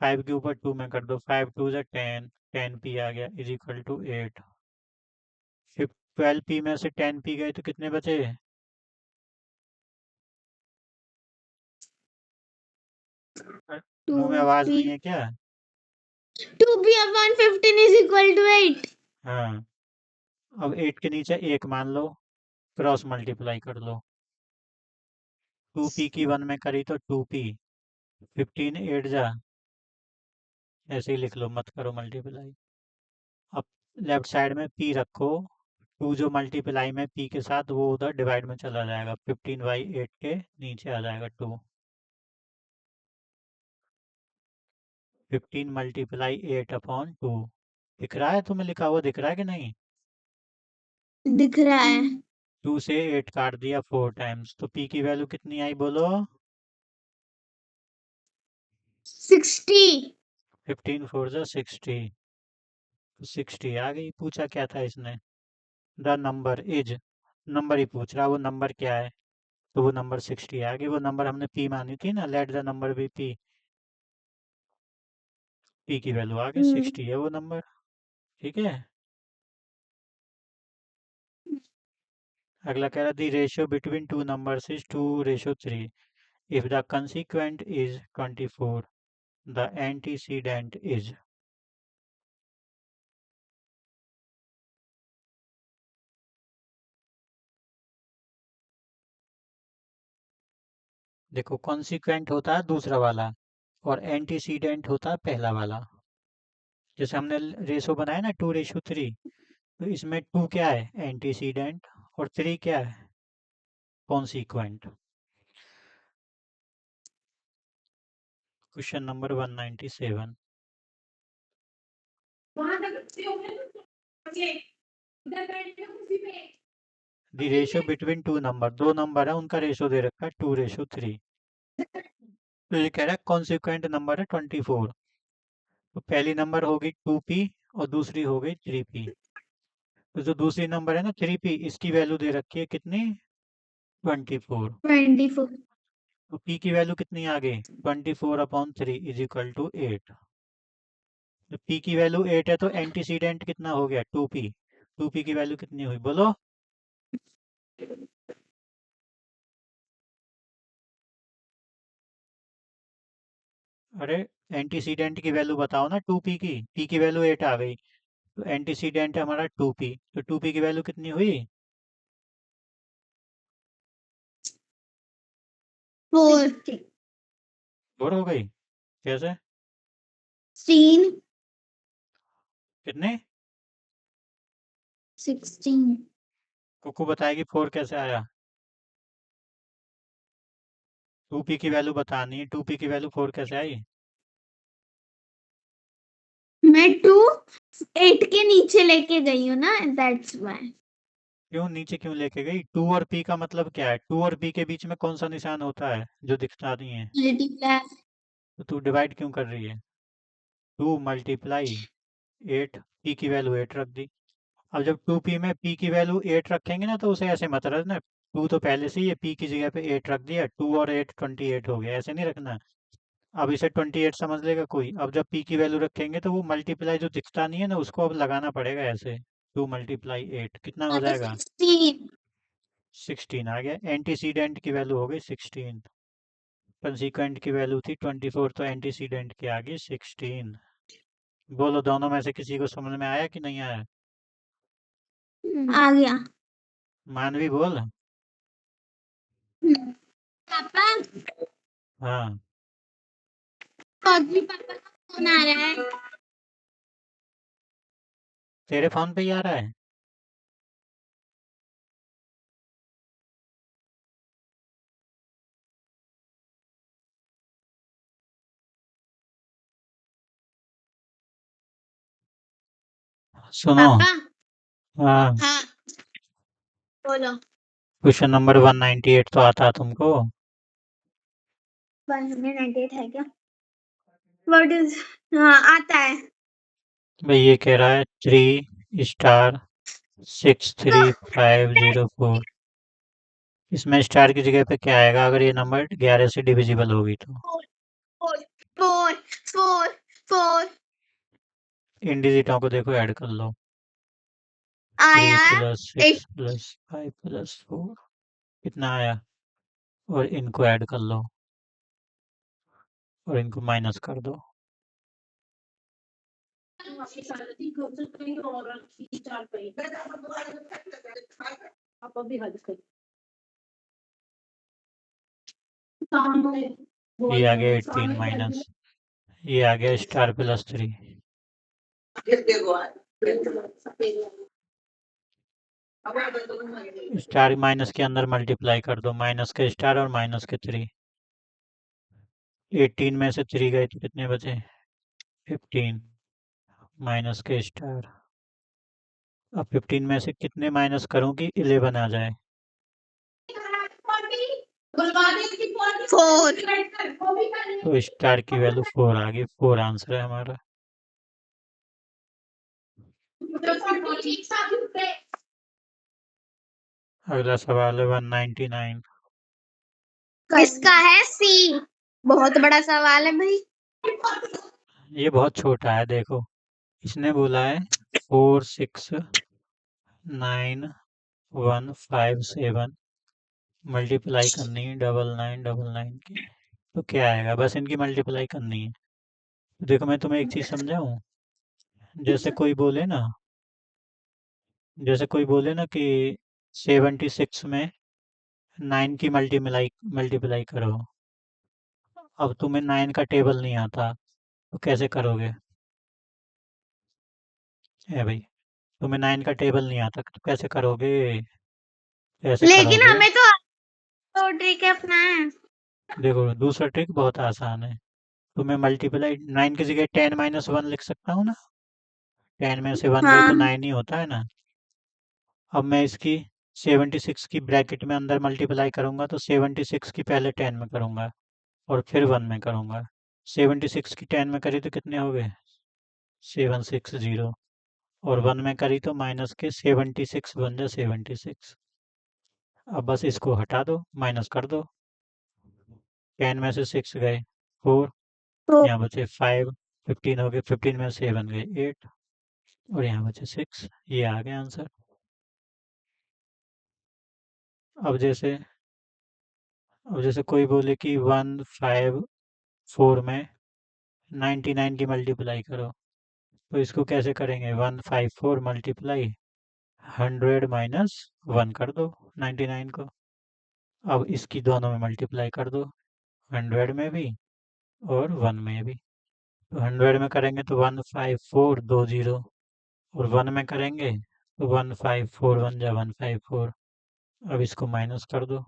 5 के ऊपर 2 में कर दो, 5 2 जा 10, 10p आ गया, इज इक्वल टू 8। फिर 12p में से 10p गए तो कितने बचे? 2 मुंह में आवाज पी नहीं है क्या? 2p upon 15 is equal to 8। हाँ। अब 8 के नीचे 1 मान लो, क्रॉस मल्टीप्लाई कर लो। 2p की 1 में करी तो 2p, 15 8 जा, ऐसे ही लिख लो, मत करो मल्टीप्लाई। अब लेफ्ट साइड में p रखो, 2 जो मल्टीप्लाई में p के साथ वो उधर डिवाइड में चला जाएगा, 15/8 के नीचे आ जाएगा 2। 15 मल्टीप्लाई 8 अपॉन 2। दिख रहा है तुम्हें? लिखा हुआ दिख रहा है कि नहीं? दिख रहा है। 2 से 8 काट दिया 4 टाइम्स, तो p की वैल्यू कितनी आई बोलो? 60। 15 4 जा 60, तो 60 आ गई। पूछा क्या था इसने? द नंबर इज, नंबर ही पूछ रहा, वो नंबर क्या है? तो वो नंबर 60 आ गई। वो नंबर हमने p मानी थी ना, let the number be p। p की वैल्यू आ गई 60 है वो नंबर। ठीक है। अगला कह रहा दी ratio between two numbers is 2:3। If the consequent is 24, the antecedent is. देखो, कॉन्सिक्वेंट होता है दूसरा वाला, और एंटीसीडेंट होता है पहला वाला। जैसे हमने रेशो बनाया ना 2:3, तो इसमें 2 क्या है? एंटीसीडेंट। और 3 क्या है? Consequent. Question number 197। The ratio between two number, दो नंबर है उनका रेशो दे रखा है 2:3। तो ये कह रहा है कॉन्सिक्वेंट नंबर है 24। तो पहली नंबर हो गई 2p, और दूसरी हो गई 3p। तो जो दूसरी नंबर है ना 3p, इसकी वैल्यू दे रखी है कितनी? 24। 24। तो p की वैल्यू कितनी आ गई? 24/3 इज इक्वल टू 8। तो p की वैल्यू 8 है तो एंटीसीडेंट कितना हो गया? 2p। 2p की वैल्यू कितनी हुई बोलो? अरे, एंटीसीडेंट की वैल्यू बताओ ना 2p की। p की वैल्यू 8 आ गई, तो एंटीसीडेंट है हमारा 2p, तो 2p की वैल्यू कितनी हुई? 4। 4 हो गई? कैसे? 16। कितने? 16। कुकू बताएगी 4 कैसे आया। 2p की वैल्यू बतानी है, 2p की वैल्यू 4 कैसे आई? मैं 2 8 के नीचे लेके गई हूँ ना, दैट्स व्हाई। क्यों नीचे क्यों लेके गई? 2 और p का मतलब क्या है? 2 और p के बीच में कौन सा निशान होता है जो दिखता नहीं है? मल्टीप्लाई। तो तू डिवाइड क्यों कर रही है? 2 मल्टीप्लाई 8, p की वैल्यू 8 रख दी। अब जब 2p में p की वैल्यू 8 रखेंगे ना, तो उसे ऐसे मत रखना। 2 तो पहले से ही है, p की जगह पे 8 रख दिया, 2 और 8 28 हो गया, ऐसे नहीं रखना। अब इसे 28 समझ लेगा कोई? अब जब p की वैल्यू रखेंगे तो वो मल्टीप्लाई जो दिखता नहीं है ना, उसको अब लगाना पड़ेगा ऐसे। 2 मल्टीप्लाई 8 कितना हो तो जाएगा? 16। 16 आ गया। एंटीसीडेंट की वैल्यू हो गई 16। कंसीक्वेंट की वैल्यू थी 24, तो एंटीसीडेंट की आ गई 16। बोलो, दोनों में से किसी को समझ में आया कि नहीं आया? आ गया। मानवी बोल। पापा, हाँ। चौधरी पापा का फोन आ रहा है। तेरे फोन पे ही आ रहा है? सुनो। पापा। हाँ। हाँ, बोलो। क्वेश्चन नंबर 198 तो आता है तुमको? 198 है क्या? What is? हाँ, आता है। भाई ये कह रहा है 3 स्टार 63504। इसमें स्टार की जगह पे क्या आएगा अगर ये नंबर 11 से डिविजिबल होगी तो? Four four four four four इन डिजिटों को देखो, ऐड कर लो। थ्री आया। प्लस एक सिक्स प्लस 5 प्लस 4 कितना आया? और इनको ऐड कर लो और इनको माइनस कर दो। ये आ गया 18 माइनस, ये आ गया स्टार +3। स्टार माइनस के अंदर मल्टीप्लाई कर दो, माइनस के स्टार और माइनस के 3। 18 में से 3 गए तो कितने बचे? 15 माइनस के स्टार। अब 15 में से कितने माइनस करूं कि 11 आ जाए? फोर। तो स्टार की वैल्यू 4 आ गई। 4 आंसर है हमारा। अगला सवाल है 199। इसका है सी। बहुत बड़ा सवाल है भाई। ये बहुत छोटा है, देखो। इसने बोला है 4691157 मल्टीप्लाई करनी है 9999 की। तो क्या आएगा? बस इनकी मल्टीप्लाई करनी है। देखो मैं तुम्हें एक चीज समझाऊं। जैसे कोई बोले ना, जैसे कोई बोले ना कि 76 में 9 की मल्टीप्लाई मल्टीप्लाई करो। अब तुम्हें 9 का टेबल नहीं आता तो कैसे करोगे? है भाई, तुम्हें 9 का टेबल नहीं आता तो कैसे करोगे? ऐसे लेकिन करोगे। हमें तो ट्रिक है अपना है। देखो दूसरा ट्रिक बहुत आसान है। तुम्हें मल्टीप्लाई 9 की जगह 10 - 1 लिख सकता हूँ ना। 10 में से 1 गए तो हाँ। 9 ही होता है ना। अब मैं इसकी 76 की ब्रैकेट में अंदर मल्टीप्लाई करूंगा तो 76 की पहले 10 में करूंगा और फिर 1 में करूंगा। 76 की 10 में करी तो कितने हो गए? 760। और 1 में करी तो माइनस के 76 बन जाए 76। अब बस इसको हटा दो, माइनस कर दो। 10 में से 6 गए 4, तो यहाँ बचे 5। 15 हो गए, 15 में से 7 गए 8 और यहाँ बचे 6। ये आ गया आंसर। अब जैसे अब जैसे कोई बोले कि 154 में 99 की मल्टीप्लाई करो, तो इसको कैसे करेंगे? 154 मल्टीप्लाई 100 - 1 कर दो 99 को। अब इसकी दोनों में मल्टीप्लाई कर दो, 100 में भी और 1 में भी। तो 100 में करेंगे तो 154 2 जीरो, और 1 में करेंगे तो 154 बन जाए 154। अब इसको माइनस कर दो,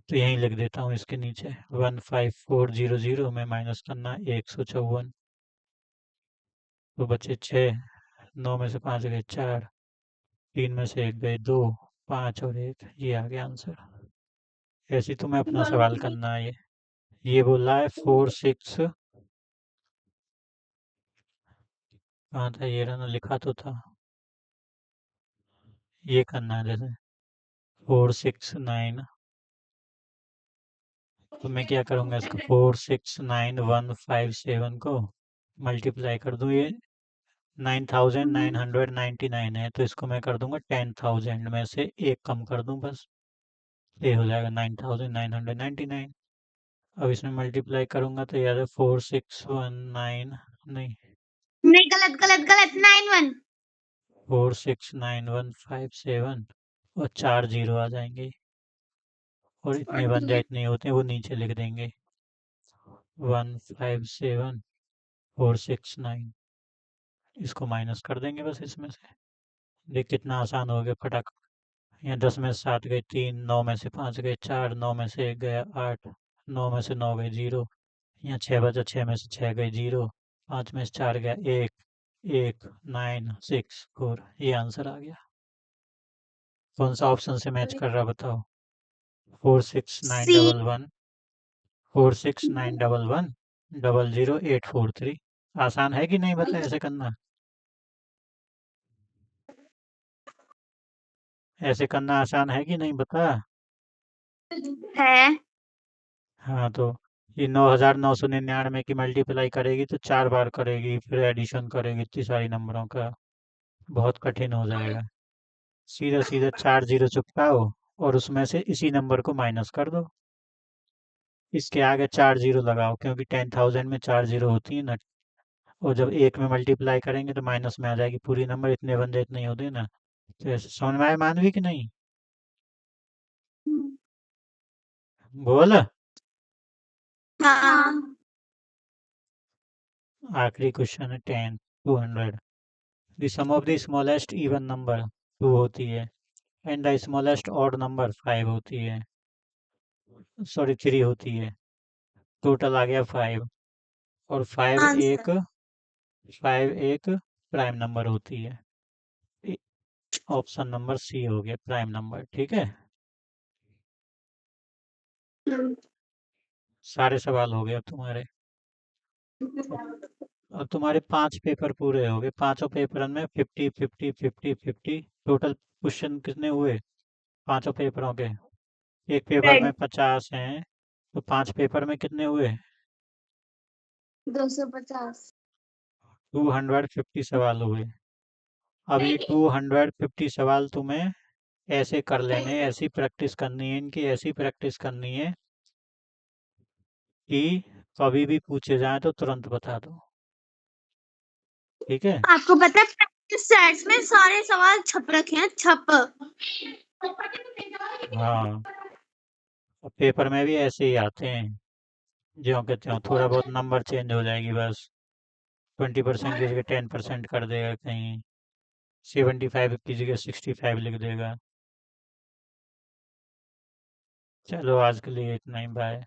तो यहीं लिख देता हूँ इसके नीचे 15400 में माइनस करना 154। तो बचे 6। 9 में से 5 गए 4, 3 में से 1 गए 2, 5 और 1। ये आ गया आंसर। ऐसे ही तुम्हें अपना सवाल करना है। ये बोल रहा है 46। कहाँ था ये? रहा लिखा तो था। ये करना है जैसे 469। तो मैं क्या करूँगा, इसको 4691157 को मल्टीप्लाई कर दूँ। ये 9999 है तो इसको मैं कर दूंगा 10,000 में से एक कम कर दूं बस। ये हो जाएगा 9999। अब इसमें मल्टीप्लाई करूंगा तो यार 4619, नहीं, नहीं, गलत गलत गलत 91। 4691157 और 4 जीरो आ जाएंगे। और इतने वन जा इतने होते हैं वो नीचे लिख देंगे। 157469, इसको माइनस कर देंगे बस इसमें से। देख कितना आसान हो गया, फटाक। यहाँ 10 में से 7 गए 3, 9 में से 5 गए 4, 9 में से 1 गया 8, 9 में से 9 गए 0। यहाँ 6 बचा, 6 में से 6 गए 0, 5 में से 4 गया 1, 1964 ये आंसर आ गया। कौन सा ऑप्शन से मैच कर रहा बताओ? 46911, 46911, 00843। आसान है कि नहीं बता ऐसे करना? ऐसे करना आसान है कि नहीं बता? है। हाँ तो ये 9999 की मल्टीप्लाई करेगी तो 4 बार करेगी, फिर एडिशन करेगी इतनी सारी नंबरों का, बहुत कठिन हो जाएगा। सीधा सीधा 4 जीरो चुपकाओ और उसमें से इसी नंबर को माइनस कर दो। इसके आगे 4 जीरो लगाओ क्योंकि 10,000 में 4 जीरो होती है ना। और जब एक में मल्टीप्लाई करेंगे तो माइनस में आ जाएगी पूरी नंबर, इतने बंदे इतने ही होते हैं ना। तो ऐसे समझ में आए मानवी कि नहीं? बोल। हाँ। आखिरी क्वेश्चन है 200। The sum of the smallest even number 2 होती है and the smallest odd number 5 होती है, सॉरी 3 होती है। टोटल आ गया 5। और 5 आंसर। एक 5 एक प्राइम नंबर होती है। ऑप्शन नंबर सी हो गया प्राइम नंबर, ठीक है। सारे सवाल हो गए अब तुम्हारे। अब तुम्हारे 5 पेपर पूरे हो गए, पांचों पेपर में 50 50 50 50। टोटल क्वेश्चन कितने हुए पांचों पेपरों के? एक पेपर में 50 हैं तो 5 पेपर में कितने हुए? 250। 250 सवाल हुए। अब ये 250 सवाल तुम्हें ऐसे कर लेने, ऐसी प्रैक्टिस करनी है, इनकी ऐसी प्रैक्टिस करनी है कि कभी भी पूछे जाए तो तुरंत बता दो, ठीक है। आपको पता है प्रैक्टिस सेट्स में सारे सवाल छप रखे हैं, छप। हाँ, और पेपर में भी ऐसे ही आते हैं, ज्यों के त्यों, थोड़ा बहुत नंबर चेंज हो जाएगी बस। 20% की जगह 10% कर देगा कहीं, 75 की जगह 65 लिख देगा। चलो आज के लिए इतना ही, बाय।